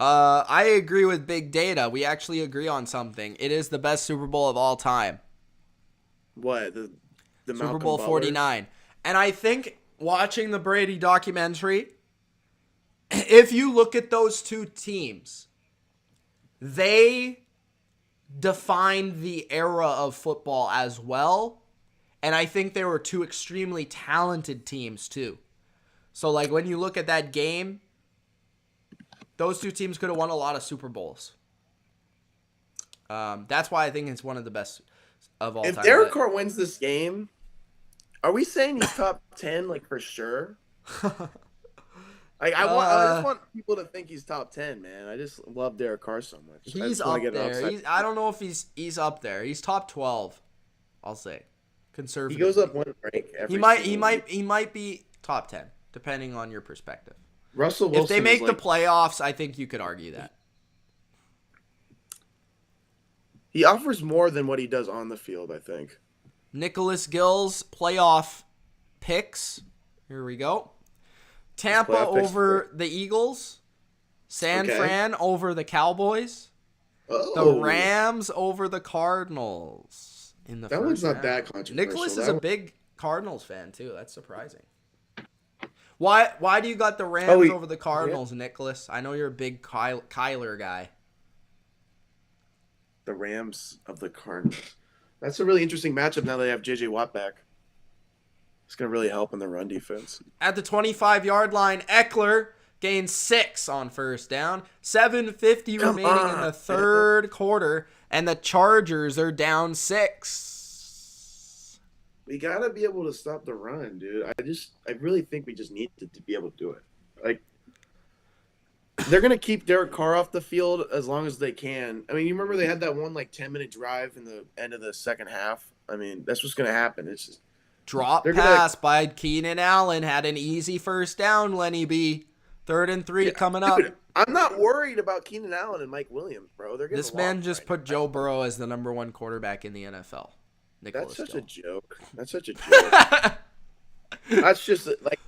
I agree with Big Data. We actually agree on something. It is the best Super Bowl of all time. What? The Super Bowl 49. And I think watching the Brady documentary, if you look at those two teams, they defined the era of football as well. And I think they were two extremely talented teams too. So like when you look at that game, those two teams could have won a lot of Super Bowls. That's why I think it's one of the best of all time. If Derek Carr wins this game, are we saying he's top 10, like, for sure? Like, I just want people to think he's top 10, man. I just love Derek Carr so much. He's up there. I don't know if he's up there. He's top 12, I'll say. Conservative. He goes up one rank every He might be top 10, depending on your perspective. Russell Wilson. If they make the playoffs, I think you could argue that. He offers more than what he does on the field, I think. Nicholas Gill's playoff picks. Here we go. Tampa over the Eagles. San Fran over the Cowboys. The Rams over the Cardinals. In the that first one's not round. that controversial. Nicholas is a big Cardinals fan, too. That's surprising. Why do you got the Rams over the Cardinals, Nicholas? I know you're a big Kyler guy. The Rams of the Cardinals. That's a really interesting matchup now that they have J.J. Watt back. It's going to really help in the run defense. At the 25-yard line, Eckler gains 6 on first down. 7:50 remaining in the third quarter, and the Chargers are down 6. We got to be able to stop the run, dude. I really think we just need to be able to do it. Like, they're going to keep Derek Carr off the field as long as they can. I mean, you remember they had that one, like, 10-minute drive in the end of the second half? I mean, that's what's going to happen. It's just drop pass by Keenan Allen had an easy first down, Lenny B. 3rd and 3 coming up. Dude, I'm not worried about Keenan Allen and Mike Williams, bro. This man just put Joe Burrow as the number 1 quarterback in the NFL. That's such a joke. That's such a joke. That's just like,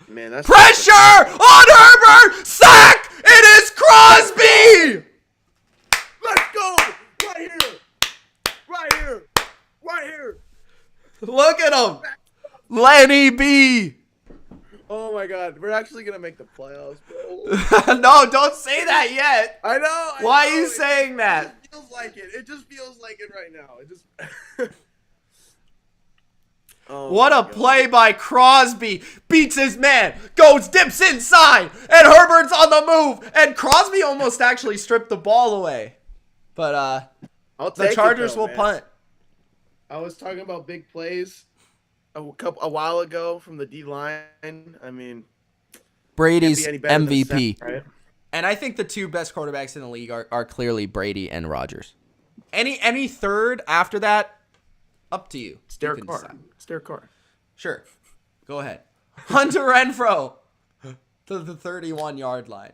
man, that's pressure on Herbert. Sack! It is Crosby. Let's go! Right here! Right here! Right here! Look at him. Lenny B. Oh my God, we're actually gonna make the playoffs, bro. No, don't say that yet. I know. Why are you saying that? It just feels like it. It just feels like it right now. It just. Oh What my a God. play by Crosby. Beats his man. Goes, dips inside. And Herbert's on the move. And Crosby almost actually stripped the ball away. But I'll the take Chargers it, though, will man. punt. I was talking about big plays a while ago from the D line. I mean, Brady's can't be any better than MVP. Sam, right? And I think the two best quarterbacks in the league are clearly Brady and Rodgers. Any third after that, up to you. It's You Derek can Carr. decide. It's Derek Carr. Sure. Go ahead. Hunter Renfrow to the 31-yard line.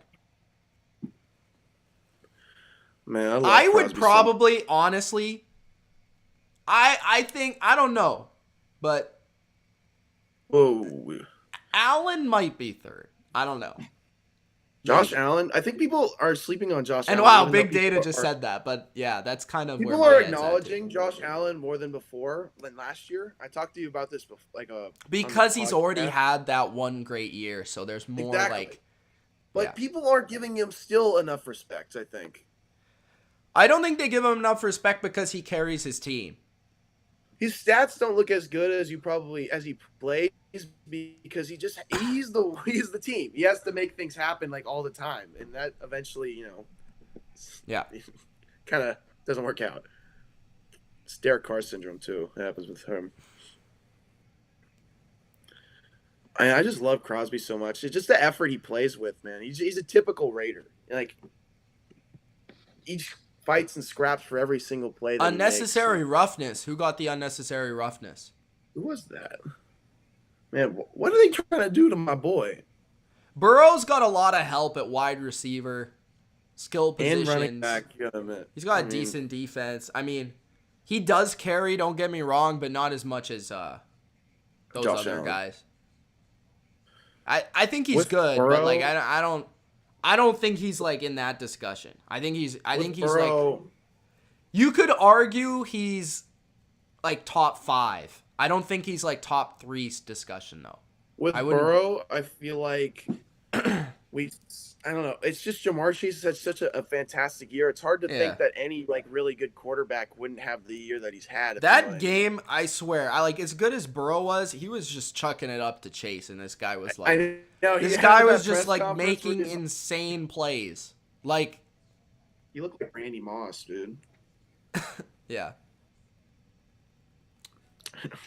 Man, I love I would Crosby probably, honestly, I think, I don't know, but Whoa. Allen might be third. I don't know. Josh Allen. I think people are sleeping on Josh And Allen. wow, even though big data people just are- said that, but yeah, that's kind of where People my are head's at, too. acknowledging Josh Allen more than before, than last year. I talked to you about this before, Because on the he's already podcast. had that one great year, so there's more Exactly. But yeah. people aren't giving him still enough respect, I think. I don't think they give him enough respect because he carries his team. His stats don't look as good as he plays because he's the team. He has to make things happen like all the time, and that eventually, Yeah. kind of doesn't work out. It's Derek Carr syndrome too. It happens with him. I just love Crosby so much. It's just the effort he plays with, man. He's a typical Raider. Like, each fights and scraps for every single play. That Unnecessary roughness. Who got the unnecessary roughness? Who was that? Man, what are they trying to do to my boy? Burrow's got a lot of help at wide receiver, skill positions. And running back, you gotta admit. He's got a decent defense. I mean, he does carry, don't get me wrong, but not as much as those Josh other Allen. guys. I think he's With good, Burrow, but like I don't think he's like in that discussion. I think he's Burrow, like, you could argue he's like top 5. I don't think he's like top 3 discussion though. with Burrow, I feel like I don't know. It's just Jamar Chase had such a fantastic year. It's hard to think that any like really good quarterback wouldn't have the year that he's had. That game, I swear, I like as good as Burrow was, he was just chucking it up to Chase, and this guy was like, this guy was just like making insane plays. Like, you look like Randy Moss, dude. Yeah.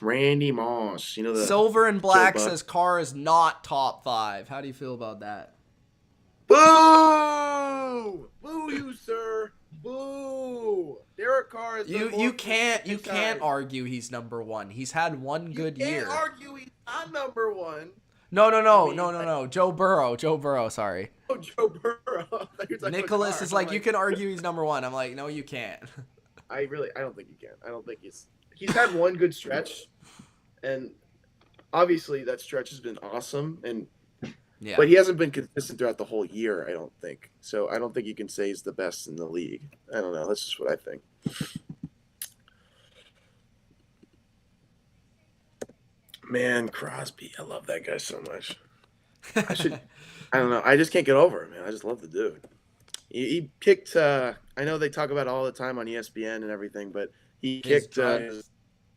Randy Moss, you know the Silver and Black Joe Buck. says Carr is not top 5. How do you feel about that? Boo! Boo you, sir. Boo! Derek Carr is You can't argue he's number 1. He's had one good year. You can't argue he's not number 1. No. Joe Burrow, sorry. Oh, Joe Burrow. Nicholas is like, you can argue he's number 1. I'm like, no, you can't. I don't think you can. I don't think he's had one good stretch, and obviously that stretch has been awesome, Yeah. but he hasn't been consistent throughout the whole year, I don't think. So I don't think you can say he's the best in the league. I don't know. That's just what I think. Man, Crosby. I love that guy so much. I don't know. I just can't get over him, man. I just love the dude. He kicked, I know they talk about it all the time on ESPN and everything, but he kicked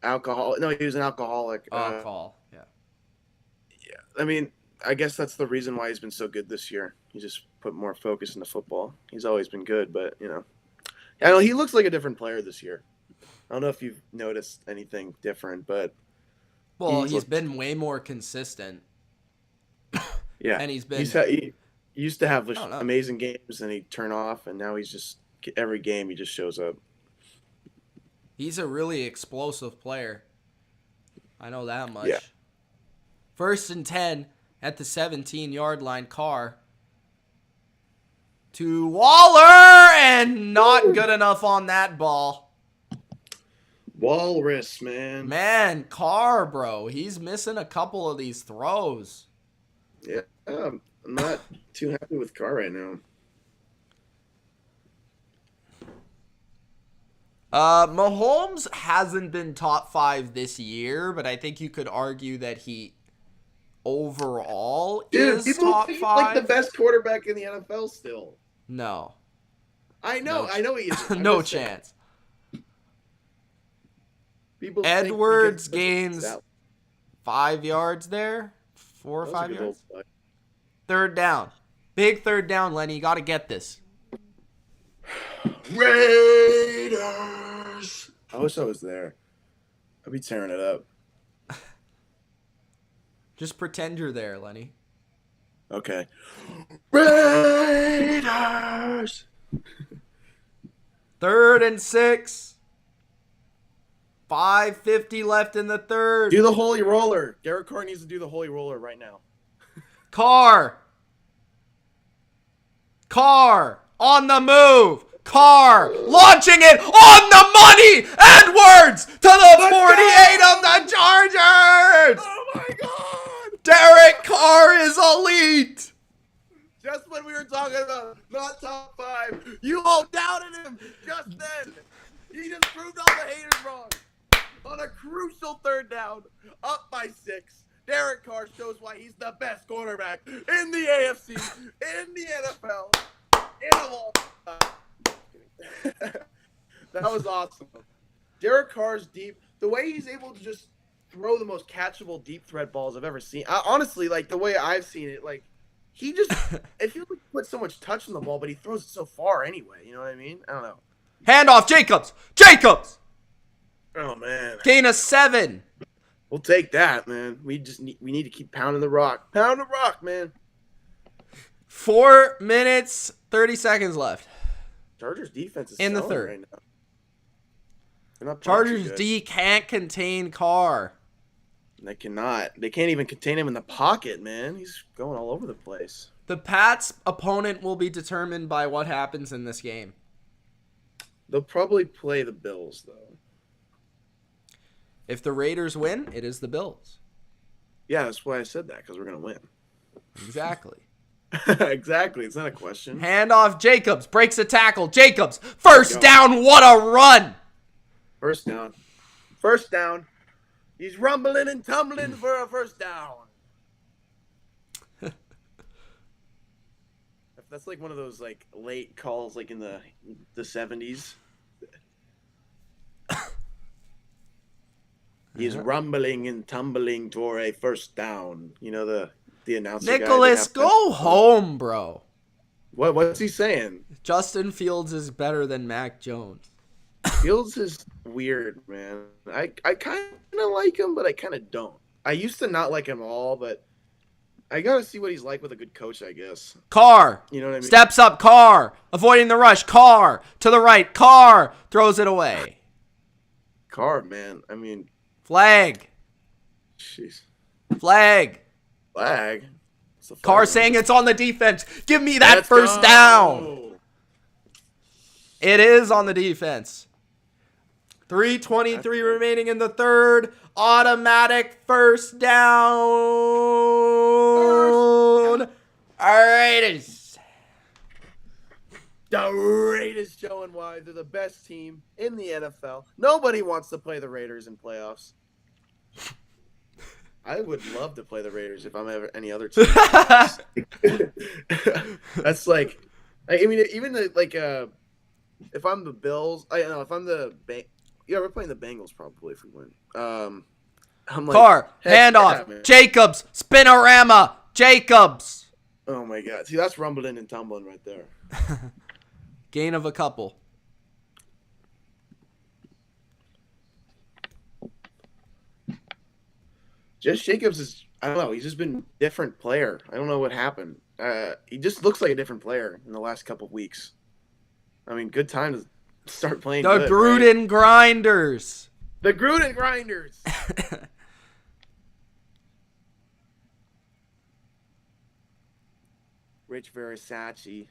alcohol. No, he was an alcoholic. Alcohol, yeah. Yeah. I mean, I guess that's the reason why he's been so good this year. He just put more focus into football. He's always been good, but, I know he looks like a different player this year. I don't know if you've noticed anything different, but. Well, he's been way more consistent. Yeah. And he's been. He used to have amazing games and he'd turn off, and now he's just, every game he just shows up. He's a really explosive player. I know that much. Yeah. 1st and 10 at the 17-yard line. Carr to Waller, and not good enough on that ball. Walrus, man. Man, Carr, bro. He's missing a couple of these throws. Yeah, I'm not too happy with Carr right now. Mahomes hasn't been top 5 this year, but I think you could argue that he overall is people top think he's 5. like the best quarterback in the NFL still. No. I know he isn't. No chance. People Edwards gains 5 yards there. 4 or 5 yards. Third down. Big third down, Lenny. You got to get this. Raiders. I wish I was there. I'd be tearing it up. Just pretend you're there, Lenny. Okay. Raiders. 3rd and 6. 5:50 left in the third. Do the holy roller. Derek Carr needs to do the holy roller right now. Carr on the move. Carr launching it on the money. Edwards to the 48 of the Chargers. Oh my God. Derek Carr is elite. Just when we were talking about not top 5, you all doubted him just then. He just proved all the haters wrong. On a crucial third down, up by 6, Derek Carr shows why he's the best quarterback in the AFC, in the NFL, in of all time. That was awesome. Derek Carr's deep. The way he's able to just throw the most catchable deep threat balls I've ever seen. Honestly, like the way I've seen it, like he just it feels like he puts so much touch on the ball, but he throws it so far anyway. You know what I mean? I don't know. Handoff, Jacobs. Oh man. Gain of 7. We'll take that, man. We need to keep pounding the rock. Pound the rock, man. 4 minutes, 30 seconds left. Chargers defense is in the third. Right now. They're not Chargers D can't contain Carr. They cannot. They can't even contain him in the pocket, man. He's going all over the place. The Pats' opponent will be determined by what happens in this game. They'll probably play the Bills, though. If the Raiders win, it is the Bills. Yeah, that's why I said that, because we're going to win. Exactly. Exactly. It's not a question. Handoff, Jacobs. Breaks a tackle. Jacobs. First down. What a run. First down. First down. He's rumbling and tumbling for a first down. That's like one of those like late calls like in the 70s. He's rumbling and tumbling toward a first down. You know the announcer Nicholas, go home, bro. What's he saying? Justin Fields is better than Mac Jones. Fields is weird, man. I kind of like him, but I kind of don't. I used to not like him at all, but I got to see what he's like with a good coach, I guess. Carr. You know what I mean? Steps up, Carr. Avoiding the rush. Carr. To the right. Carr. Throws it away. Carr, man. I mean. Flag. Jeez. Flag. Flag? Carr saying it's on the defense. Give me that first down. It is on the defense. 3:23 remaining in the third. Automatic first down. All right. The Raiders showing why they're the best team in the NFL. Nobody wants to play the Raiders in playoffs. I would love to play the Raiders if I'm ever any other team. That's like, I mean, even like if I'm the Bills, I know if I'm the yeah, we're playing the Bengals probably if we win. I'm like Carr, handoff, yeah, Jacobs, spinorama, Jacobs. Oh my God! See, that's rumbling and tumbling right there. Gain of a couple. Just Jacobs is, I don't know, he's just been a different player. I don't know what happened. He just looks like a different player in the last couple of weeks. I mean, good time to start playing the good, Gruden right? Grinders. The Gruden Grinders. Rich Versace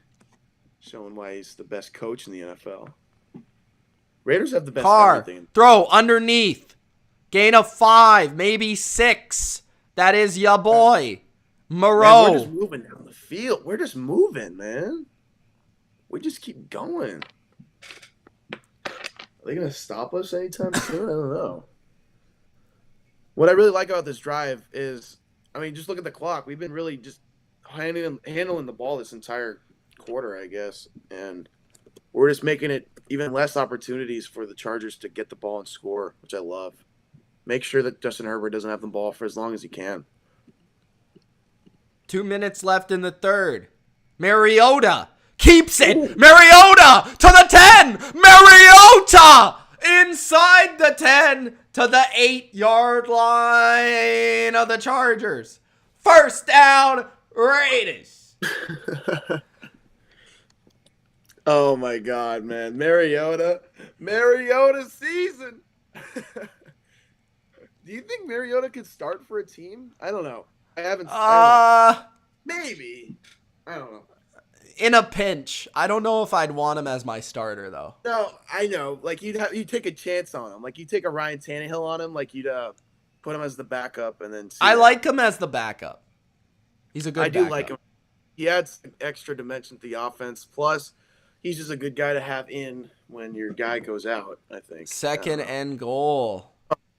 showing why he's the best coach in the NFL. Raiders have the best Carr, everything. Throw underneath. Gain of 5, maybe 6. That is ya boy. Moreau. Man, we're just moving down the field. We're just moving, man. We just keep going. Are they going to stop us anytime soon? I don't know. What I really like about this drive is, I mean, just look at the clock. We've been really just handling the ball this entire quarter, I guess. And we're just making it even less opportunities for the Chargers to get the ball and score, which I love. Make sure that Justin Herbert doesn't have the ball for as long as he can. 2 minutes left in the third. Mariota keeps it. Mariota to the 10. Mariota inside the 10 to the 8-yard line of the Chargers. First down, Raiders. Oh my God, man. Mariota season. Do you think Mariota could start for a team? I don't know. I don't know. Maybe. I don't know. In a pinch. I don't know if I'd want him as my starter, though. No, I know. Like, you'd take a chance on him. Like, you'd take a Ryan Tannehill on him. Like, you'd put him as the backup and then see I like him as the backup. He's a good backup. I do like him. He adds extra dimension to the offense. Plus, he's just a good guy to have in when your guy goes out, I think. Second and goal.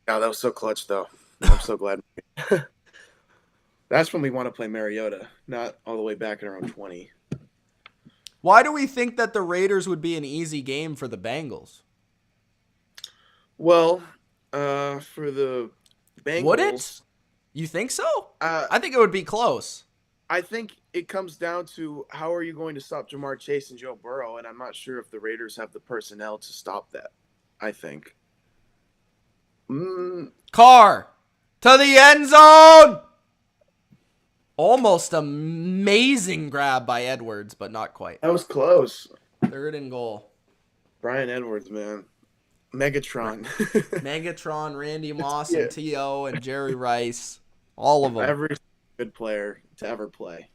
God, that was so clutch, though. I'm so glad. That's when we want to play Mariota, not all the way back in around 20. Why do we think that the Raiders would be an easy game for the Bengals? Well, for the Bengals... Would it? You think so? I think it would be close. I think it comes down to how are you going to stop Jamar Chase and Joe Burrow, and I'm not sure if the Raiders have the personnel to stop that, I think. Carr to the end zone. Almost amazing grab by Edwards, but not quite. That was close. Third and goal. Brian Edwards, man. Megatron. Megatron, Randy Moss, and T.O. and Jerry Rice. All of them. Every good player to ever play.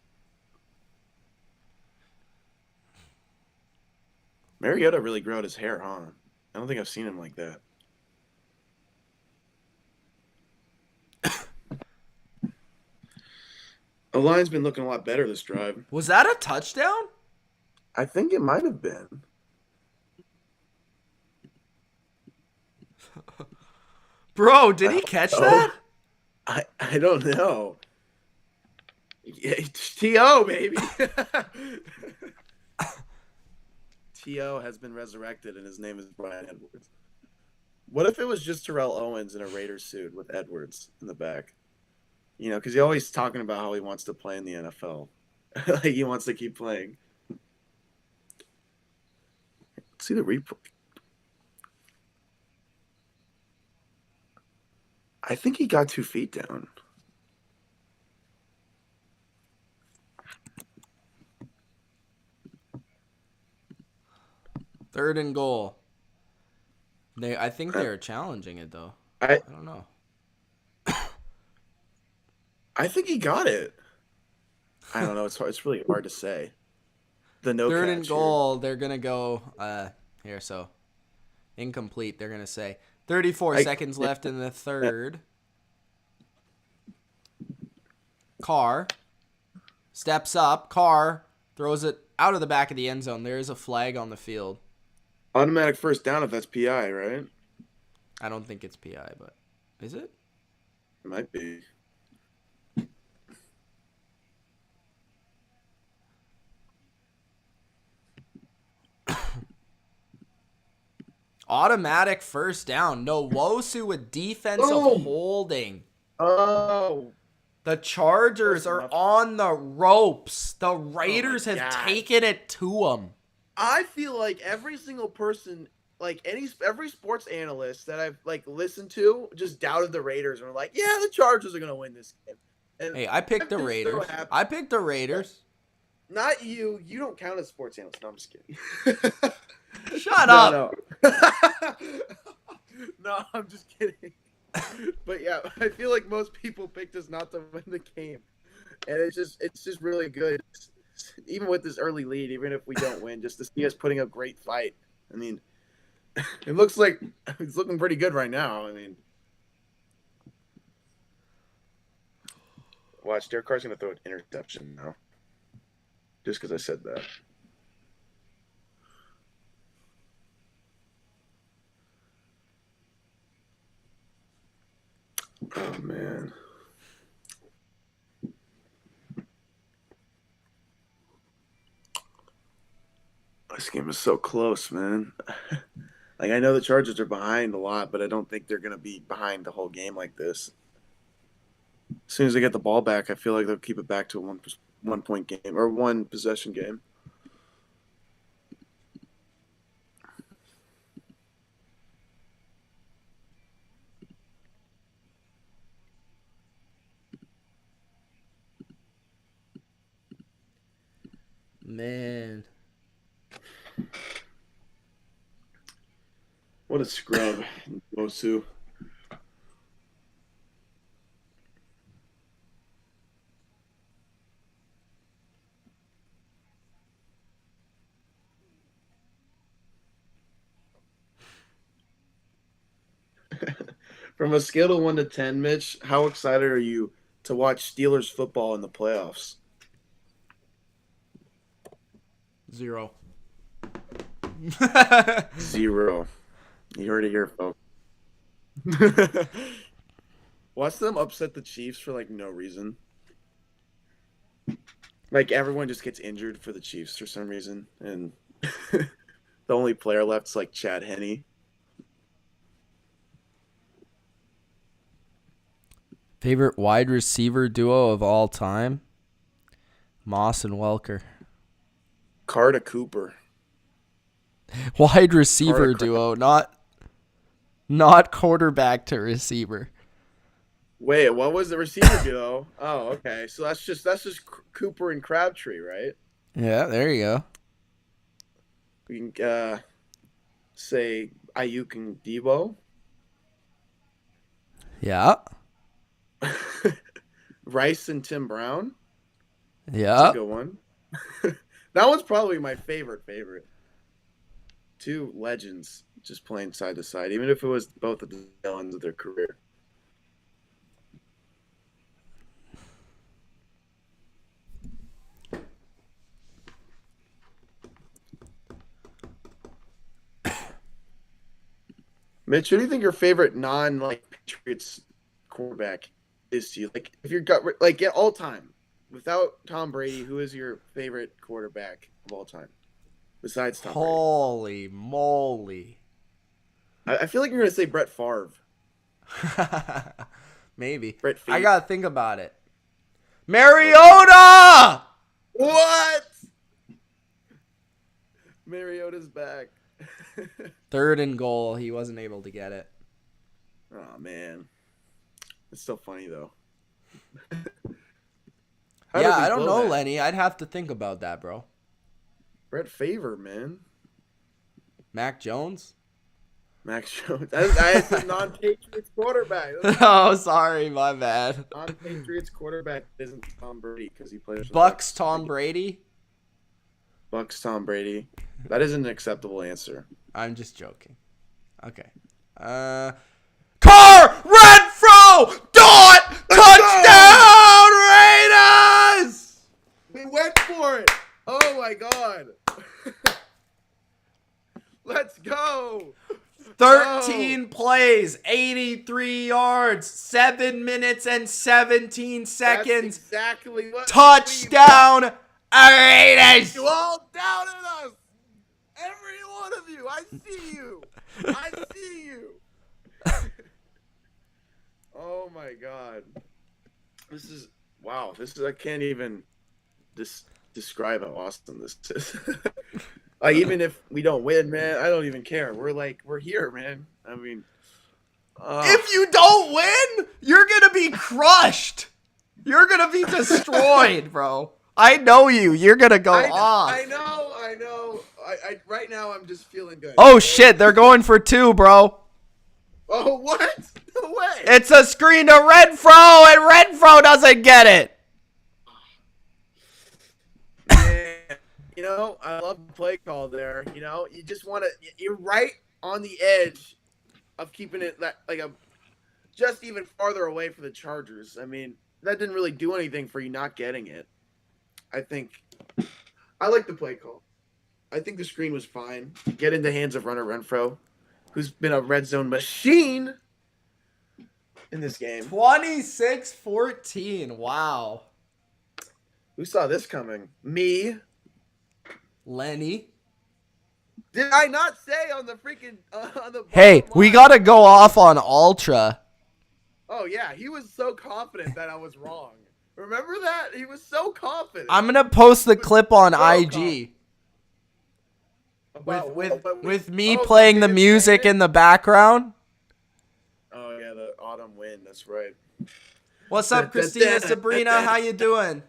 Mariota really grew out his hair, huh? I don't think I've seen him like that. The line's been looking a lot better this drive. Was that a touchdown? I think it might have been. Bro, did he catch that? I don't know. Yeah, T.O., baby. T.O. has been resurrected, and his name is Brian Edwards. What if it was just Terrell Owens in a Raiders suit with Edwards in the back? You know, because he's always talking about how he wants to play in the NFL. Like, he wants to keep playing. Let's see the replay. I think he got 2 feet down. Third and goal. I think they are challenging it, though. I don't know. I think he got it. I don't know. It's really hard to say. The no Third catch and goal. They're gonna go here. So incomplete. They're gonna say 34 seconds left in the third. Carr steps up. Carr throws it out of the back of the end zone. There is a flag on the field. Automatic first down if that's PI, right? I don't think it's PI, but is it? It might be. Automatic first down. Nwosu with defensive holding. Oh. The Chargers are on the ropes. The Raiders have taken it to them. I feel like every single person, like every sports analyst that I've listened to, just doubted the Raiders and were like, "Yeah, the Chargers are gonna win this game." And hey, I picked the Raiders. I picked the Raiders. Not you. You don't count as sports analyst. No, I'm just kidding. Shut up. No, I'm just kidding. But yeah, I feel like most people picked us not to win the game, and it's just really good, even with this early lead. Even if we don't win, just to see us putting a great fight. I mean, it looks like it's looking pretty good right now. I mean, watch, Derek Carr's gonna throw an interception now, just because I said that. man. This game is so close, man. Like, I know the Chargers are behind a lot, but I don't think they're going to be behind the whole game like this. As soon as they get the ball back, I feel like they'll keep it back to a one-point game or one possession game. Man. What a scrub, Mosu. From a scale of 1 to 10, Mitch, how excited are you to watch Steelers football in the playoffs? 0. 0. You heard it here, folks. Watch them upset the Chiefs for like no reason. Like everyone just gets injured for the Chiefs for some reason, and the only player left is like Chad Henne. Favorite wide receiver duo of all time? Moss and Welker. Carr to Cooper. Wide receiver duo, not quarterback to receiver. Wait, what was the receiver duo? Oh, okay. So that's just Cooper and Crabtree, right? Yeah, there you go. We can say Ayuk and Debo. Yeah. Rice and Tim Brown. Yeah. That's a good one. That one's probably my favorite. Two legends just playing side to side, even if it was both at the tail ends of their career. Mitch, who do you think your favorite Patriots quarterback is to you? Like, if you're all time, without Tom Brady, who is your favorite quarterback of all time besides Tom Brady? Holy moly! I feel like you're gonna say Brett Favre. Maybe. Brett Favre. I gotta think about it. Mariota! What? Mariota's back. 3rd and goal. He wasn't able to get it. Oh man, it's so funny though. Yeah, I don't know, Lenny. I'd have to think about that, bro. Brett Favre, man. Mac Jones? Max Jones. That's a non-Patriots quarterback. Oh, sorry, my bad. Non-Patriots quarterback isn't Tom Brady because he plays for Bucks Tom Brady? Bucks Tom Brady. That is an acceptable answer. I'm just joking. Okay. Carr! Renfro! Dot! Touchdown! Raiders! We went for it. Oh my god. Let's go. 13 plays, 83 yards, 7 minutes and 17 seconds. That's exactly what. Touchdown, Raiders! You all doubted us. Every one of you. I see you. I see you. Oh my god. This is wow. I can't even describe how awesome this is. Like, even if we don't win, man, I don't even care. We're here, man. I mean, if you don't win, you're gonna be crushed. You're gonna be destroyed, bro. I know you. You're gonna go off. I know. I right now I'm just feeling good. Oh shit, they're going for 2, bro. Oh what? No way. It's a screen to Renfro, and Renfro doesn't get it. Man, I love the play call there. You just want to. You're right on the edge of keeping it just even farther away from the Chargers. I mean, that didn't really do anything for you not getting it. I think I like the play call. I think the screen was fine. Get in the hands of Runner Renfro, who's been a red zone machine. in this game. 26-14. Wow. Who saw this coming? Me. Lenny. Did I not say on the freaking on the Hey, bottom we line? gotta go off on Ultra. Oh yeah, he was so confident that I was wrong. Remember that? He was so confident. I'm gonna post the clip on so IG About with me oh, playing the Michigan music State? in the background. Oh yeah, the autumn wind. That's right. What's up, Christina Sabrina? How you doing?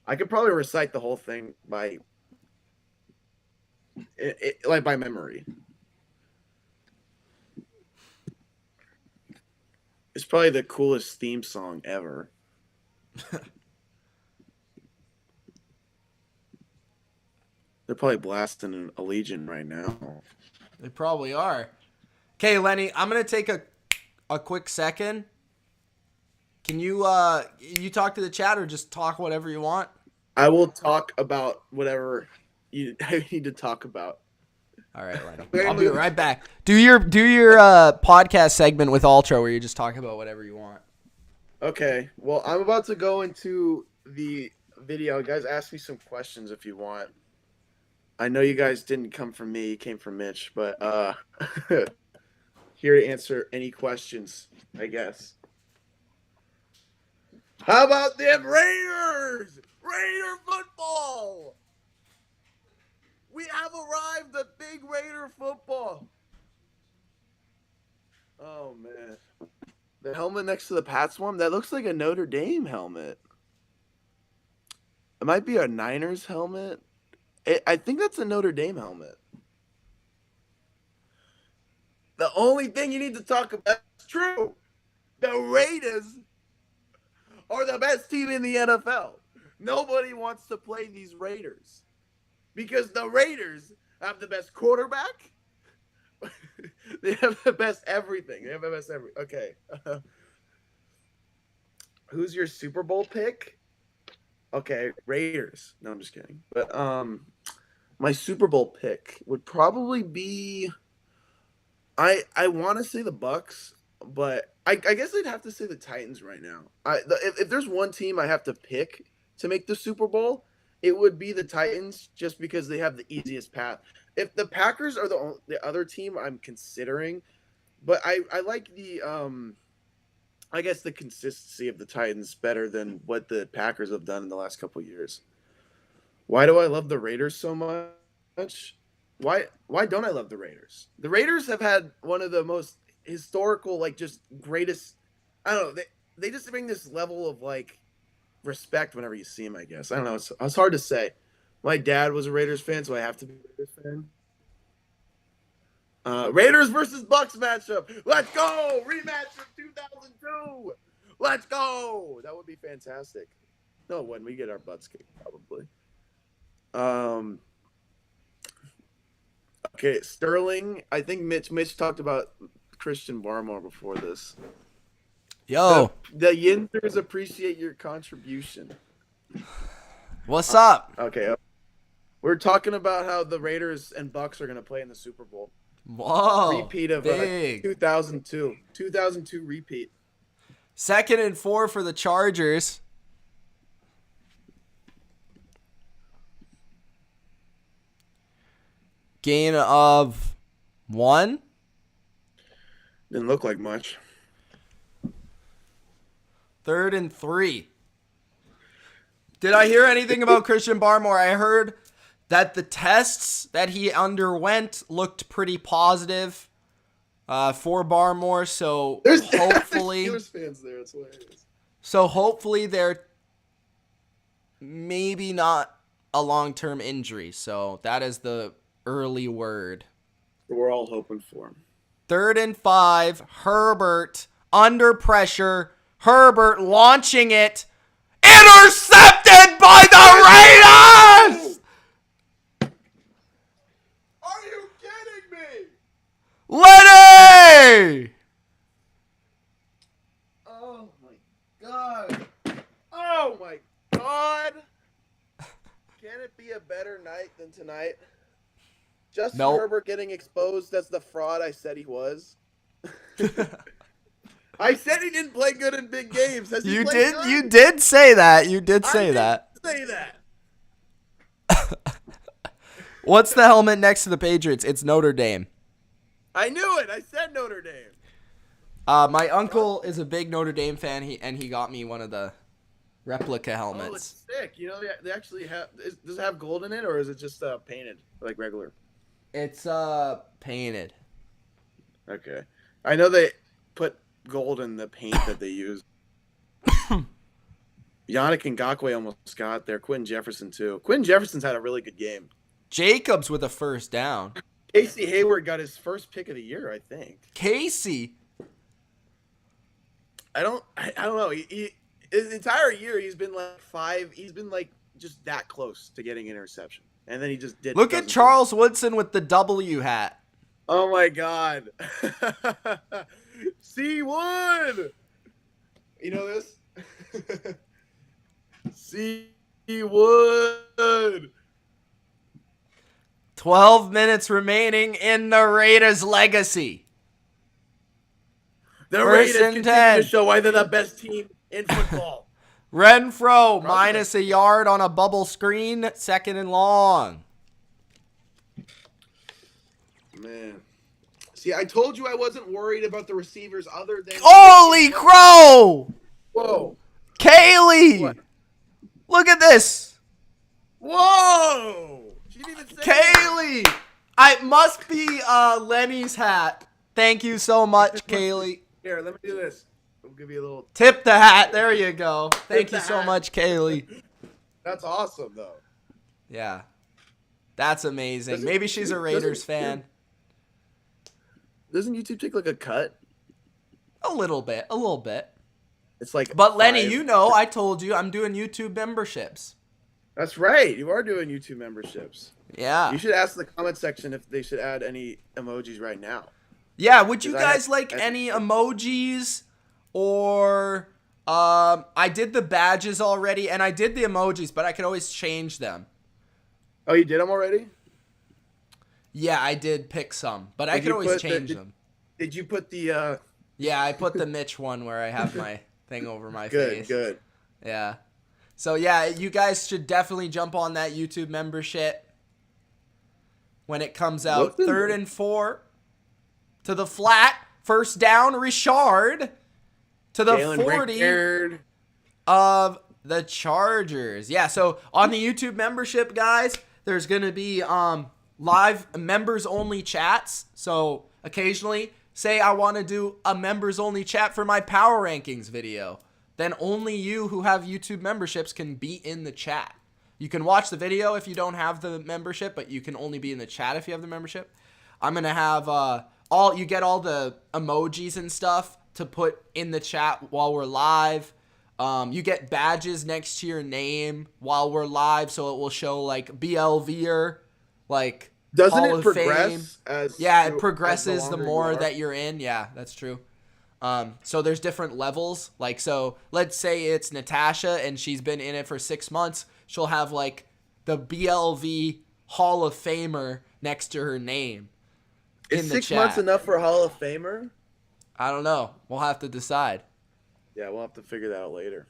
I could probably recite the whole thing by like by memory. It's probably the coolest theme song ever. They're probably blasting a Legion right now. They probably are. Okay, Lenny, I'm gonna take a quick second. Can you you talk to the chat or just talk whatever you want? I will talk about whatever you need to talk about. All right, Lenny. I'll be right back. Do your podcast segment with Ultra where you just talk about whatever you want. Okay. Well, I'm about to go into the video. Guys, ask me some questions if you want. I know you guys didn't come from me, you came from Mitch, but here to answer any questions, I guess. How about them Raiders? Raider football! We have arrived at big Raider football. Oh, man. The helmet next to the Pats one, that looks like a Notre Dame helmet. It might be a Niners helmet. I think that's a Notre Dame helmet. The only thing you need to talk about is true. The Raiders are the best team in the NFL. Nobody wants to play these Raiders because the Raiders have the best quarterback. They have the best everything. They have the best everything. Okay. Who's your Super Bowl pick? Okay, Raiders. No, I'm just kidding. But my Super Bowl pick would probably be I want to say the Bucks, but I guess I'd have to say the Titans right now. If there's one team I have to pick to make the Super Bowl, it would be the Titans just because they have the easiest path. If the Packers are the other team I'm considering, but I like the I guess the consistency of the Titans better than what the Packers have done in the last couple of years. Why do I love the Raiders so much? Why don't I love the Raiders? The Raiders have had one of the most historical, like just greatest. I don't know. They just bring this level of like respect whenever you see them. I guess I don't know. It's hard to say. My dad was a Raiders fan, so I have to be a Raiders fan. Raiders versus Bucks matchup. Let's go! Rematch of 2002. Let's go! That would be fantastic. No, when we get our butts kicked, probably. Okay, Sterling. I think Mitch talked about Christian Barmore before this. Yo, the Yinders appreciate your contribution. what's up? Okay, we're talking about how the Raiders and Bucks are going to play in the Super Bowl. Whoa, Repeat of 2002 repeat. 2nd and 4 for the Chargers. Gain of 1. Didn't look like much. 3rd and 3. Did I hear anything about Christian Barmore? I heard that the tests that he underwent looked pretty positive for Barmore. So hopefully, there's Steelers fans there. That's what it is. So hopefully they're maybe not a long-term injury. So that is the early word. We're all hoping for him. 3rd and 5. Herbert under pressure. Herbert launching it. Intercepted by the Raiders! Are you kidding me? Lenny! Oh my god. Oh my god. Can it be a better night than tonight? Justin Nope. Herbert getting exposed as the fraud I said he was. I said he didn't play good in big games. Has he You played did. good? You did say that. You did I say didn't that. say that. What's the helmet next to the Patriots? It's Notre Dame. I knew it. I said Notre Dame. My uncle is a big Notre Dame fan. He got me one of the replica Oh, helmets. it's sick. You know, they actually have. Does it have gold in it, or is it just painted like regular? It's painted. Okay. I know they put gold in the paint that they use. Yannick Ngakoue almost got there. Quentin Jefferson, too. Quentin Jefferson's had a really good game. Jacobs with a first down. Casey Hayward got his first pick of the year, I think. Casey. I don't know. His entire year, he's been like just that close to getting an interception. And then he just did. Look at Charles Woodson with the W hat. Oh, my God. C1. You know this? C1. 12 minutes remaining in the Raiders' legacy. The First Raiders and continue 10. to show why they're the best team in football. Renfro minus a yard on a bubble screen. 2nd and long. Man. See, I told you I wasn't worried about the receivers other than... Holy crow! Whoa. Kaylee! What? Look at this! Whoa! She didn't even say Kaylee! I must be Lenny's hat. Thank you so much, Kaylee. Here, let me do this. I'll give you a little... Tip the hat. There you go. Thank you the so hat. much, Kaylee. That's awesome, though. Yeah. That's amazing. Doesn't- Maybe she's a Raiders doesn't- fan. Doesn't YouTube take like a cut? A little bit. A little bit. It's like... But Lenny, 5. you know, I told you I'm doing YouTube memberships. That's right. You are doing YouTube memberships. Yeah. You should ask in the comment section if they should add any emojis right now. Yeah, would you 'Cause I guys had- like any emojis or I did the badges already and I did the emojis, but I could always change them. Oh, you did them already? Yeah, I did pick some, but I Did could you always put the- change them. Did you put the Yeah, I put the Mitch one where I have my thing over my good, face. good. Yeah. So yeah, you guys should definitely jump on that YouTube membership when it comes out. What's in 3rd there? and 4 to the flat. First down, Richard to the Jalen 40 Richard. of the Chargers. Yeah, so on the YouTube membership, guys, there's going to be live members only chats. So occasionally, say I want to do a members only chat for my power rankings video. Then only you who have YouTube memberships can be in the chat. You can watch the video if you don't have the membership, but you can only be in the chat if you have the membership. I'm going to have you get all the emojis and stuff to put in the chat while we're live. You get badges next to your name while we're live, so it will show like BLVer, like Doesn't Hall it of progress Fame. as Yeah, you- it progresses as the longer more you are? that you're in. Yeah, that's true. So there's different levels. Like, so let's say it's Natasha and she's been in it for 6 months. She'll have like the BLV Hall of Famer next to her name. Is in the 6 chat. months enough for a Hall of Famer? I don't know. We'll have to decide. Yeah, we'll have to figure that out later.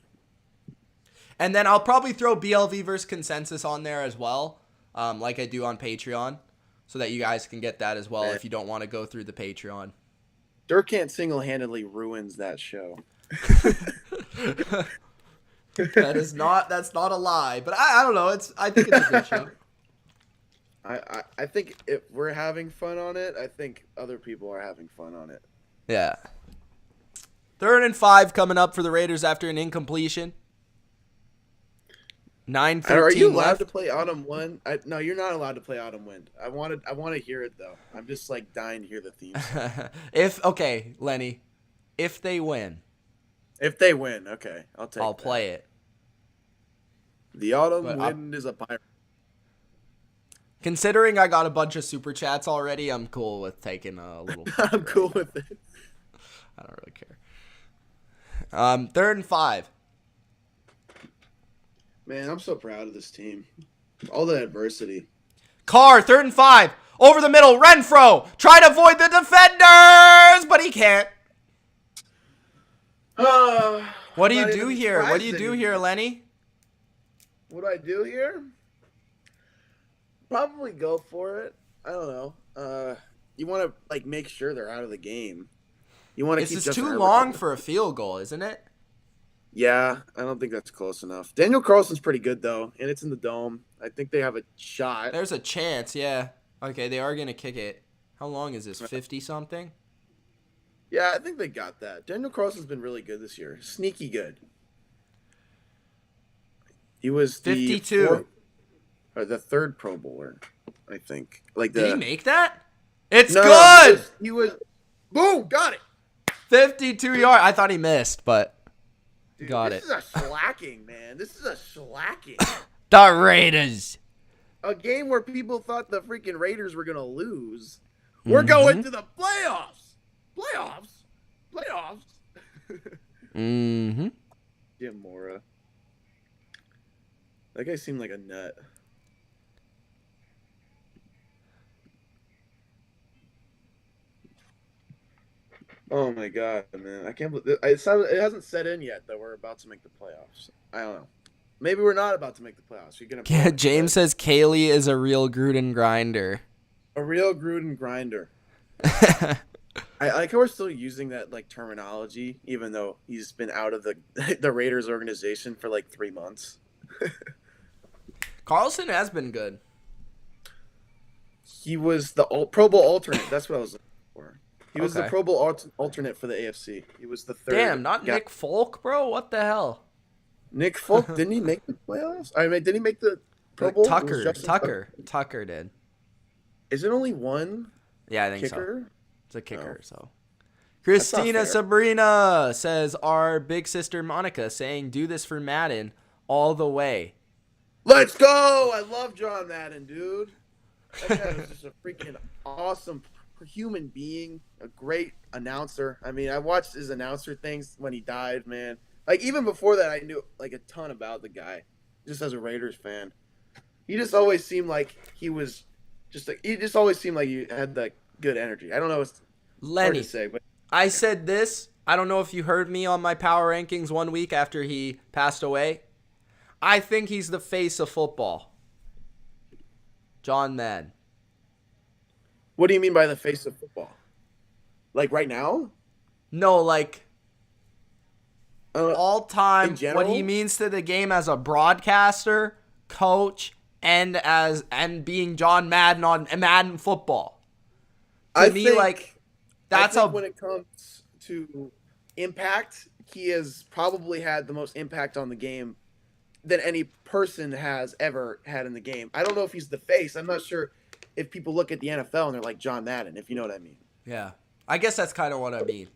And then I'll probably throw BLV versus consensus on there as well, like I do on Patreon, so that you guys can get that as well if you don't want to go through the Patreon. Dirk can't single-handedly ruins that show. That's not a lie, but I don't know. I think it's a good show. I think if we're having fun on it, I think other people are having fun on it. Yeah. 3rd and 5 coming up for the Raiders after an incompletion. 9:13 Are you allowed left. to play Autumn Wind? No, you're not allowed to play Autumn Wind. I want to hear it though. I'm just like dying to hear the theme. Okay, Lenny, if they win, If they win, okay, I'll I'll play it. The Autumn But Wind is a pirate. Considering I got a bunch of super chats already, I'm cool with taking a little. I'm cool with it. I don't really care. 3rd and 5. Man, I'm so proud of this team. All the adversity. Carr, 3rd and 5. Over the middle, Renfro. Try to avoid the defenders, but he can't. What do you do here? What do you do here, Lenny? What do I do here? Probably go for it. I don't know. You want to like make sure they're out of the game. You want to keep. This is too long for a field goal, isn't it? Yeah, I don't think that's close enough. Daniel Carlson's pretty good though, and it's in the dome. I think they have a shot. There's a chance, yeah. Okay, they are gonna kick it. How long is this? 50 something? Yeah, I think they got that. Daniel Carlson's been really good this year. Sneaky good. He was 52. The third Pro Bowler, I think. Did he make that? It's no, good. He was. Boom! Got it. 52 yards. I thought he missed, but got it. This is a slacking, man. This is a slacking. The Raiders. A game where people thought the freaking Raiders were gonna lose. We're going to the playoffs. Playoffs. Jim Mora. That guy seemed like a nut. Oh my god, man! I can't believe it hasn't set in yet that we're about to make the playoffs. I don't know. Maybe we're not about to make the playoffs. You're gonna. Yeah, James says Kaylee is a real Gruden grinder. A real Gruden grinder. I like how we're still using that like terminology, even though he's been out of the Raiders organization for like 3 months. Carlson has been good. He was the Pro Bowl alternate. That's what I was looking for. He was the Pro Bowl alternate for the AFC. He was the third. Damn, not guy. Nick Folk, bro. What the hell? Nick Folk, didn't he make the playoffs? I mean, did he make the Pro Bowl? Tucker did. Is it only one? Yeah, I think kicker? So. It's a kicker, so. Christina Sabrina says, our big sister Monica saying, do this for Madden all the way. Let's go! I love John Madden, dude. That guy was just a freaking awesome human being, a great announcer. I mean, I watched his announcer things when he died, man. Like, even before that, I knew, like, a ton about the guy, just as a Raiders fan. He just always seemed like he was just, like, he just always seemed like he had, like, good energy. I don't know what's hard to say, but. I said this. I don't know if you heard me on my power rankings 1 week after he passed away. I think he's the face of football. John Madden. What do you mean by the face of football? Like right now? No, like all time. In general? What he means to the game as a broadcaster, coach, and being John Madden on Madden football. To me, like that's when it comes to impact, he has probably had the most impact on the game than any person has ever had in the game. I don't know if he's the face. I'm not sure if people look at the NFL and they're like John Madden, if you know what I mean. Yeah. I guess that's kind of what I mean.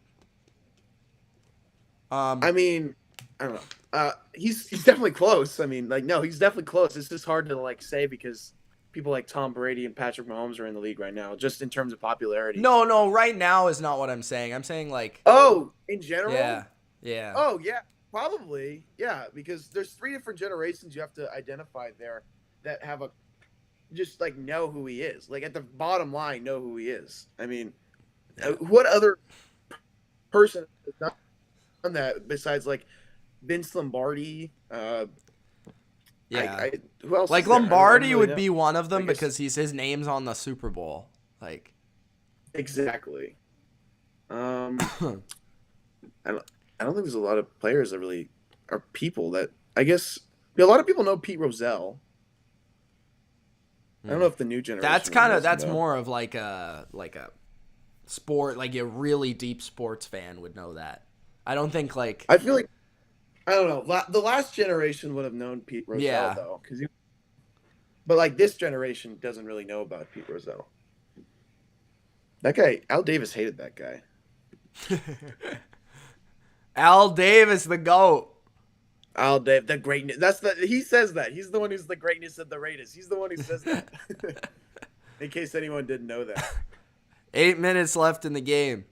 I mean, I don't know. He's definitely close. I mean, like, no, he's definitely close. It's just hard to, like, say because people like Tom Brady and Patrick Mahomes are in the league right now, just in terms of popularity. No, right now is not what I'm saying. I'm saying, like... Oh, in general? Yeah. Oh, yeah. Probably, yeah, because there's 3 different generations you have to identify there that have just like know who he is. Like at the bottom line, know who he is. I mean, what other person has done that besides like Vince Lombardi? Yeah. Who else? Like Lombardi would be one of them because his name's on the Super Bowl. Like exactly. I don't think there's a lot of players that really are people that I guess a lot of people know Pete Rozelle. I don't know if the new generation. That's more of like a sport, like a really deep sports fan would know that. I don't think like I feel like I don't know. The last generation would have known Pete Rozelle though, but like this generation doesn't really know about Pete Rozelle. That guy, Al Davis hated that guy. Al Davis, the GOAT. Al Davis, the greatness. He says that. He's the one who's the greatness of the Raiders. He's the one who says that. In case anyone didn't know that. 8 minutes left in the game.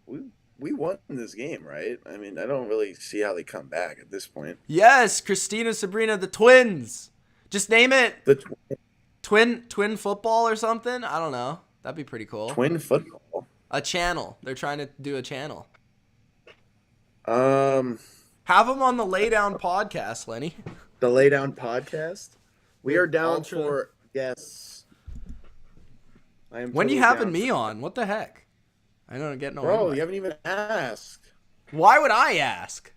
We won this game, right? I mean, I don't really see how they come back at this point. Yes, Christina Sabrina, the Twins. Just name it. Twin football or something? I don't know. That'd be pretty cool. Twin football. A channel. They're trying to do a channel. The Have them on the Lay Down podcast, Lenny. Lay Down podcast. We are down Ultra. for guests. I am. When totally you having down. me on? What the heck? I don't get no. Bro, invite. you haven't even asked. Why would I ask?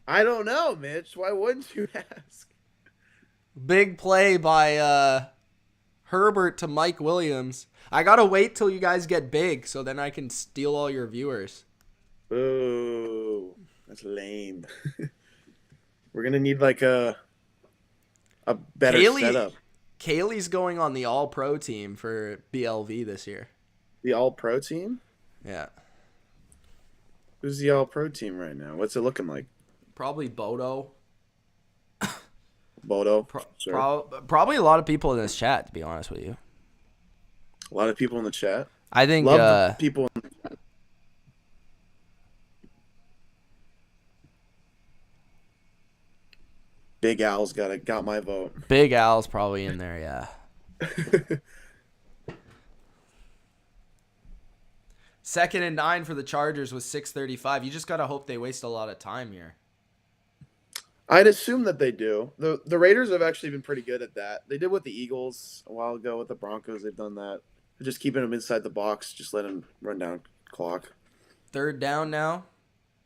I don't know, Mitch. Why wouldn't you ask? Big play by Herbert to Mike Williams. I gotta wait till you guys get big so then I can steal all your viewers. Boo. That's lame. We're gonna need like a better setup. Kaylee's going on the All-Pro team for BLV this year. The All-Pro team? Yeah. Who's the All-Pro team right now? What's it looking like? Probably Bodo. Bodo? Sure. Probably a lot of people in this chat, to be honest with you. A lot of people in the chat. I think Love the people in the chat. Big Al's got my vote. Big Al's probably in there, yeah. 2nd and 9 for the Chargers with 6:35. You just gotta hope they waste a lot of time here. I'd assume that they do. The Raiders have actually been pretty good at that. They did with the Eagles a while ago. With the Broncos, they've done that. They're just keeping them inside the box. Just let them run down clock. 3rd down now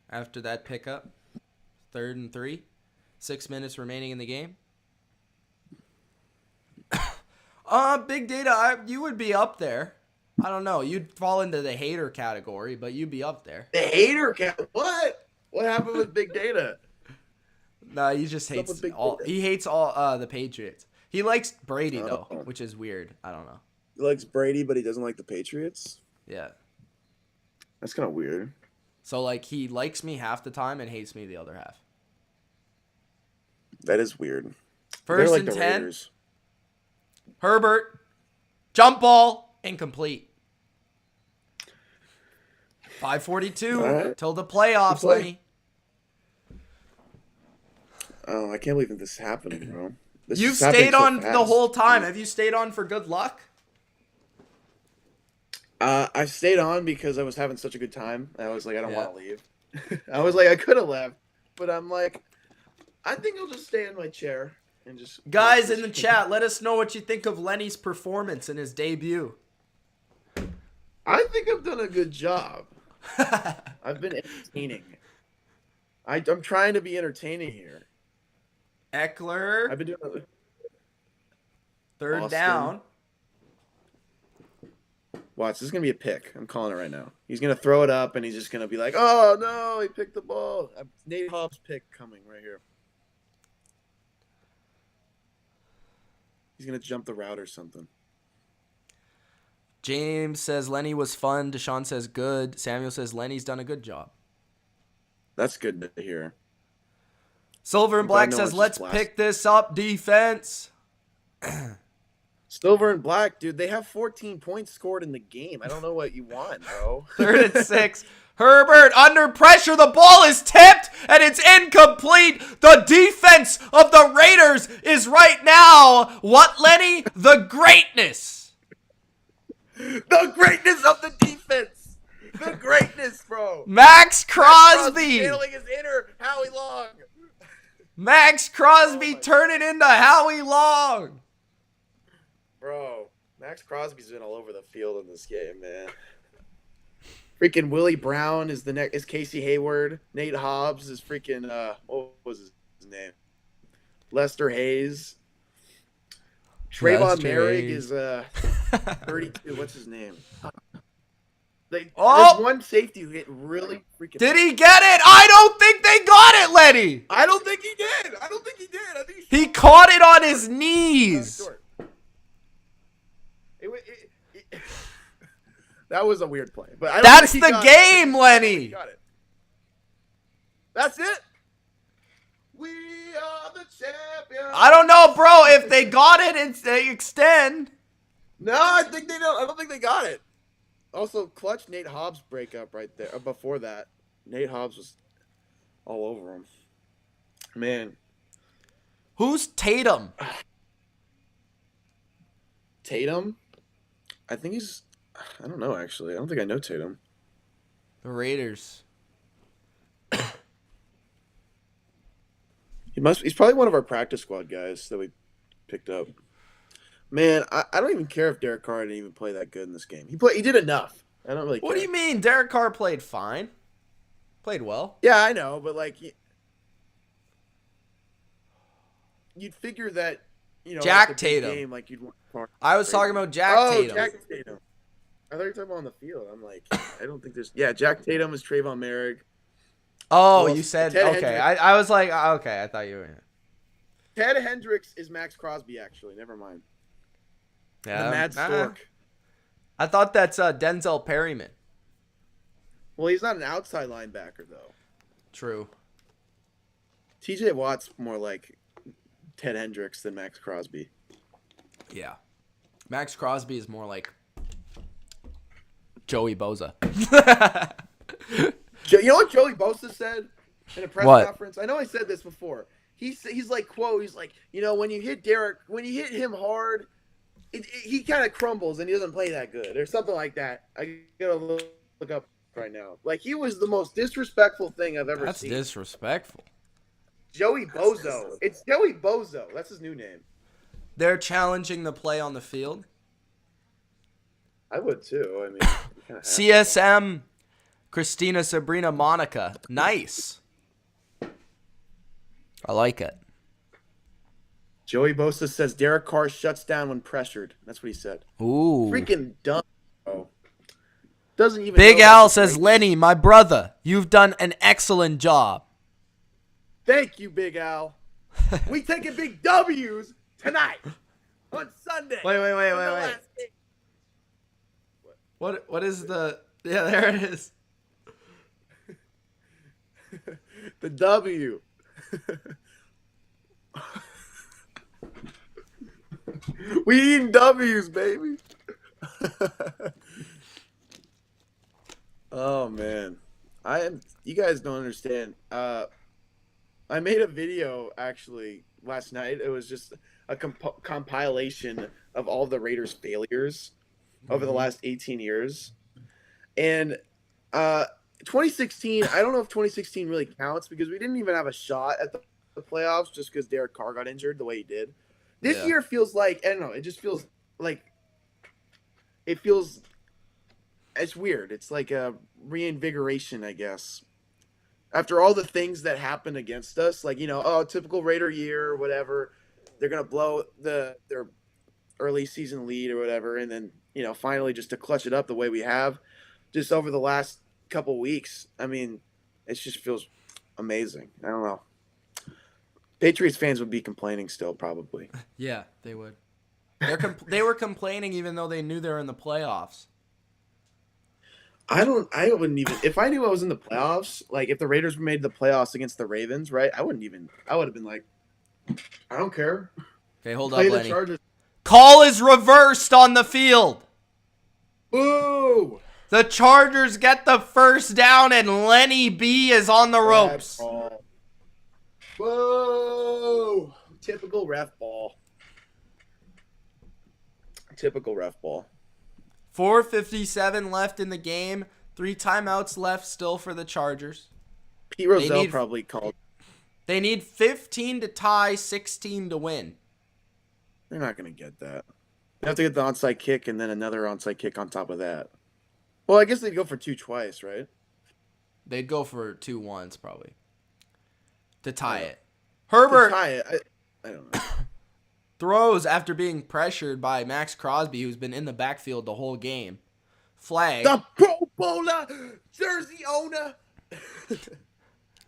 after that pickup. 3rd and 3. 6 minutes remaining in the game. Big Data, you would be up there. I don't know. You'd fall into the hater category, but you'd be up there. The hater cat. What? What happened with Big Data? No, he just hates all. He hates all the Patriots. He likes Brady though, which is weird. I don't know. He likes Brady, but he doesn't like the Patriots. Yeah. That's kind of weird. So like he likes me half the time and hates me the other half. That is weird. First like and the 10. Raiders. Herbert, jump ball, incomplete. 5:42 right. till the playoffs, play. Lenny. Oh, I can't believe that this is happening, bro. You've stayed on the whole time. Have you stayed on for good luck? I stayed on because I was having such a good time. I was like, I don't want to leave. I was like, I could have left, but I'm like, I think I'll just stay in my chair and just. Guys in the chat, let us know what you think of Lenny's performance in his debut. I think I've done a good job. I've been entertaining. I'm trying to be entertaining here. Eckler. I've been doing. 3rd Austin. down. Watch, this is gonna be a pick. I'm calling it right now. He's gonna throw it up, and he's just gonna be like, "Oh no, he picked the ball." Nate Hobbs' pick coming right here. He's gonna jump the route or something. James says Lenny was fun. Deshaun says good. Samuel says Lenny's done a good job. That's good to hear. Silver and Black no says one's let's just pick this up defense. Silver and Black, dude, they have 14 points scored in the game. I don't know what you want, bro. 3rd and 6. Herbert under pressure. The ball is tipped and it's incomplete. The defense of the Raiders is right now what, Lenny? The greatness. The greatness of the defense. The greatness, bro. Max Crosby. Handling his inner Howie Long. Max Crosby turning into Howie Long. Bro, Max Crosby's been all over the field in this game, man. Freaking Willie Brown is is Casey Hayward. Nate Hobbs is freaking what was his name? Lester Hayes. Trayvon Merrick is 32. What's his name? There's one safety who hit really freaking. Did he get it? I don't think they got it, Lenny. I don't think he did. I think he caught it on his knees. That was a weird play, but I don't that's think he the got game, it. Lenny. Got it. That's it. We are the champions. I don't know, bro. If they got it and they extend. No, I think they don't. I don't think they got it. Also, clutch Nate Hobbs breakup right there. Before that, Nate Hobbs was all over him. Man, Who's Tatum? Tatum. I think he's. I don't know actually. I don't think I know Tatum. The Raiders. He's probably one of our practice squad guys that we picked up. Man, I don't even care if Derek Carr didn't even play that good in this game. He did enough. I don't really care. What do you mean? Derek Carr played fine. Played well. Yeah, I know, but like you'd figure that, Jack like the big Tatum. game, like you'd want Carr. I was talking about Jack Tatum. Jack Tatum. I thought you were talking about on the field. I'm like, I don't think there's. Yeah, Jack Tatum is Trayvon Merrick. Oh, Well, you said Ted okay. Hendricks. I was like, okay. I thought you were. Ted Hendricks is Max Crosby, actually. Never mind. Yeah, The Mad Stork. I thought that's Denzel Perryman. Well, he's not an outside linebacker though. True. TJ Watt's more like Ted Hendricks than Max Crosby. Yeah. Max Crosby is more like Joey Bosa. You know what Joey Bosa said in a press What? conference? I know I said this before. He's like, quote, he's like, when you hit him hard, he kind of crumbles and he doesn't play that good or something like that. I gotta look up right now. Like, he was the most disrespectful thing I've ever seen. That's disrespectful. Joey Bozo. It's Joey Bozo. That's his new name. They're challenging the play on the field. I would too. I mean, you kinda have to. CSM, Christina Sabrina Monica. Nice. I like it. Joey Bosa says Derek Carr shuts down when pressured. That's what he said. Ooh. Freaking dumb, bro. Doesn't even. Big know Al about the says, great- Lenny, my brother, you've done an excellent job. Thank you, Big Al. We taking big W's tonight on Sunday. Wait. in the last game. What is the... Yeah, there it is. The W. We eating W's, baby. Oh man, you guys don't understand. I made a video actually last night. It was just a compilation of all the Raiders' failures over the last 18 years, and 2016. I don't know if 2016 really counts because we didn't even have a shot at the playoffs just because Derek Carr got injured the way he did. This year feels like, I don't know, it just feels like it's weird. It's like a reinvigoration, I guess. After all the things that happened against us, like, typical Raider year or whatever, they're going to blow their early season lead or whatever, and then, finally just to clutch it up the way we have just over the last couple weeks. I mean, it just feels amazing. I don't know. Patriots fans would be complaining still, probably. Yeah, they would. They were complaining even though they knew they were in the playoffs. I wouldn't even, if I knew I was in the playoffs, like if the Raiders made the playoffs against the Ravens, right? I would have been like, I don't care. Okay, hold Play up, the Lenny. Chargers. Call is reversed on the field. Boo! The Chargers get the first down and Lenny B is on the ropes. Ref ball. Whoa! Typical ref ball. 4:57 left in the game. 3 timeouts left still for the Chargers. Pete Rozelle probably called. They need 15 to tie, 16 to win. They're not going to get that. They have to get the onside kick and then another onside kick on top of that. Well, I guess they'd go for 2 twice, right? They'd go for 2 once probably to tie it. Herbert To tie it, I don't know. throws after being pressured by Max Crosby, who's been in the backfield the whole game. Flag. The Pro Bowler jersey owner.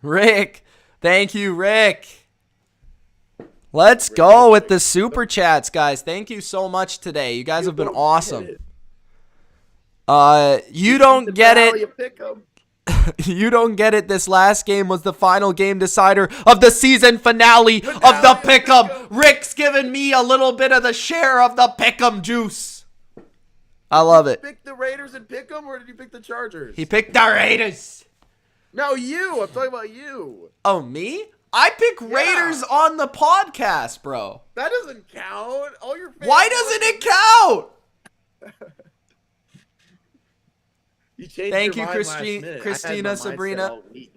Rick. Thank you, Rick. Let's go with the super chats, guys. Thank you so much today. You guys have been awesome. You don't get it. You don't get it. This last game was the final game decider of the season finale of the Pick'em. Rick's giving me a little bit of the share of the Pick'em juice. I love it. Did you pick the Raiders and pick them, or did you pick the Chargers? He picked the Raiders. No, you. I'm talking about you. Oh, me? I pick Raiders on the podcast, bro. That doesn't count. All your fans Why doesn't it count? You changed Thank your you, mind last minute. I had Christina, my mindset Sabrina. all week.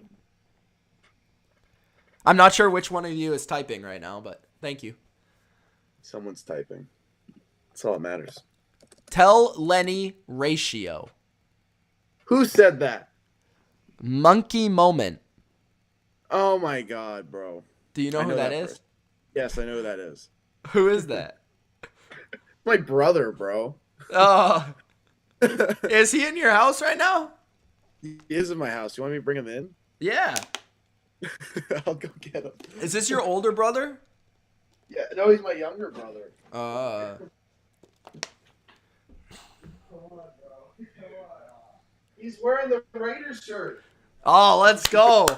I'm not sure which one of you is typing right now, but thank you. Someone's typing. That's all that matters. Tell Lenny ratio. Who said that? Monkey moment. Oh my God, bro. Do you know who that is? Yes, I know who that is. Who is that? My brother, bro. Oh. Is he in your house right now? He is in my house. You want me to bring him in? Yeah. I'll go get him. Is this your older brother? Yeah, no, he's my younger brother. Come on, bro. He's wearing the Raiders shirt. Oh, let's go.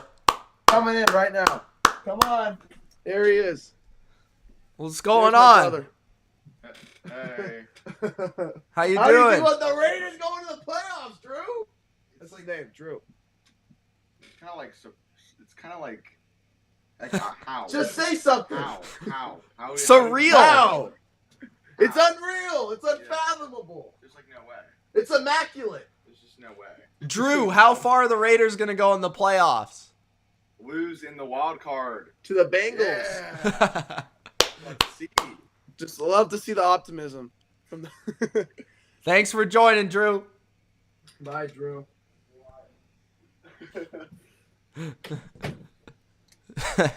Coming in right now. Come on. There he is. What's going There's my on? brother. Hey. How you How do you doing? think about the Raiders going to the playoffs, Drew? That's his name, Drew. Kind of like, it's kind of like how? Just say something. How? Surreal. How? It's unreal. It's unfathomable. There's like no way. It's immaculate. There's just no way. Drew, how far are the Raiders going to go in the playoffs? Lose in the wild card. To the Bengals. Yeah. Let's see. Just love to see the optimism from the. Thanks for joining, Drew. Bye, Drew.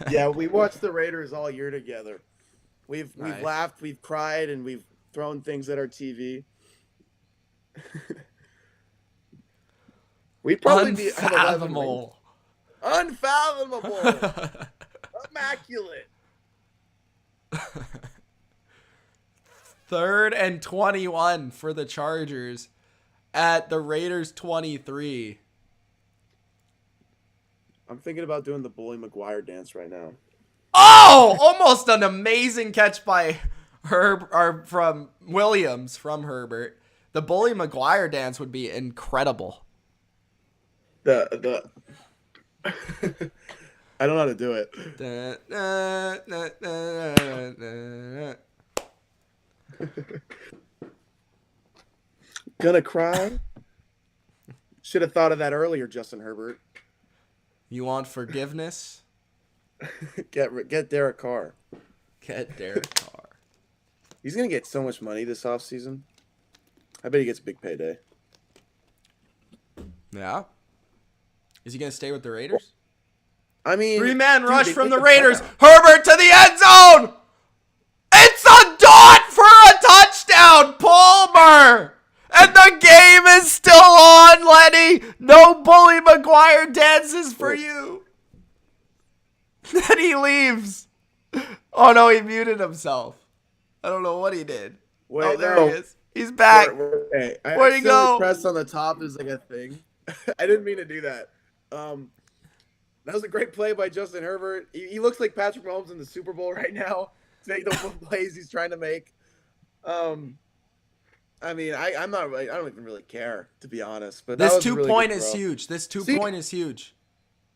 Yeah, we watched the Raiders all year together. We've Nice. laughed, we've cried, and we've thrown things at our TV. We'd probably have 11 rings. Unfathomable. Unfathomable. Immaculate. 3rd and 21 for the Chargers at the Raiders 23. I'm thinking about doing the Bully McGuire dance right now. Oh, almost an amazing catch by from Williams from Herbert. The Bully McGuire dance would be incredible. The I don't know how to do it. Gonna cry? Should have thought of that earlier, Justin Herbert. You want forgiveness? Get Derek Carr. Get Derek Carr. He's gonna get so much money this offseason. I bet he gets a big payday. Yeah. Is he going to stay with the Raiders? I mean, 3-man dude, rush they from make the the Raiders. playoffs. Herbert to the end zone. It's a dot for a touchdown. Palmer. And the game is still on, Lenny. No Bully McGuire dances for you. Then he leaves. Oh, no, he muted himself. I don't know what he did. Wait, oh, there no. he is. He's back. Hey, Where'd he go? Press on the top is like a thing. I didn't mean to do that. That was a great play by Justin Herbert. He looks like Patrick Mahomes in the Super Bowl right now to make the plays he's trying to make. I mean, I'm not really. I don't even really care, to be honest. But This that was a 2 really point good is throw. huge. This 2 See? point is huge.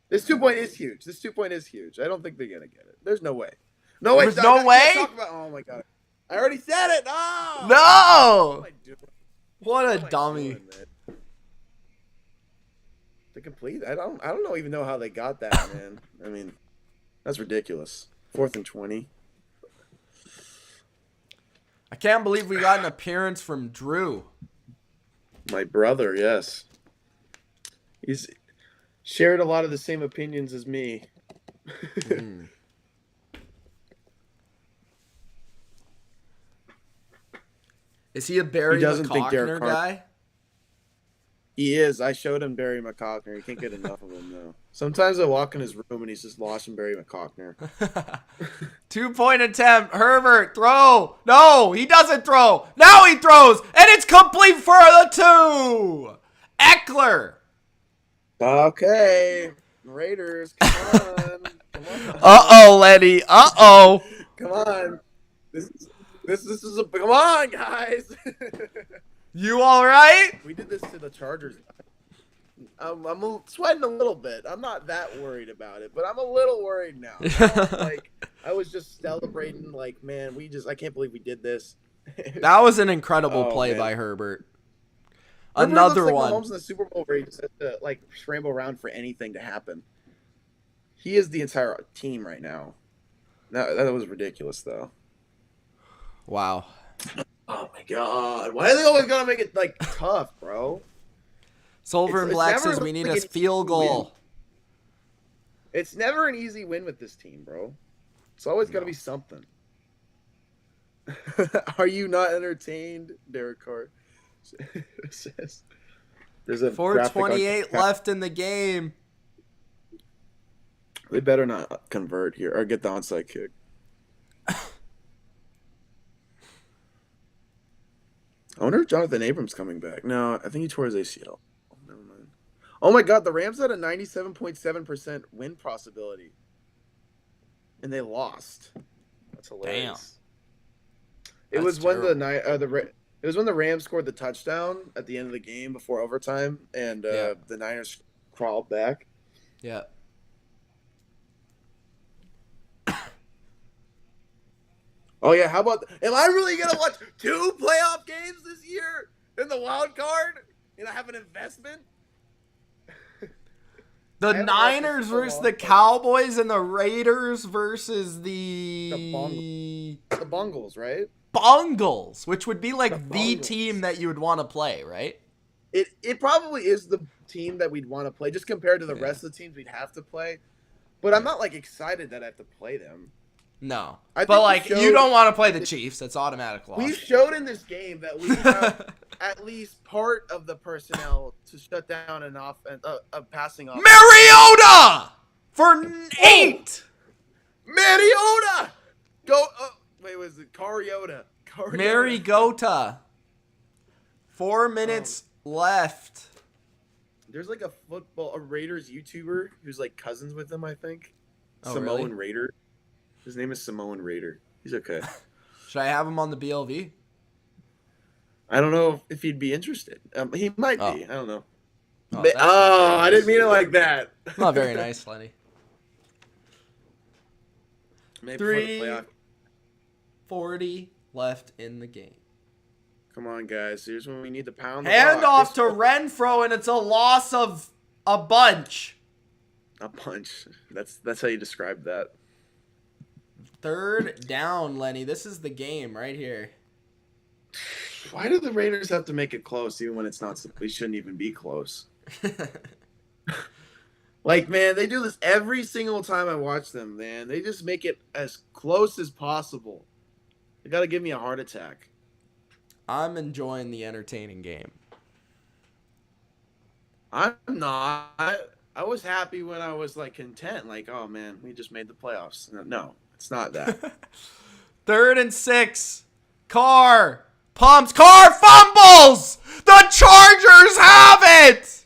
This 2 point is huge. This 2 point is huge. I don't think they're gonna get it. There's no way. No way. There's no way? Oh my god. I already said it. No. No. What am I doing? What a What am I dummy. doing, man? To complete, I don't even know how they got that, man. I mean, that's ridiculous. 4th and 20. I can't believe we got an appearance from Drew. My brother, yes. He's shared a lot of the same opinions as me. Is he a Barry doesn't think Derek McCockner Carr- guy? He is. I showed him Barry McCockner. He can't get enough of him, though. Sometimes I walk in his room and he's just watching Barry McCockner. 2 point attempt. Herbert, throw. No, he doesn't throw. Now he throws, and it's complete for the 2. Eckler. Okay. Raiders, come on. Come on. Uh-oh, Lenny. Uh-oh. Come on. This is a come on, guys. You all right? We did this to the Chargers. I'm sweating a little bit. I'm not that worried about it, but I'm a little worried now. Like I was just celebrating, like, man, I can't believe we did this. That was an incredible play man. by Herbert. Herbert Another looks like one. Mahomes in the Super Bowl where he just has to like scramble around for anything to happen. He is the entire team right now. That was ridiculous, though. Wow. Oh my god! Why are they always gonna make it like tough, bro? Silver and Black never says we need like a field goal. It's never an easy win with this team, bro. It's always got to be something. Are you not entertained, Derek Carr? Says there's a 4:28 left in the game. They better not convert here or get the onside kick. I wonder if Jonathan Abrams coming back. No, I think he tore his ACL. Oh, never mind. Oh my god, the Rams had a 97.7% win possibility, and they lost. That's hilarious. Damn. It was when it was when the Rams scored the touchdown at the end of the game before overtime, and the Niners crawled back. Yeah. Oh yeah, how about? Am I really gonna watch 2 playoff games this year in the wild card? And I have an investment. The Niners versus the Cowboys and the Raiders versus the Bungles, right? Bungles, which would be like the team that you would want to play, right? It probably is the team that we'd want to play, just compared to the rest of the teams we'd have to play. But I'm not like excited that I have to play them. No, but like you don't want to play the Chiefs. That's automatic loss. We showed in this game that we have at least part of the personnel to shut down a passing off. Mariota for 8. Mariota, go. Wait, was it Cariota? Mariota. 4 minutes left. There's like a Raiders YouTuber who's like cousins with him, I think. Oh, Samoan really? Raider. His name is Samoan Raider. He's okay. Should I have him on the BLV? I don't know if he'd be interested. He might be. I don't know. Oh, I didn't mean it like that. Not very nice, Lenny. Maybe 3:40 left in the game. Come on, guys. Here's when we need to pound the Hand block. off to Renfro, and it's a loss of a bunch. A bunch. That's how you describe that. 3rd down, Lenny. This is the game right here. Why do the Raiders have to make it close even when it's not? We shouldn't even be close. Like, man, they do this every single time I watch them, man. They just make it as close as possible. They got to give me a heart attack. I'm enjoying the entertaining game. I'm not. I was happy when I was, like, content. Like, oh, man, we just made the playoffs. No, it's not that. 3rd and 6. Carr pumps. Carr fumbles. The Chargers have it.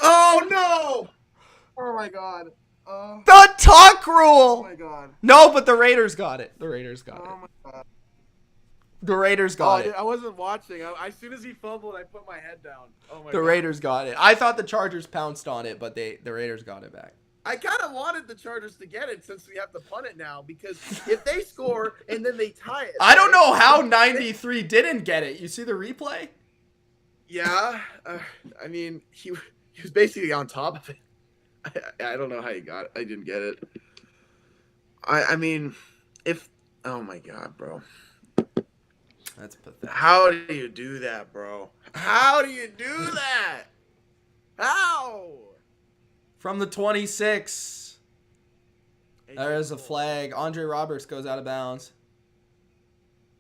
Oh, no. Oh, my God. The tuck rule. Oh, my God. No, but the Raiders got it. The Raiders got it. Oh, my God. The Raiders got it. I wasn't watching. As soon as he fumbled, I put my head down. Oh, my God. The Raiders got it. I thought the Chargers pounced on it, but the Raiders got it back. I kind of wanted the Chargers to get it since we have to punt it now, because if they score and then they tie it. I don't know how 93 didn't get it. You see the replay? Yeah. I mean, he was basically on top of it. I don't know how he got it. I didn't get it. I mean, oh my God, bro. That's pathetic. How do you do that, bro? How do you do that? How? From the 26. There is a flag. Andre Roberts goes out of bounds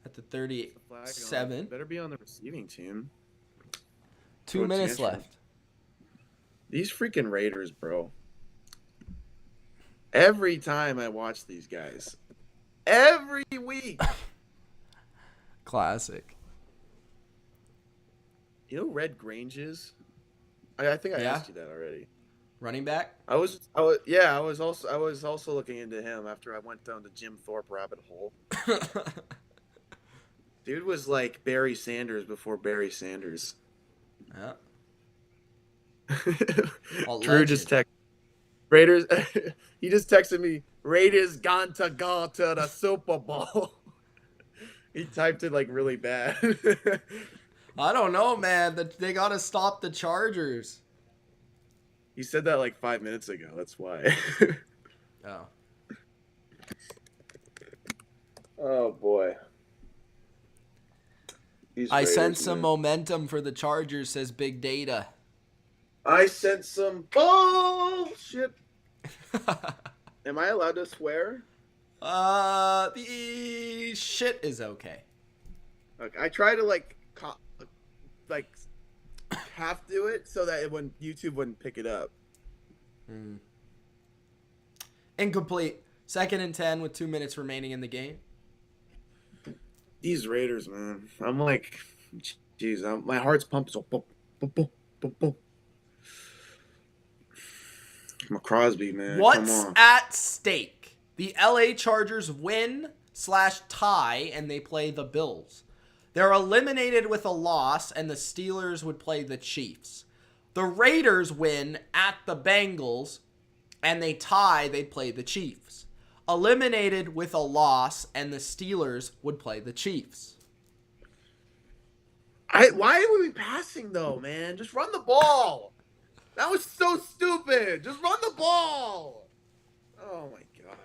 at the 37. Better be on the receiving team. 2 minutes left. These freaking Raiders, bro. Every time I watch these guys. Every week. Classic. You know who Red Grange is? I think I asked you that already. Running back? I was also looking into him after I went down the Jim Thorpe rabbit hole. Dude was like Barry Sanders before Barry Sanders. Yeah. Drew just texted Raiders. He just texted me, Raiders gone to go to the Super Bowl. He typed it like really bad. I don't know, man. They got to stop the Chargers. He said that like 5 minutes ago. That's why. Oh. Oh, boy. I sense some momentum for the Chargers, says Big Data. I sense some bullshit. Am I allowed to swear? The shit is okay. Okay, I try to like half do it so that YouTube wouldn't pick it up. Incomplete. 2nd and 10 with 2 minutes remaining in the game. These Raiders, man. I'm like, geez, my heart's pumping so boom, boom, boom, boom, boom. I'm a Crosby, man. What's Come on. at stake? The LA Chargers win/tie, and they play the Bills. They're eliminated with a loss, and the Steelers would play the Chiefs. The Raiders win at the Bengals, and they tie, they'd play the Chiefs. Eliminated with a loss, and the Steelers would play the Chiefs. Why are we passing, though, man? Just run the ball. That was so stupid. Just run the ball. Oh, my God.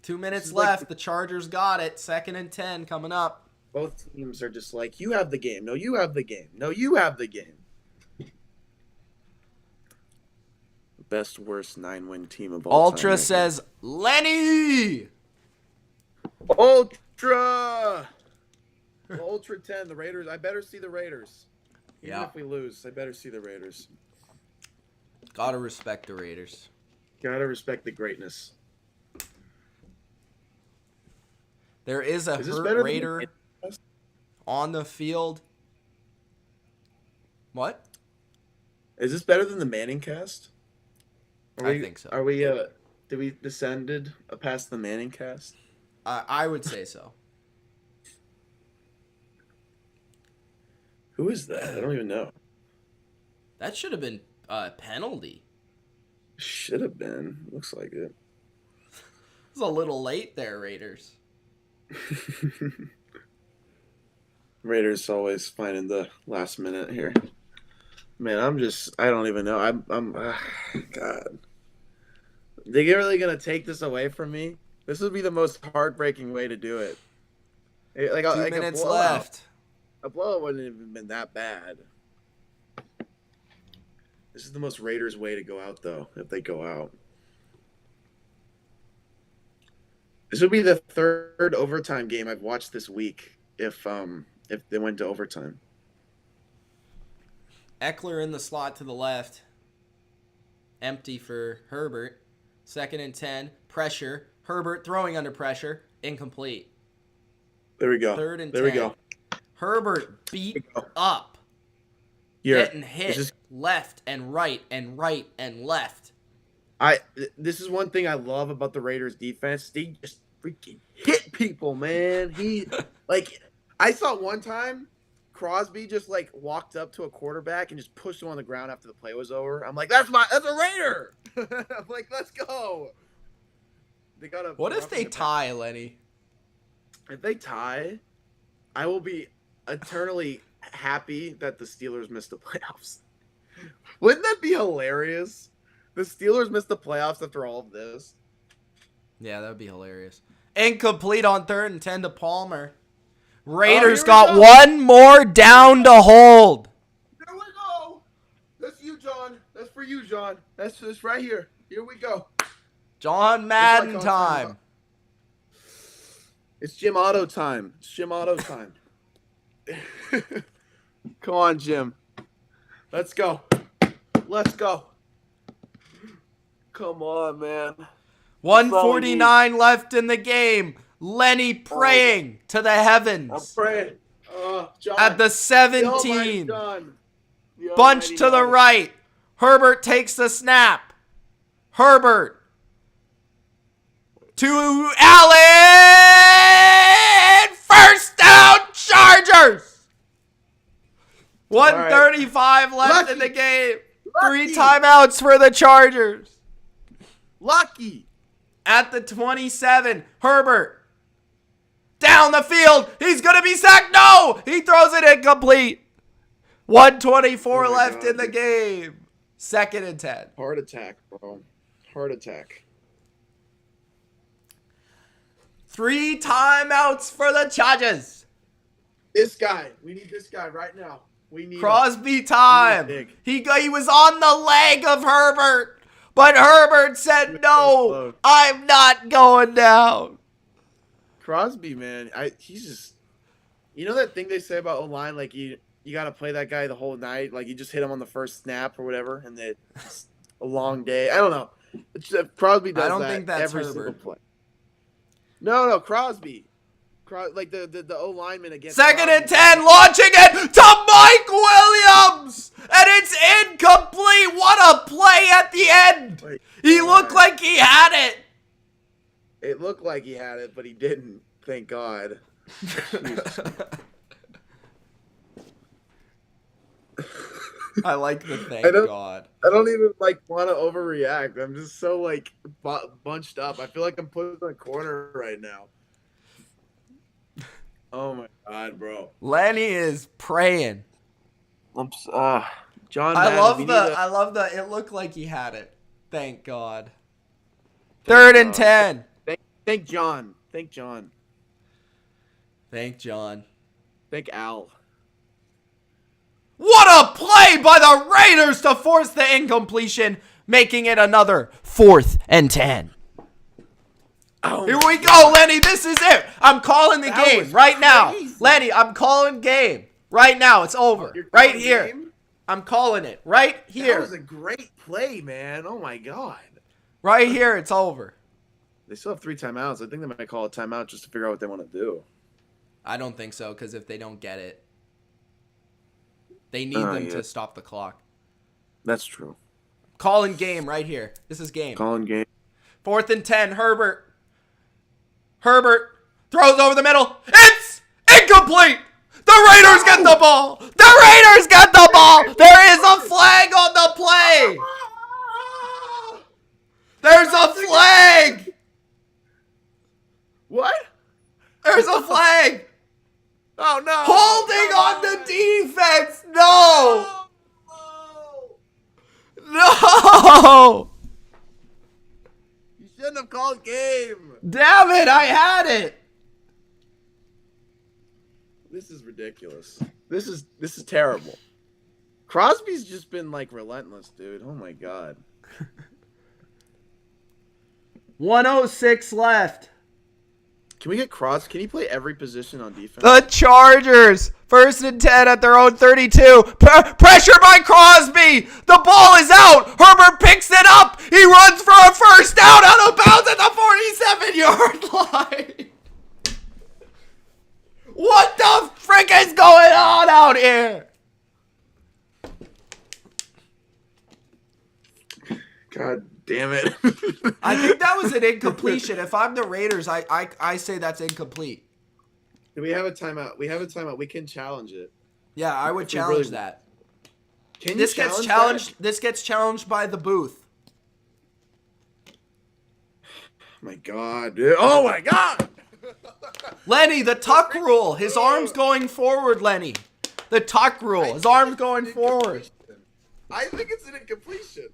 2 minutes left. The Chargers got it. 2nd and 10 coming up. Both teams are just like, you have the game. No, you have the game. No, you have the game. Best, worst 9-win team of all time. Ultra says, Lenny! Ultra! Ultra 10, the Raiders. I better see the Raiders. Even if we lose, I better see the Raiders. Gotta respect the Raiders. Gotta respect the greatness. There is a hurt Raider on the field. What? Is this better than the Manning cast? I think so. Are we, did we descended past the Manning cast? I would say so. Who is that? I don't even know. That should have been a penalty. Should have been. Looks like it. It was a little late there, Raiders. Raiders always finding the last minute here. Man, I don't even know. I'm God. They really gonna take this away from me? This would be the most heartbreaking way to do it. 2 minutes left. A blowout wouldn't have even been that bad. This is the most Raiders way to go out, though, if they go out. This would be the third overtime game I've watched this week if they went to overtime. Eckler in the slot to the left. Empty for Herbert. 2nd and 10. Pressure. Herbert throwing under pressure. Incomplete. There we go. 3rd and 10. There we go. Herbert beat up. Yeah. Getting hit left and right and right and left. This is one thing I love about the Raiders defense. They just freaking hit people, man. I saw one time Crosby just walked up to a quarterback and just pushed him on the ground after the play was over. I'm like, that's a Raider. I'm like, let's go. What if they tie, Lenny? If they tie, I will be eternally happy that the Steelers missed the playoffs. Wouldn't that be hilarious? The Steelers missed the playoffs after all of this. Yeah, that would be hilarious. Incomplete on 3rd and 10 to Palmer. Raiders got one more down to hold. There we go. That's you, John. That's for you, John. That's right here. Here we go. John Madden time. It's Jim Otto time. It's Jim Otto time. Come on, Jim. Let's go. Let's go. Come on, man. 1:49 left in the game. Lenny praying to the heavens. I'm praying. John. At the 17. Bunch to the right. Herbert takes the snap. Herbert. To Allen. First down, Chargers. 1:35 left in the Lucky. game. Lucky. 3 timeouts for the Chargers. Lucky. At the 27, Herbert. Down the field. He's going to be sacked. No! He throws it incomplete. 1:24 left in the game. 2nd and 10. Heart attack, bro. Heart attack. 3 timeouts for the Chargers. This guy. We need this guy right now. We need Crosby time. Big. He was on the leg of Herbert, but Herbert said, no, I'm not going down. Crosby, man. He's just, you know that thing they say about O-line, like you got to play that guy the whole night, like you just hit him on the first snap or whatever, and it's a long day. I don't know. Crosby does that. I don't think that's every Herbert. single play. No, Crosby. Like the O lineman against. 2nd and Crosby. 10, launching it to Mike Williams, and it's incomplete. What a play at the end! He looked like he had it. It looked like he had it, but he didn't. Thank God. I like the thank God. I don't even want to overreact. I'm just so bunched up. I feel like I'm put in a corner right now. Oh my God, bro. Lenny is praying. John. I love the. It looked like he had it. Thank God. 3rd and 10. Thank John. Thank John. Thank John. Thank Al. What a play by the Raiders to force the incompletion, making it another 4th and 10. Oh, here we go, Lenny. This is it. I'm calling the game right now. Lenny, I'm calling game right now. It's over. Right here. Game? I'm calling it right here. That was a great play, man. Oh, my God. Right here. It's over. They still have 3 timeouts. I think they might call a timeout just to figure out what they want to do. I don't think so, because if they don't get it, they need them to stop the clock. That's true. Calling game right here. This is game. Calling game. 4th and 10. Herbert throws over the middle. It's incomplete. The Raiders get the ball. The Raiders get the ball. There is a flag on the play. There's a flag. What? There's a flag. Oh, no. Holding on the defense. No. No. You shouldn't have called game. Damn it. I had it. This is ridiculous. This is terrible. Crosby's just been relentless, dude. Oh my God. 1:06 left. Can we get Can he play every position on defense? The Chargers, 1st and 10 at their own 32. Pressure by Crosby. The ball is out. Herbert picks it up. He runs for a first down out of bounds at the 47-yard line. What the frick is going on out here? God damn it. I think that was an incompletion. If I'm the Raiders, I say that's incomplete. Do we have a timeout? We have a timeout. We can challenge it. Yeah, I would challenge that. Can This you gets challenge challenged. that? This gets challenged by the booth. My God, dude. Oh my God. Lenny, the tuck rule. His arm's going forward, Lenny. The tuck rule. His arm's going forward. I think it's an incompletion.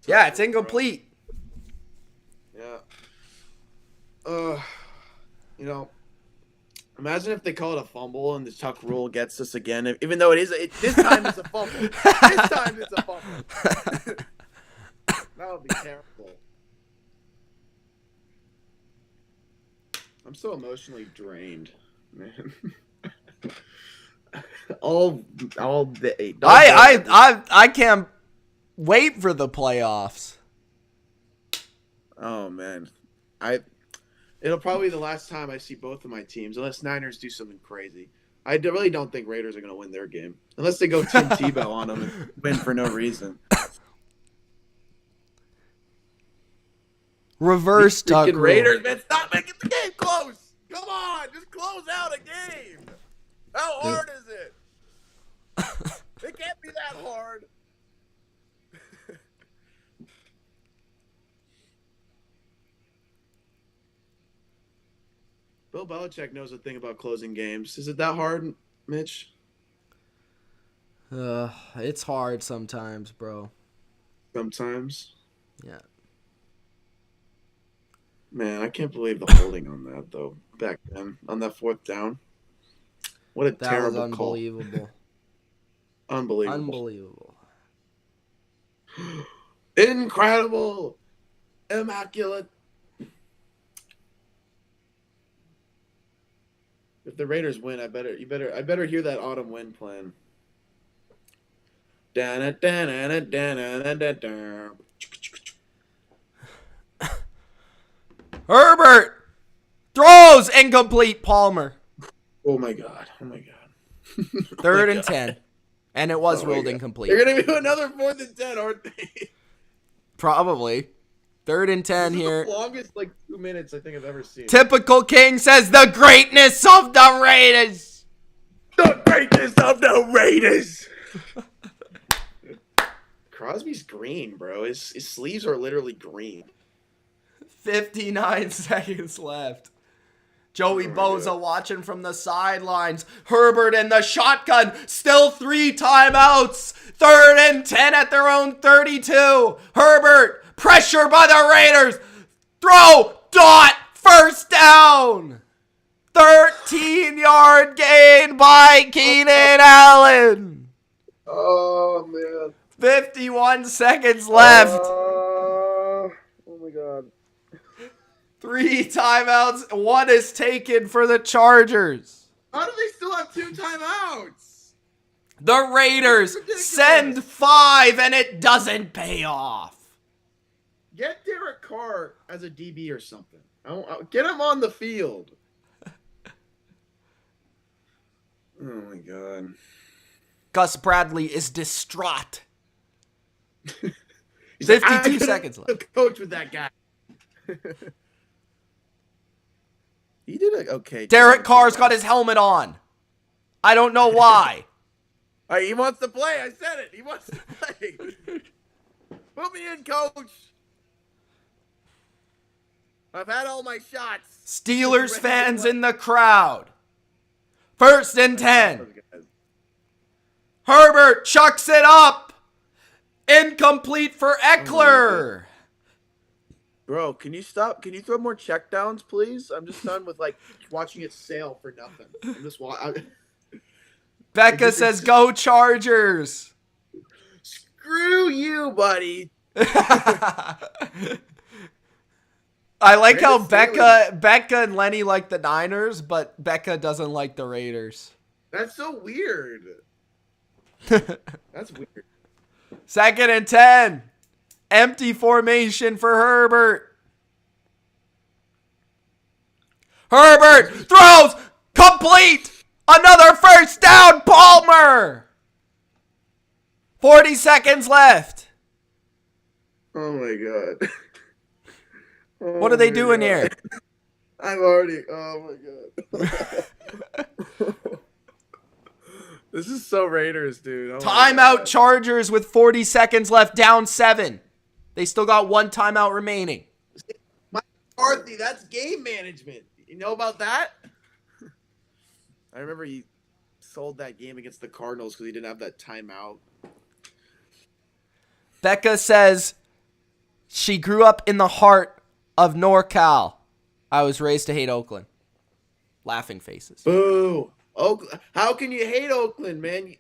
Yeah, it's incomplete. Yeah. Imagine if they call it a fumble and the tuck rule gets us again. Even though this time it's a fumble. This time it's a fumble. That would be terrible. I'm so emotionally drained, man. all day. I can't wait for the playoffs. Oh man, it'll probably be the last time I see both of my teams, unless Niners do something crazy. I really don't think Raiders are going to win their game unless they go Tim Tebow on them and win for no reason. Reverse tuck rule. Raiders, man, stop making the game close. Come on, just close out a game. How hard is it? It can't be that hard. Bill Belichick knows a thing about closing games. Is it that hard, Mitch? It's hard sometimes, bro. Sometimes. Yeah. Man, I can't believe the holding on that, though, back then, on that 4th down. What a That terrible was unbelievable. call. Unbelievable. Unbelievable. Incredible. Immaculate. If the Raiders win, I better hear that autumn win plan. Herbert throws incomplete. Palmer. Oh my god. Oh my god. Third and 10. And it was ruled incomplete. They're going to do another 4th and 10, aren't they? Probably. Third and 10 This is here. the longest, 2 minutes I think I've ever seen. Typical King says the greatness of the Raiders. The greatness of the Raiders. Crosby's green, bro. His sleeves are literally green. 59 seconds left. Joey Bosa watching from the sidelines. Herbert in the shotgun. Still 3 timeouts. Third and 10 at their own 32. Herbert, pressure by the Raiders. Throw, dot, first down. 13-yard gain by Keenan Allen. Oh, man. 51 seconds left. Oh my god. 3 timeouts. 1 is taken for the Chargers. How do they still have 2 timeouts? The Raiders send 5 and it doesn't pay off. Get Derek Carr as a DB or something. Get him on the field. Oh my god. Gus Bradley is distraught. He's 52 seconds left. Coach with that guy. He did a okay. Derek Carr's got his helmet on. I don't know why. He wants to play. I said it. He wants to play. Put me in, coach. I've had all my shots. Steelers fans in the crowd. First and 10. Herbert chucks it up. Incomplete for Eckler. Bro, can you stop? Can you throw more checkdowns, please? I'm just done with watching it sail for nothing. I'm just Becca says, "Go Chargers." Screw you, buddy. I like how Becca and Lenny like the Niners, but Becca doesn't like the Raiders. That's so weird. That's weird. Second and 10. Empty formation for Herbert. Herbert throws complete. Another first down, Palmer. 40 seconds left. Oh my god. Oh What are they doing here? I'm already. Oh my god. This is so Raiders, dude. Oh Timeout Chargers with 40 seconds left, down 7. They still got 1 timeout remaining. Mike McCarthy, that's game management. You know about that? I remember he sold that game against the Cardinals because he didn't have that timeout. Becca says she grew up in the heart of NorCal. I was raised to hate Oakland. Laughing faces. Boo. Oakland. How can you hate Oakland, man?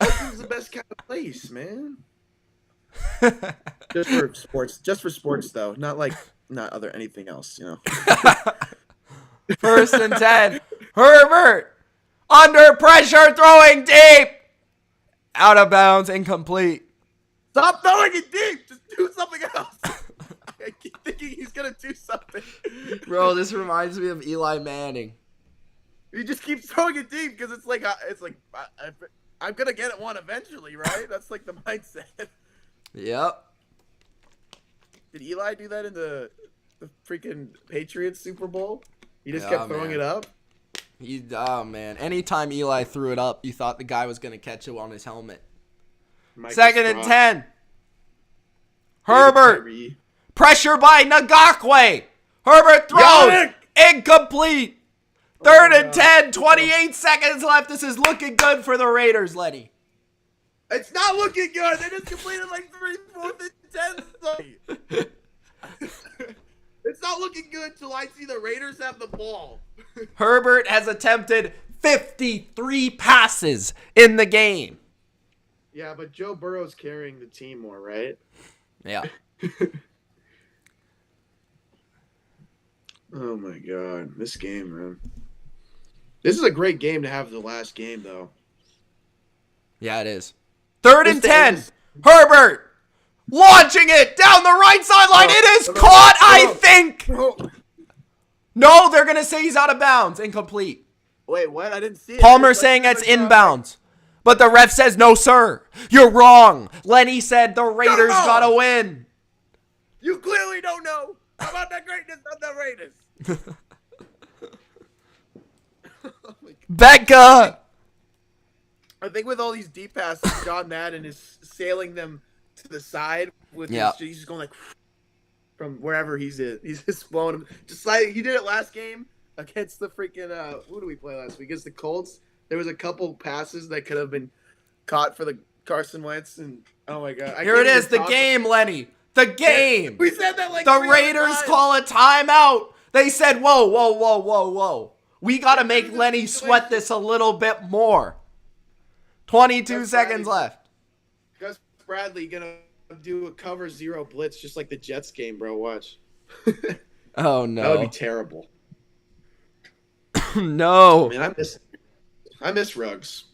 Oakland's the best kind of place, man. Just for sports. Just for sports, though. Not anything else, you know. First and 10. Herbert under pressure, throwing deep. Out of bounds, incomplete. Stop throwing it deep. Just do something else. I keep thinking he's gonna do something. Bro, this reminds me of Eli Manning. He just keeps throwing it deep because it's like I'm gonna get it one eventually, right? That's like the mindset. Yep. Did Eli do that in the freaking Patriots Super Bowl? He just kept throwing it up. Oh, man. Anytime Eli threw it up, you thought the guy was going to catch it on his helmet. Michael 2nd and Straw, 10. David Herbert. Tyree. Pressure by Ngakwe. Herbert throws. Yannick! Incomplete. 3rd my and God. 10. 28 seconds left. This is looking good for the Raiders, Lenny. It's not looking good. They just completed like 3 4th and 10. It's not looking good till I see the Raiders have the ball. Herbert has attempted 53 passes in the game. Yeah, but Joe Burrow's carrying the team more, right? Yeah. Oh my God, this game, man. This is a great game to have the last game, though. Yeah, it is. 3rd and This 10. is- Herbert launching it down the right sideline. It is caught, I think. No, they're going to say he's out of bounds. Incomplete. Wait, what? I didn't see it. Palmer saying it's inbounds. But the ref says, no, sir. You're wrong. Lenny said the Raiders got to win. You clearly don't know about the greatness of the Raiders. Oh my God. Becca. I think with all these deep passes, John Madden is sailing them to the side with he's just going like from wherever he's in. He's just blowing them. Just like he did it last game against the freaking who did we play last week? Against the Colts. There was a couple passes that could have been caught for the Carson Wentz, and oh my God. Here it is, the game, Lenny. The game. We said that like the 300 Raiders times. call a timeout. They said, whoa, whoa, whoa, whoa, whoa. We got to make Lenny sweat this a little bit more. 22 Gus seconds Bradley- left. Gus Bradley gonna do a cover 0 blitz just like the Jets game, bro. Watch. Oh, That would no. be terrible. No. I mean, I miss Ruggs.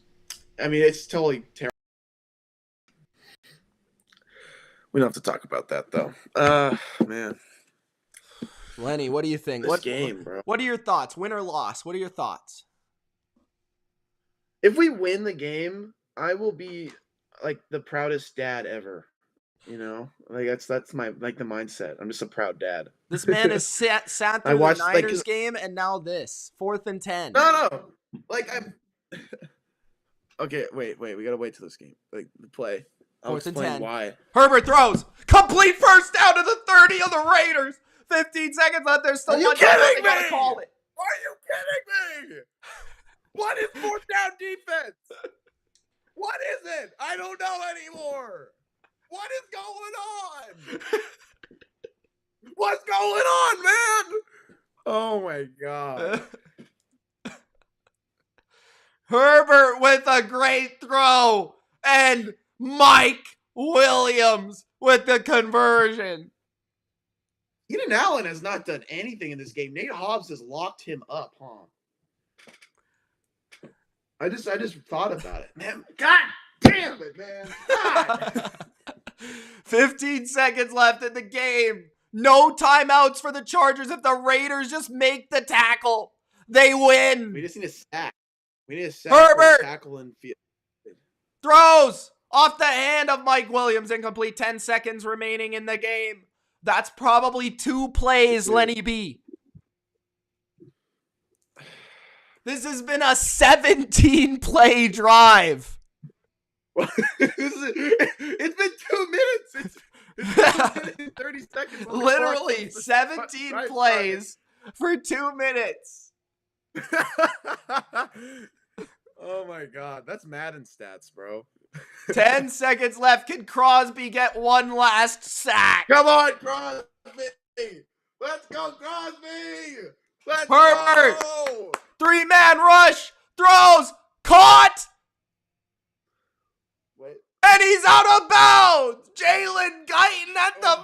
I mean, it's totally terrible. We don't have to talk about that though. Man, Lenny, what do you think? this game, bro. What are your thoughts? Win or loss? What are your thoughts? If we win the game, I will be like the proudest dad ever. You know, like that's my the mindset. I'm just a proud dad. This man has sat I through the watched, like, Niners game and now this. 4th and 10. No. Like I'm. Okay, wait. We gotta wait till this game. Like the play. I'll 4th and explain 10. why. Herbert throws. Complete first down to the 30 of the Raiders. 15 seconds left. There's still Are you one down. kidding They gotta me? call it. Are you kidding me? What is 4th down defense? What is it? I don't know anymore. What is going on? What's going on, man? Oh my God. Herbert with a great throw. And Mike Williams with the conversion. Keenan Allen has not done anything in this game. Nate Hobbs has locked him up, huh? I just thought about it, man. God damn it, man. God. 15 seconds left in the game. No timeouts for the Chargers. If the Raiders just make the tackle, they win. We just need a sack. We need a sack. Herbert. Tackle and field. Throws off the hand of Mike Williams. Incomplete. 10 seconds remaining in the game. That's probably 2 plays, Lenny B. This has been a 17-play drive. It's been 2 minutes. It's been 2 minutes and 30 seconds. Literally 17 plays for 2 minutes. Oh my God. That's Madden stats, bro. 10 seconds left. Can Crosby get one last sack? Come on, Crosby. Let's go, Crosby. Let's Herbert. go. 3-man rush. Throws. Caught. Wait. And he's out of bounds. Jalen Guyton at the...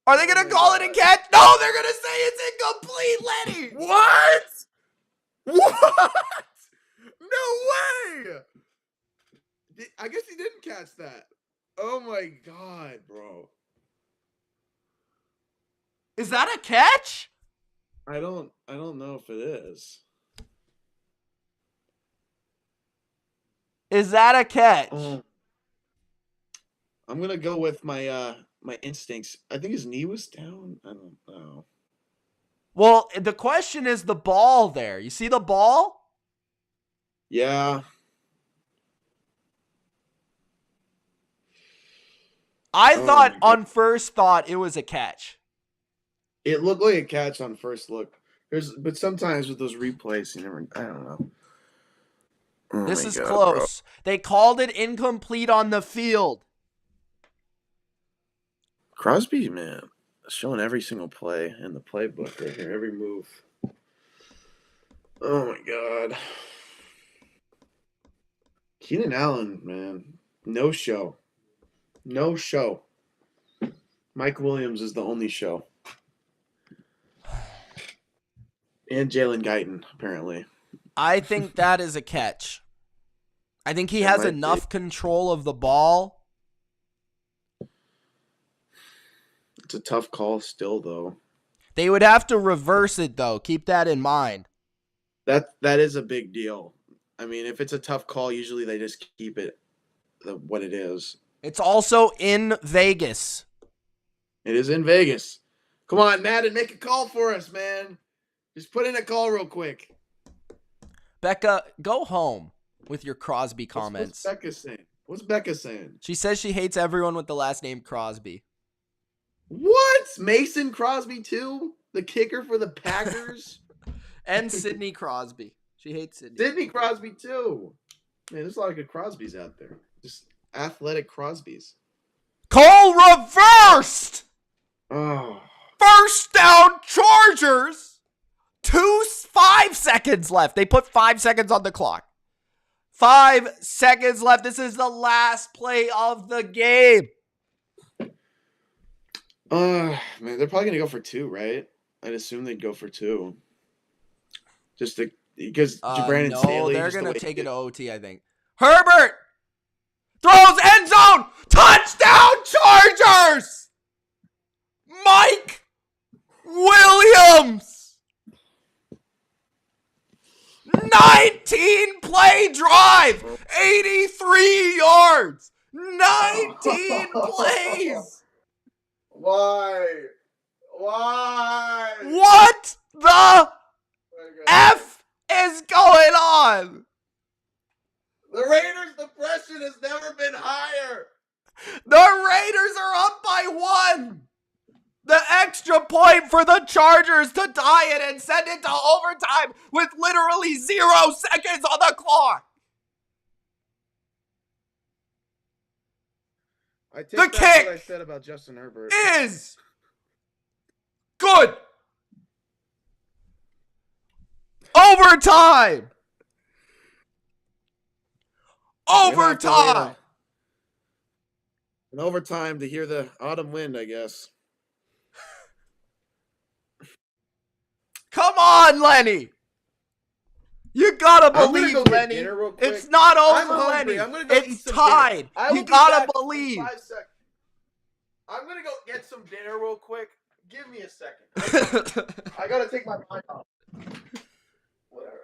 Are they going to call it a catch? No, they're going to say it's incomplete, Lenny. What? What? No way. I guess he didn't catch that. Oh my God, bro. Is that a catch? I don't know if it is. Is that a catch? I'm gonna go with my my instincts. I think his knee was down. I don't know. Well, the question is the ball there. You see the ball? Yeah. I Oh thought my God. on first thought it was a catch. It looked like a catch on first look. But sometimes with those replays, you never. I don't know. Oh This my is God, close. They called it incomplete on the field. Crosby, man, showing every single play in the playbook right here, every move. Oh my God. Keenan Allen, man, no show. No show. Mike Williams is the only show. And Jalen Guyton, apparently. I think that is a catch. I think he It has might enough control of the ball. It's a tough call still, though. They would have to reverse it, though. Keep that in mind. That is a big deal. I mean, if it's a tough call, usually they just keep it what it is. It's also in Vegas. It is in Vegas. Come on, Madden, make a call for us, man. Just put in a call real quick. Becca, go home with your Crosby comments. What's Becca saying? What's Becca saying? She says she hates everyone with the last name Crosby. What? Mason Crosby too? The kicker for the Packers? And Sidney Crosby. She hates Sidney. Sidney Crosby too. Man, there's a lot of good Crosbys out there. Just athletic Crosbys. Call reversed! Oh. First down Chargers! 5 seconds left. They put 5 seconds on the clock. 5 seconds left. This is the last play of the game. Man, they're probably gonna go for 2, right? I'd assume they'd go for 2. Just because Brandon no, Staley. they're going to take it to OT, I think. Herbert throws end zone. Touchdown Chargers! Mike Williams! 19-play drive, 83 yards, 19 plays. Why? What the F is going on? The Raiders' depression has never been higher. The Raiders are up by 1. The extra point for the Chargers to tie it and send it to overtime with literally 0 seconds on the clock. I take The back kick what I said about Justin Herbert. Is good. Overtime. Overtime. An overtime to hear the autumn wind, I guess. Come on, Lenny. You gotta believe, go get Lenny. dinner real quick. It's not I'm over, hungry. Lenny. I'm gonna go eat It's some tied. dinner. I will You be gotta back in believe. 5 seconds. I'm gonna go get some dinner real quick. Give me a second. I gotta take my mind off. Whatever.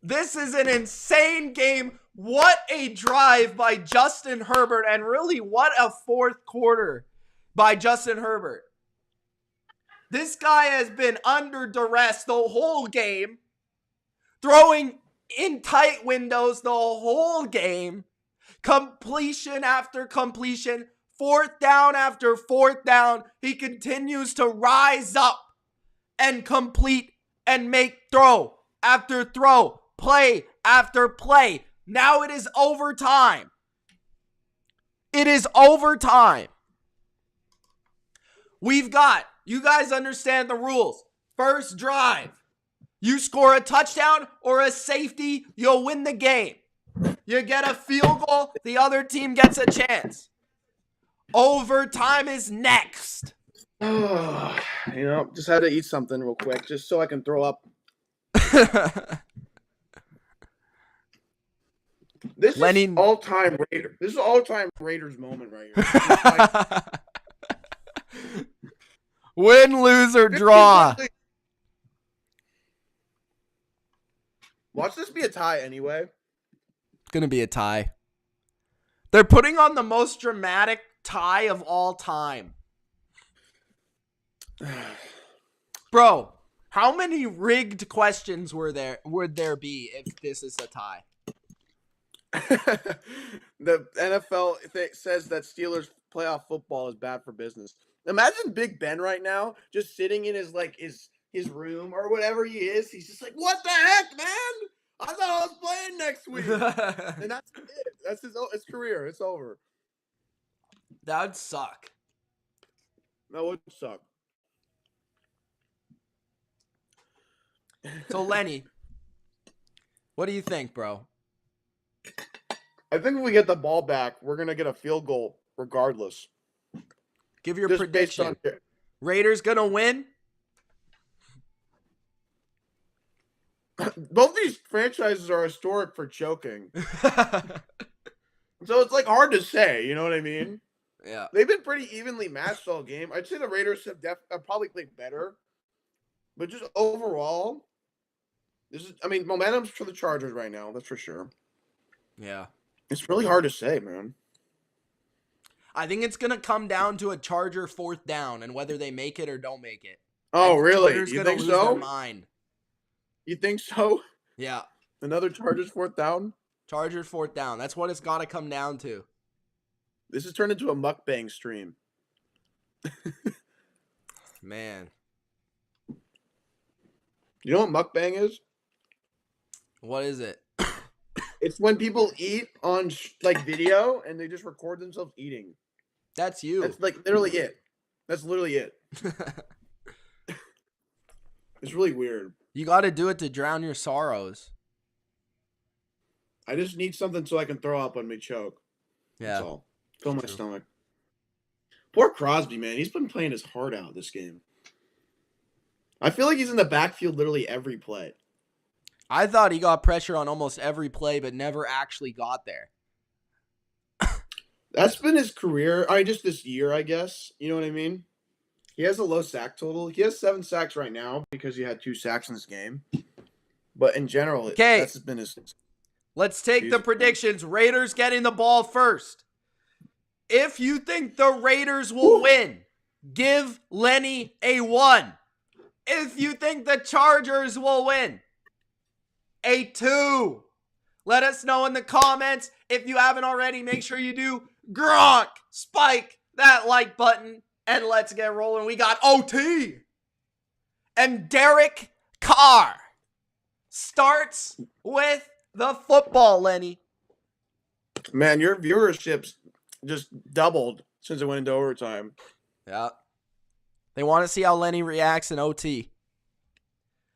This is an insane game. What a drive by Justin Herbert, and really what a fourth quarter by Justin Herbert. This guy has been under duress the whole game, throwing in tight windows the whole game, completion after completion, fourth down after fourth down. He continues to rise up and complete and make throw after throw, play after play. Now it is overtime. It is overtime. You guys understand the rules. First drive, you score a touchdown or a safety, you'll win the game. You get a field goal, the other team gets a chance. Overtime is next. Just had to eat something real quick, just so I can throw up. This Lenny... is all-time Raiders. This is all-time Raiders moment right here. Win, lose, or draw. Watch this be a tie anyway. It's going to be a tie. They're putting on the most dramatic tie of all time. Bro, how many rigged questions would there be if this is a tie? The NFL says that Steelers playoff football is bad for business. Imagine Big Ben right now just sitting in his room or whatever he is. He's just like, what the heck, man? I thought I was playing next week. And that's it. That's his career. It's over. That would suck. That would suck. So, Lenny, what do you think, bro? I think if we get the ball back, we're going to get a field goal regardless. Give your Just prediction. based on... Raiders going to win? Both these franchises are historic for choking. So it's like hard to say, you know what I mean? Yeah. They've been pretty evenly matched all game. I'd say the Raiders have probably played better. But just overall, momentum's for the Chargers right now, that's for sure. Yeah. It's really hard to say, man. I think it's going to come down to a Charger 4th down and whether they make it or don't make it. Oh, really? Chargers You gonna think lose so? their mind. You think so? Yeah. Another Chargers 4th down? Chargers 4th down. That's what it's got to come down to. This has turned into a mukbang stream. Man. You know what mukbang is? What is it? It's when people eat on video and they just record themselves eating. That's you. That's literally it. That's literally it. It's really weird. You got to do it to drown your sorrows. I just need something so I can throw up when we choke. Yeah. That's all. Fill my stomach. Poor Crosby, man. He's been playing his heart out this game. I feel like he's in the backfield literally every play. I thought he got pressure on almost every play, but never actually got there. That's been his career. Just this year, I guess. You know what I mean? He has a low sack total. He has 7 sacks right now because he had 2 sacks in this game. But in general, that's been his... Let's take the predictions. Raiders getting the ball first. If you think the Raiders will win, give Lenny a 1. If you think the Chargers will win, a 2. Let us know in the comments. If you haven't already, make sure you do Gronk. Spike that like button. And let's get rolling. We got OT. And Derek Carr starts with the football, Lenny. Man, your viewership's just doubled since it went into overtime. Yeah. They want to see how Lenny reacts in OT.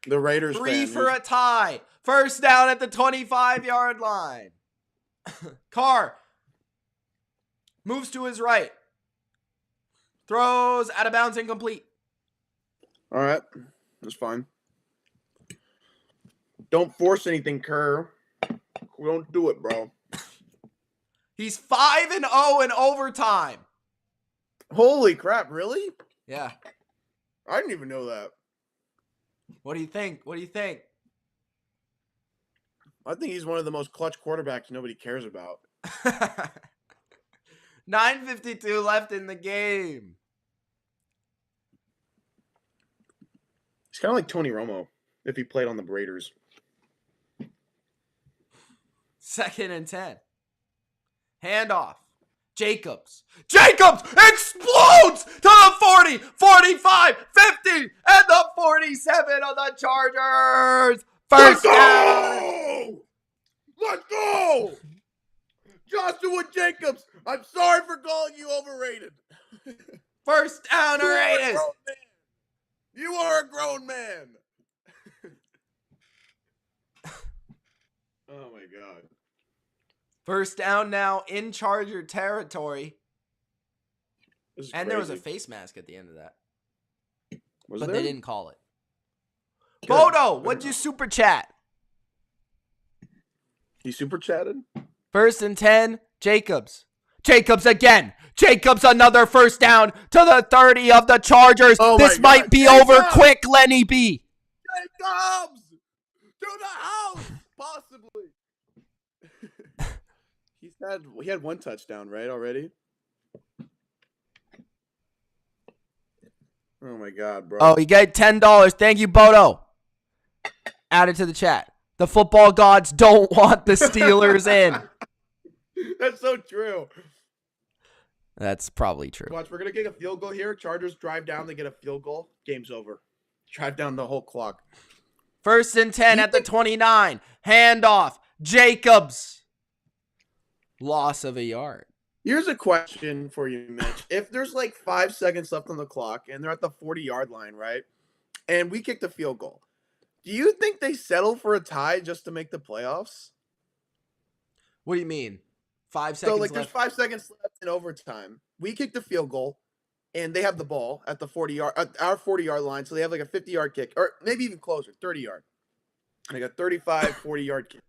The Raiders 3 for a tie. First down at the 25-yard line. Carr moves to his right. Throws out of bounds, incomplete. All right. That's fine. Don't force anything, Kerr. Don't do it, bro. He's 5-0 in overtime. Holy crap, really? Yeah. I didn't even know that. What do you think? What do you think? I think he's one of the most clutch quarterbacks nobody cares about. 9:52 left in the game. He's kind of like Tony Romo if he played on the Raiders. 2nd and 10. Handoff. Jacobs. Jacobs explodes to the 40, 45, 50, and the 47 of the Chargers. First down. Let's go! Joshua Jacobs, I'm sorry for calling you overrated. First down, Raiders. You are a grown man. Oh, my God. First down now in Charger territory. And there was a crazy. face mask at the end of that. Was but there? they didn't call it. Good. Bodo, what'd you super chat? He super chatted? 1st and 10, Jacobs. Jacobs again. Jacobs another first down to the 30 of the Chargers. Oh this my might God. be Jacobs! over quick, Lenny B. Jacobs! To the house! Possibly. He had 1 touchdown, right, already? Oh my God, bro. Oh, you get $10. Thank you, Bodo. Add it to the chat. The football gods don't want the Steelers in. That's so true. That's probably true. Watch, we're gonna get a field goal here. Chargers drive down, they get a field goal. Game's over. Drive down the whole clock. 1st and 10 at the 29. Handoff. Jacobs. Loss of a yard. Here's a question for you, Mitch. If there's like 5 seconds left on the clock and they're at the 40-yard line, right? And we kick the field goal. Do you think they settle for a tie just to make the playoffs? What do you mean? 5 seconds There's left. 5 seconds left in overtime. We kick the field goal, and they have the ball at the 40-yard, our 40-yard line. So they have like a 50-yard kick, or maybe even closer, 30-yard, like a 35, 40-yard kick.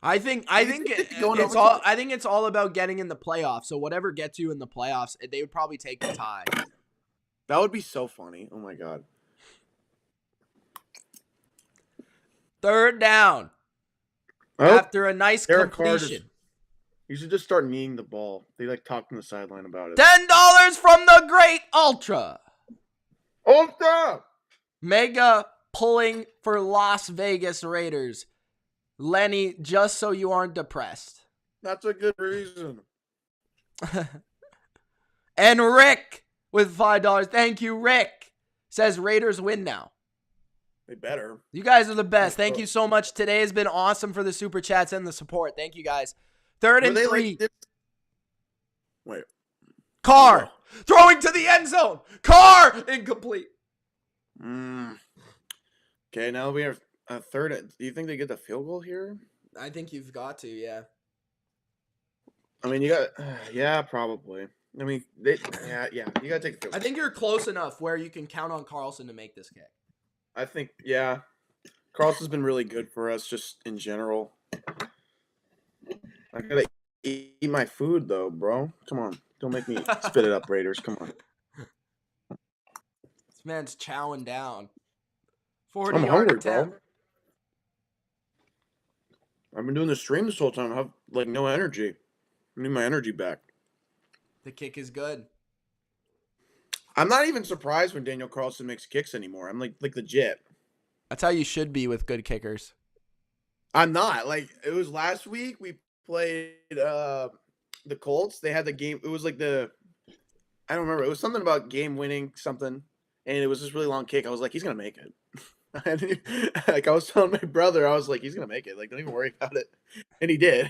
I think it's all about getting in the playoffs. So whatever gets you in the playoffs, they would probably take the tie. That would be so funny. Oh my God. 3rd down. After a nice Derek Carr completion. You should just start kneeing the ball. They like talk on the sideline about it. $10 from the great Ultra. Ultra! Mega pulling for Las Vegas Raiders. Lenny, just so you aren't depressed. That's a good reason. And Rick with $5. Thank you, Rick. Says Raiders win now. They better. You guys are the best. Thank you so much. Today has been awesome for the super chats and the support. Thank you guys. 3rd and 3. Wait. Carr throwing to the end zone. Carr incomplete. Okay, now we have a 3rd. Do you think they get the field goal here? I think you've got to, yeah. I mean, you got, yeah, probably. I mean, you got to take the field goal. I think you're close enough where you can count on Carlson to make this kick. I think, yeah. Carlson's been really good for us just in general. I gotta eat my food, though, bro. Come on. Don't make me spit it up, Raiders. Come on. This man's chowing down. 40 I'm yard hungry, attempt. bro. I've been doing the stream this whole time. I have, like, no energy. I need my energy back. The kick is good. I'm not even surprised when Daniel Carlson makes kicks anymore. I'm like legit. That's how you should be with good kickers. I'm not. Like, it was last week we played the Colts. They had the game. It was like I don't remember. It was something about game winning something. And it was this really long kick. I was like, he's going to make it. Like, I was telling my brother, I was like, he's going to make it. Like, don't even worry about it. And he did.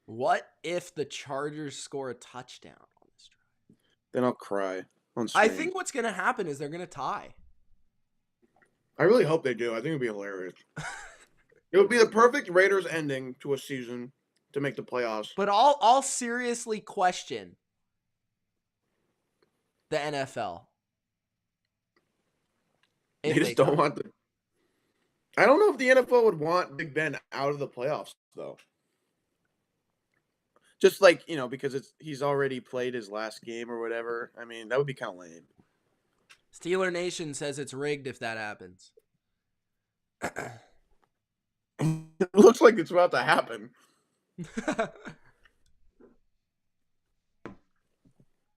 What if the Chargers score a touchdown on this drive? Then I'll cry on I stream. think what's going to happen is they're going to tie. I really hope they do. I think it would be hilarious. It would be the perfect Raiders ending to a season to make the playoffs. But I'll seriously question the NFL. They just don't want the. I don't know if the NFL would want Big Ben out of the playoffs, though. Just like, because he's already played his last game or whatever. I mean, that would be kind of lame. Steeler Nation says it's rigged if that happens. It looks like it's about to happen.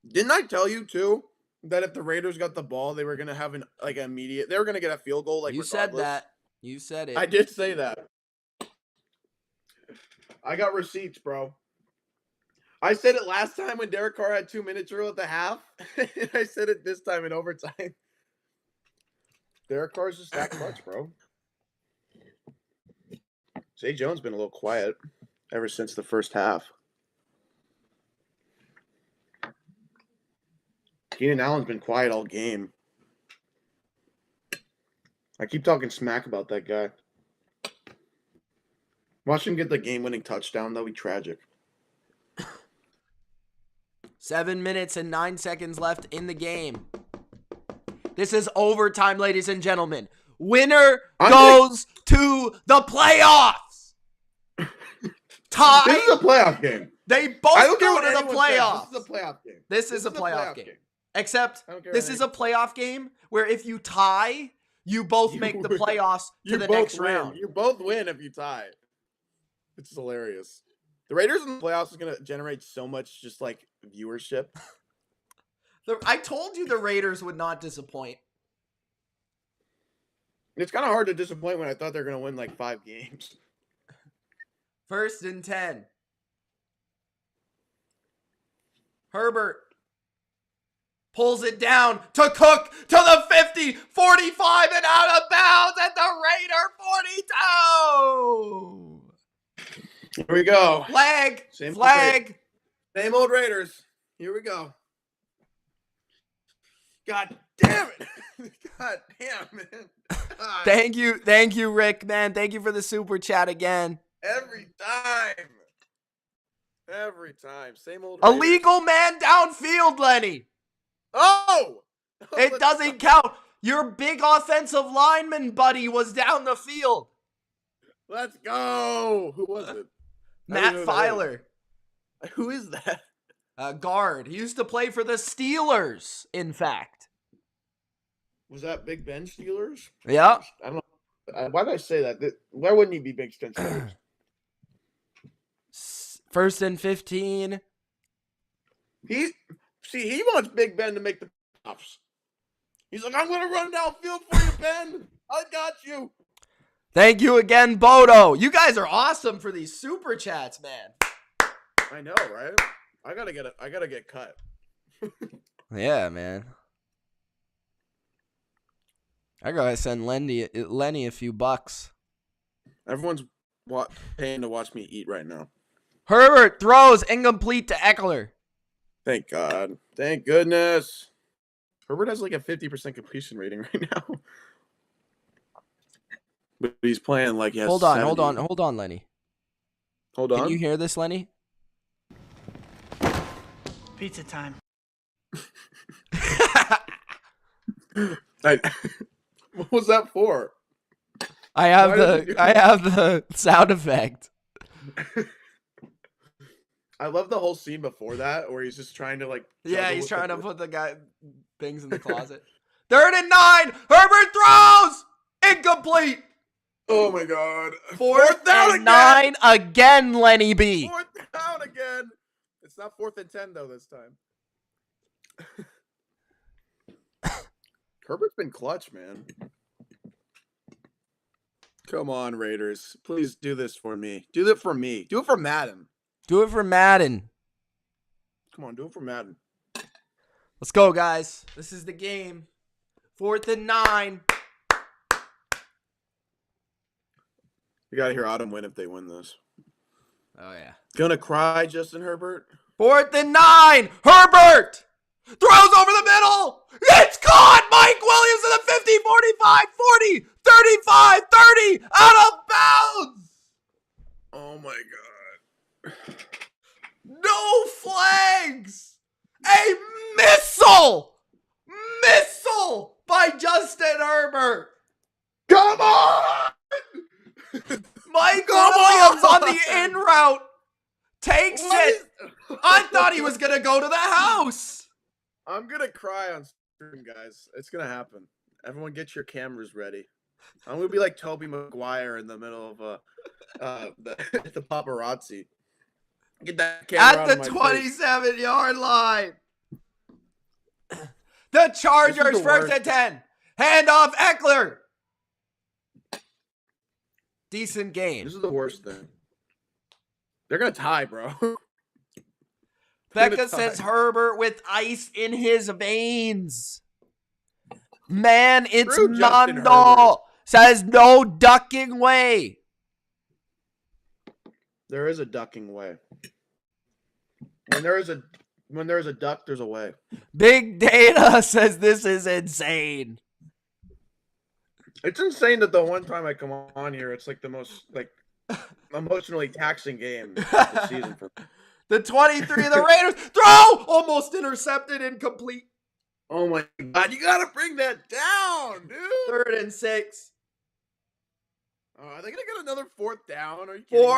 Didn't I tell you, too, that if the Raiders got the ball, they were going to have they were going to get a field goal, You regardless? said that. You said it. I did say that. I got receipts, bro. I said it last time when Derek Carr had 2 minutes rule at the half. And I said it this time in overtime. Derek Carr's just that clutch, bro. Zay Jones been a little quiet ever since the first half. Keenan Allen's been quiet all game. I keep talking smack about that guy. Watch him get the game-winning touchdown. That'll be tragic. 7 minutes and 9 seconds left in the game. This is overtime, ladies and gentlemen. Winner goes to the playoffs. Tie. This is a playoff game. They both go to the playoffs. This is a playoff game. This is a playoff game. Except this is a playoff game where if you tie, you both make the playoffs to the next round. You both win if you tie. It's hilarious. The Raiders in the playoffs is going to generate so much just like viewership. I told you the Raiders would not disappoint. It's kind of hard to disappoint when I thought they were going to win like 5 games. 1st and 10. Herbert pulls it down to Cook to the 50, 45, and out of bounds at the Raider 42. Here we go. Flag. Same old Raiders. Here we go. God damn it. God damn, man. God. Thank you, Rick, man. Thank you for the super chat again. Every time. Same old Raiders. Illegal man downfield, Lenny. Oh! It doesn't count. Your big offensive lineman buddy was down the field. Let's go. Who was it? Matt Filer. Who is that? Guard. He used to play for the Steelers, in fact. Was that Big Ben Steelers? Yeah. I don't know. Why did I say that? Why wouldn't he be Big Ben Steelers? 1st and 15. He wants Big Ben to make the playoffs. He's like, I'm going to run downfield for you, Ben. I got you. Thank you again, Bodo. You guys are awesome for these super chats, man. I know, right? I gotta get cut. Yeah, man. I gotta send Lenny a few bucks. Everyone's paying to watch me eat right now. Herbert throws incomplete to Eckler. Thank God. Thank goodness. Herbert has like a 50% completion rating right now. But he's playing like he has Hold on, Lenny. Hold on. Can you hear this, Lenny? Pizza time. What was that for? I have the sound effect. I love the whole scene before that where he's just trying to like. Yeah, he's trying to put the guy things in the closet. 3rd and 9. Herbert throws incomplete. Oh my God. 4th down and 9 again, Lenny B. 4th down again. It's not 4th and 10 though this time. Herbert's been clutch, man. Come on, Raiders. Please do this for me. Do it for me. Do it for Madden. Do it for Madden. Come on, do it for Madden. Let's go, guys. This is the game. 4th and 9. You gotta hear Autumn win if they win this. Oh, yeah. Gonna cry, Justin Herbert. 4th and 9. Herbert throws over the middle. It's caught. Mike Williams to the 50, 45, 40, 35, 30. Out of bounds. Oh, my God. No flags. A missile by Justin Herbert. Come on! Mike Williams on the in route takes it. I thought he was going to go to the house. I'm going to cry on stream, guys. It's going to happen. Everyone get your cameras ready. I'm going to be like Tobey Maguire in the middle of the paparazzi. Get that camera At the 27-yard line. The Chargers 1st and 10. Hand off Eckler. Decent game. This is the worst thing. They're going to tie, bro. Becca says Herbert with ice in his veins. Man, it's Screw Justin Mondo. Herbert. Says no ducking way. There is a ducking way. When there is a duck, there's a way. Big Data says this is insane. It's insane that the one time I come on here, it's like the most like emotionally taxing game of the season for me. The 23 of the Raiders throw almost intercepted, incomplete. Oh my God, you gotta bring that down, dude. 3rd and 6. Are they gonna get another 4th down? Are you kidding me?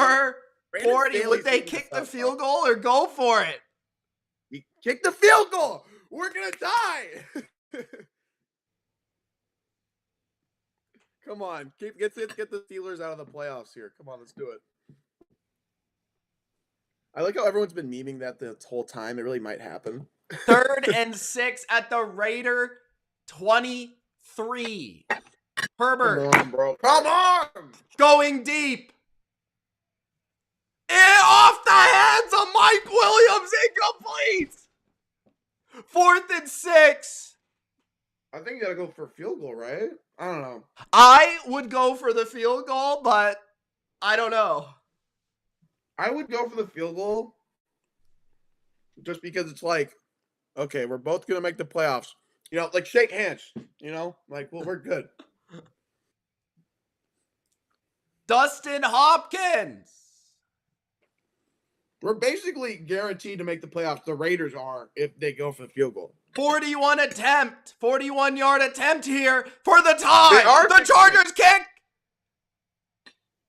40. Would they kick the field goal or go for it? You kick the field goal. We're gonna die. Come on, get the Steelers out of the playoffs here. Come on, let's do it. I like how everyone's been memeing that this whole time. It really might happen. 3rd and 6 at the Raider 23. Herbert Come on, bro. Come on! going deep. Off the hands of Mike Williams, incomplete. 4th and 6. I think you gotta go for a field goal, right? I don't know. I would go for the field goal, but I don't know. I would go for the field goal just because it's like, okay, we're both gonna make the playoffs. You know, like shake hands. You know, like, well, we're good. Dustin Hopkins. We're basically guaranteed to make the playoffs. The Raiders are if they go for the field goal. 41-yard attempt here for the tie. They are The Chargers kick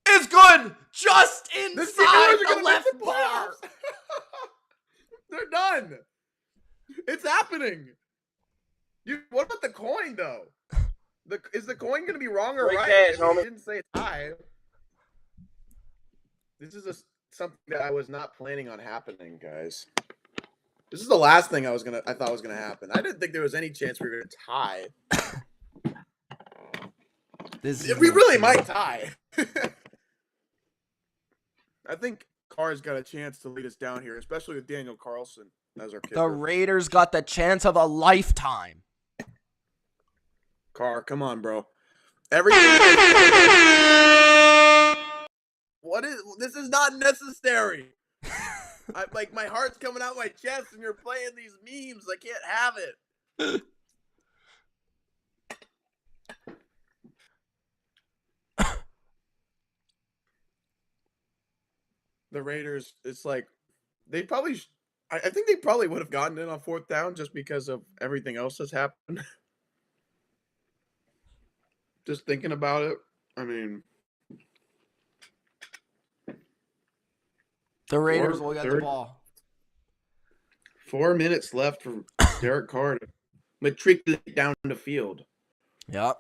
is good, just The inside Steelers are the gonna left make the bar. playoffs. They're done. It's happening. What about the coin though? Is the coin gonna be wrong or Great right? catch, You homie. didn't say tie. This is something that I was not planning on happening, guys. This is the last thing I thought was gonna happen. I didn't think there was any chance we were gonna tie. We really might tie. I think Carr's got a chance to lead us down here, especially with Daniel Carlson as our kicker. The Raiders got the chance of a lifetime. Carr, come on, bro. Everything. This is not necessary. My heart's coming out my chest, and you're playing these memes. I can't have it. The Raiders, it's like they probably. I think they probably would have gotten in on 4th down just because of everything else that's happened. Just thinking about it, I mean, The Raiders will get the ball. 4 minutes left for Derek Carr to matriculate down the field. Yep.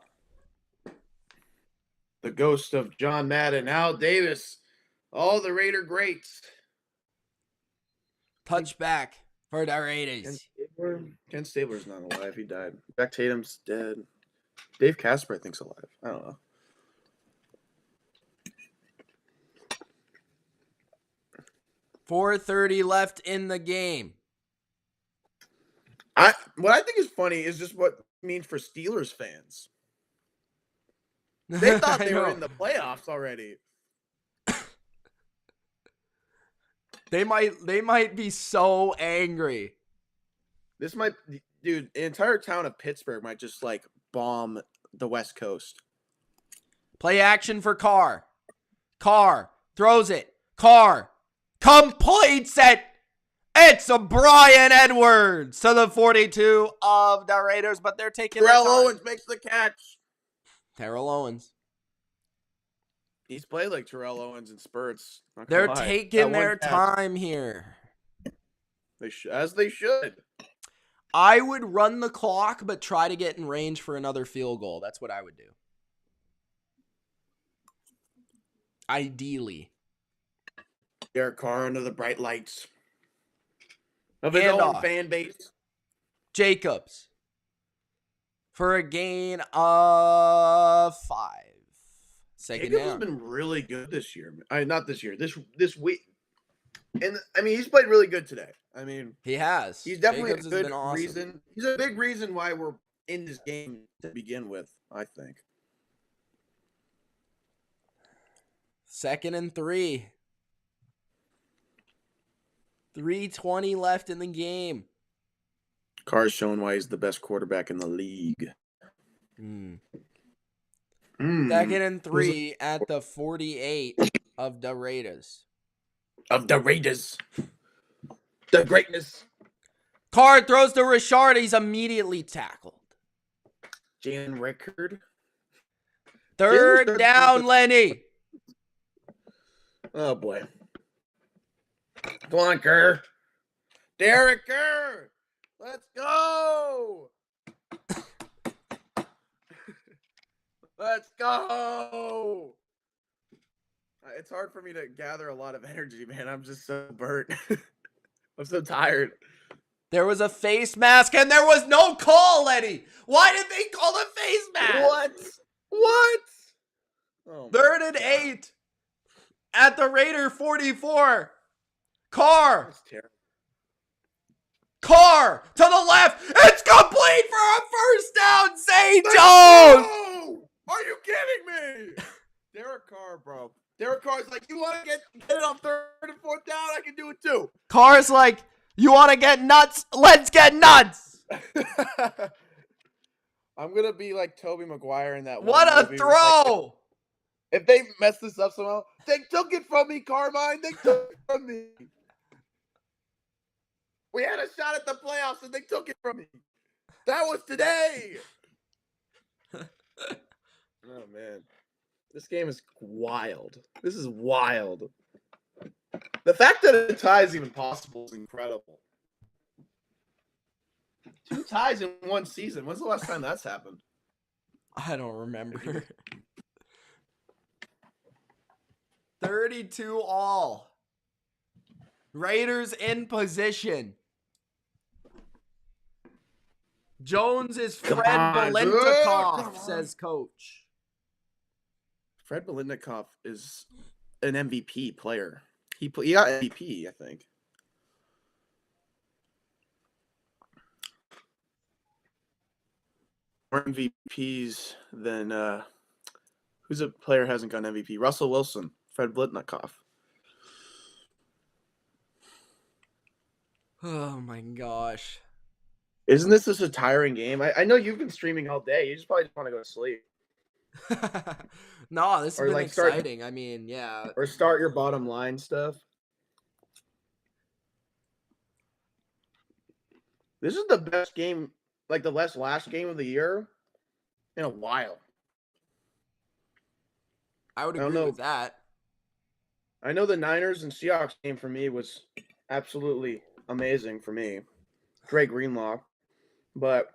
The ghost of John Madden, Al Davis, all the Raider greats. Touchback for the Raiders. Ken Stabler's not alive. He died. Jack Tatum's dead. Dave Casper, I think, is alive. I don't know. .430 left in the game. What I think is funny is just what it means for Steelers fans. They thought they were in the playoffs already. They might be so angry. This might, dude, the entire town of Pittsburgh might just like bomb the West Coast. Play action for Carr. Carr throws it. Carr completes it. It's a Brian Edwards to the 42 of the Raiders, but they're taking Terrell their time. Owens makes the catch. Terrell Owens. He's played like Terrell Owens in spurts. Not gonna They're lie. taking That their one catch. time here. As they should. I would run the clock, but try to get in range for another field goal. That's what I would do. Ideally. Derek Carr under the bright lights of his Handoff. own fan base. Jacobs for a gain of 5. Second Jacobs has down. been really good this year. Not this year. This week. And I mean, he's played really good today. I mean, He has. he's definitely Jacobs a has good been awesome. reason. He's a big reason why we're in this game to begin with, I think. 2nd and 3. 3:20 left in the game. Carr's showing why he's the best quarterback in the league. 2nd and 3 at the 48 of the Raiders. Of the Raiders. The greatness. Carr throws to Richard. He's immediately tackled. Jalen Rickard. Third down, Lenny. Oh, boy. Come on, Kerr. Derek Carr. Let's go. Let's go. It's hard for me to gather a lot of energy, man. I'm just so burnt. I'm so tired. There was a face mask and there was no call, Lenny. Why did they call the face mask? What? Oh, 3rd and 8 at the Raider 44. Carr. that's terrible. Carr to the left. It's complete for a first down. Zay Jones. No! Are you kidding me? Derek Carr, bro. Derek Carr's like, you want to get it on 3rd and 4th down? I can do it too. Carr's like, you want to get nuts? Let's get nuts. I'm going to be like Tobey Maguire in that What one a movie. throw. If they mess this up somehow, they took it from me, Carmine. They took it from me. We had a shot at the playoffs and they took it from me. That was today. Oh, man. This game is wild. This is wild. The fact that a tie is even possible is incredible. 2 ties in one season. When's the last time that's happened? I don't remember. 32 all. Raiders in position. Jones is Fred Come Bilentikov, on. says coach. Fred Bilentikov is an MVP player. He got MVP, I think. More MVPs than who's a player who hasn't gotten MVP? Russell Wilson, Fred Biletnikoff. Oh my gosh. Isn't this just a tiring game? I know you've been streaming all day. You just probably want to go to sleep. No, this has Or, been like, exciting. I mean, yeah. Or start your bottom line stuff. This is the best game, like the last game of the year in a while. I would I don't agree know. with that. I know the Niners and Seahawks game for me was absolutely amazing for me. Dre Greenlaw. But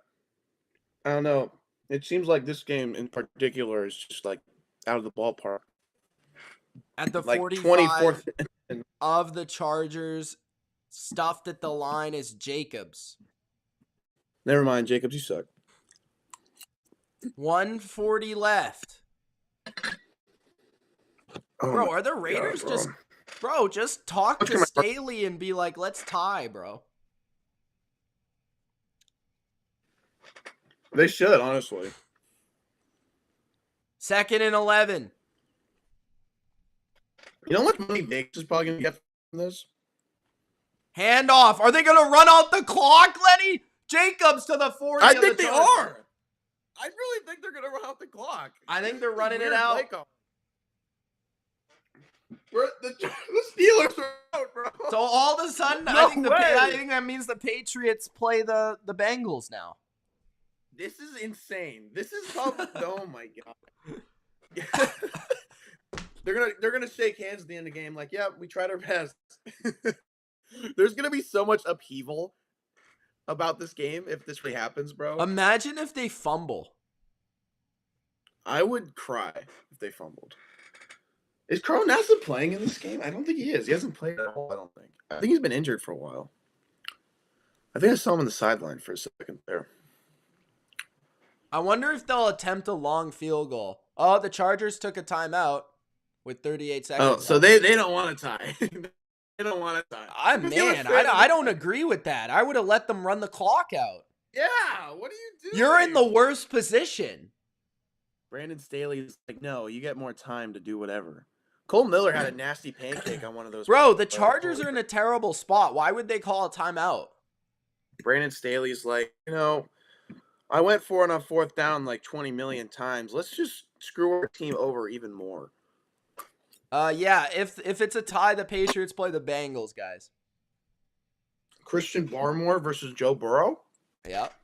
I don't know. It seems like this game in particular is just like out of the ballpark. At the Like 45 of the Chargers, stuffed at the line is Jacobs. Never mind, Jacobs, you suck. 140 left. Oh Bro, my are the Raiders God, bro. just talk Look to at my- Staley and be like, let's tie, bro. They should, honestly. 2nd and 11. You know how much money Vegas is probably going to get from this? Handoff. Are they going to run out the clock, Lenny? Jacobs to the 40. I of think the they Chargers. are. I really think they're going to run out the clock. I think they're This is running it weird out. play call. The Steelers are out, bro. So all of a sudden, No I think way. I think that means the Patriots play the Bengals now. This is insane. This is probably oh my god. They're gonna shake hands at the end of the game, like, yeah, we tried our best. There's gonna be so much upheaval about this game if this really happens, bro. Imagine if they fumble. I would cry if they fumbled. Is Carl Nassib playing in this game? I don't think he is. He hasn't played at all, I don't think. I think he's been injured for a while. I think I saw him on the sideline for a second there. I wonder if they'll attempt a long field goal. Oh, the Chargers took a timeout with 38 seconds. Oh, so left. they don't want to tie. They don't want to tie. I don't agree with that. I would have let them run the clock out. Yeah, what are you doing? You're in the worst position. Brandon Staley's like, no, you get more time to do whatever. Cole Miller had a nasty pancake on one of those. Bro, the Chargers are in a terrible spot. Why would they call a timeout? Brandon Staley's like, I went for it on 4th down like 20 million times. Let's just screw our team over even more. Yeah, if it's a tie, the Patriots play the Bengals, guys. Christian Barmore versus Joe Burrow? Yep.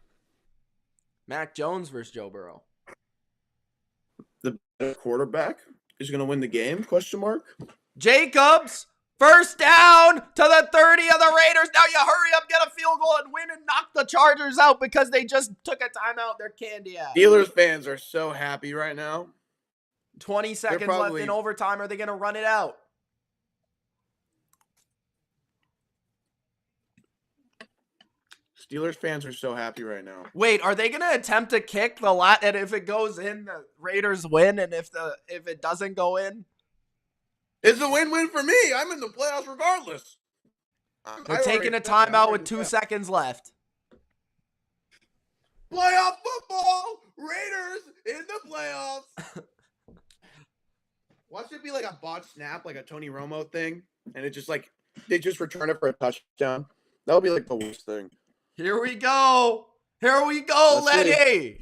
Mac Jones versus Joe Burrow. The better quarterback is going to win the game? Question mark. Jacobs, first down to the 30 of the Raiders. Now you hurry up, get a field goal, and win and knock the Chargers out because they just took a timeout. They're candy ass. Steelers fans are so happy right now. 20 seconds left in overtime. Are they going to run it out? Steelers fans are so happy right now. Wait, are they gonna attempt to kick the lot? And if it goes in, the Raiders win. And if it doesn't go in, it's a win-win for me. I'm in the playoffs regardless. they're taking a timeout with 2 seconds left. Playoff football. Raiders in the playoffs. Watch it be like a botch snap, like a Tony Romo thing, and it just like they just return it for a touchdown. That would be like the worst thing. Here we go. Here we go, Lenny.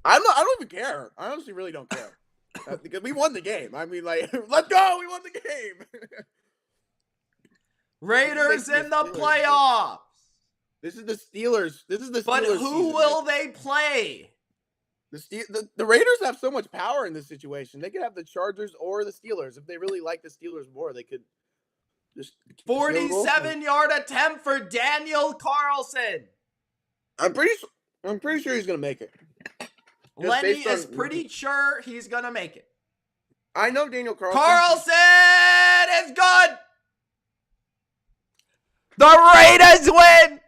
I don't even care. I honestly really don't care. Because we won the game. I mean, like, let's go. We won the game. Raiders in the playoffs. This is the Steelers. But who season, will they play? The Raiders have so much power in this situation. They could have the Chargers or the Steelers. If they really like the Steelers more, they could just 47-yard attempt for Daniel Carlson. I'm pretty sure he's gonna make it. Lenny is pretty sure he's gonna make it. I know Daniel Carlson. Carlson is good. The Raiders win.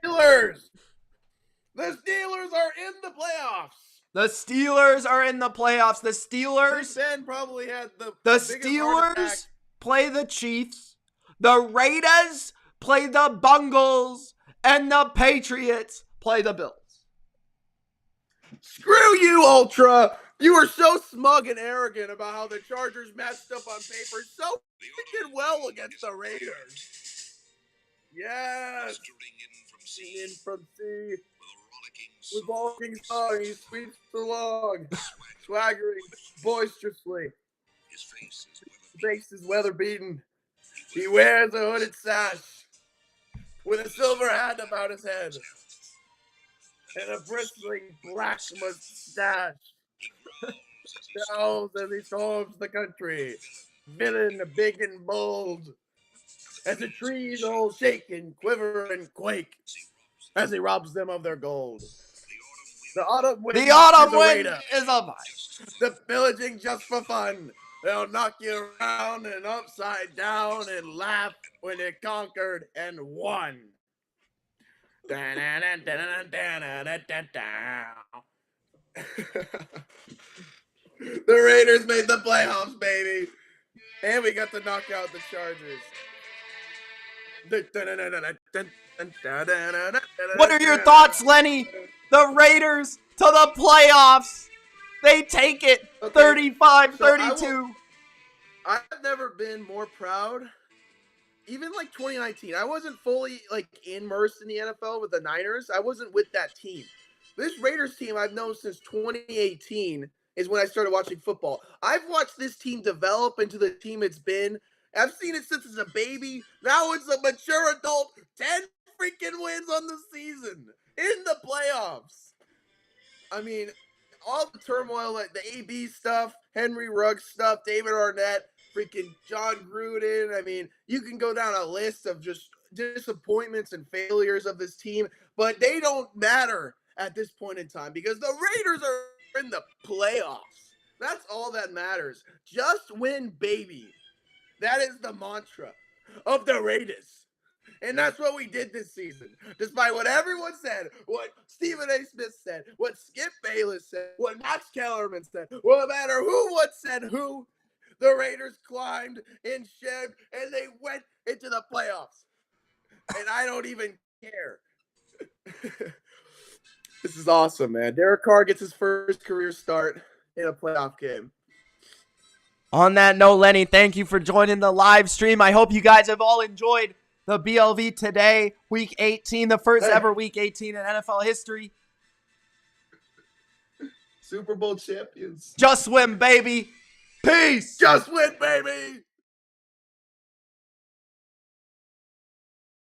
The Steelers are in the playoffs. The Steelers are in the playoffs. The Steelers. Ben probably had the Steelers play the Chiefs. The Raiders play the Bungles. And the Patriots play the Bills. Screw you, Ultra. You were so smug and arrogant about how the Chargers matched up on paper so freaking well against the Raiders. Yes. In from C. With walking song, he sweeps along, swaggering boisterously. His face is weather beaten. He wears a hooded sash with a silver hat about his head and a bristling black mustache. Growls as he storms the country, villain big and bold, as the trees all shake and quiver and quake as he robs them of their gold. The autumn wind is a vice. The pillaging just for fun. They'll knock you around and upside down and laugh when they conquered and won. The Raiders made the playoffs, baby. And we got to knock out the Chargers. What are your thoughts, Lenny? The Raiders to the playoffs. They take it 35-32. I've never been more proud. Even like 2019, I wasn't fully like immersed in the NFL with the Niners. I wasn't with that team. This Raiders team I've known since 2018 is when I started watching football. I've watched this team develop into the team it's been. I've seen it since it's a baby. Now it's a mature adult. 10 freaking wins on the season in the playoffs. I mean, all the turmoil, like the AB stuff, Henry Ruggs stuff, David Arnett, freaking John Gruden. I mean, you can go down a list of just disappointments and failures of this team, but they don't matter at this point in time because the Raiders are in the playoffs. That's all that matters. Just win, baby. That is the mantra of the Raiders. And that's what we did this season. Despite what everyone said, what Stephen A. Smith said, what Skip Bayless said, what Max Kellerman said, well, no matter what said who, the Raiders climbed and shed and they went into the playoffs. And I don't even care. This is awesome, man. Derek Carr gets his first career start in a playoff game. On that note, Lenny, thank you for joining the live stream. I hope you guys have all enjoyed the BLV today, Week 18, the first ever Week 18 in NFL history. Super Bowl champions. Just win, baby. Peace. Just win, baby.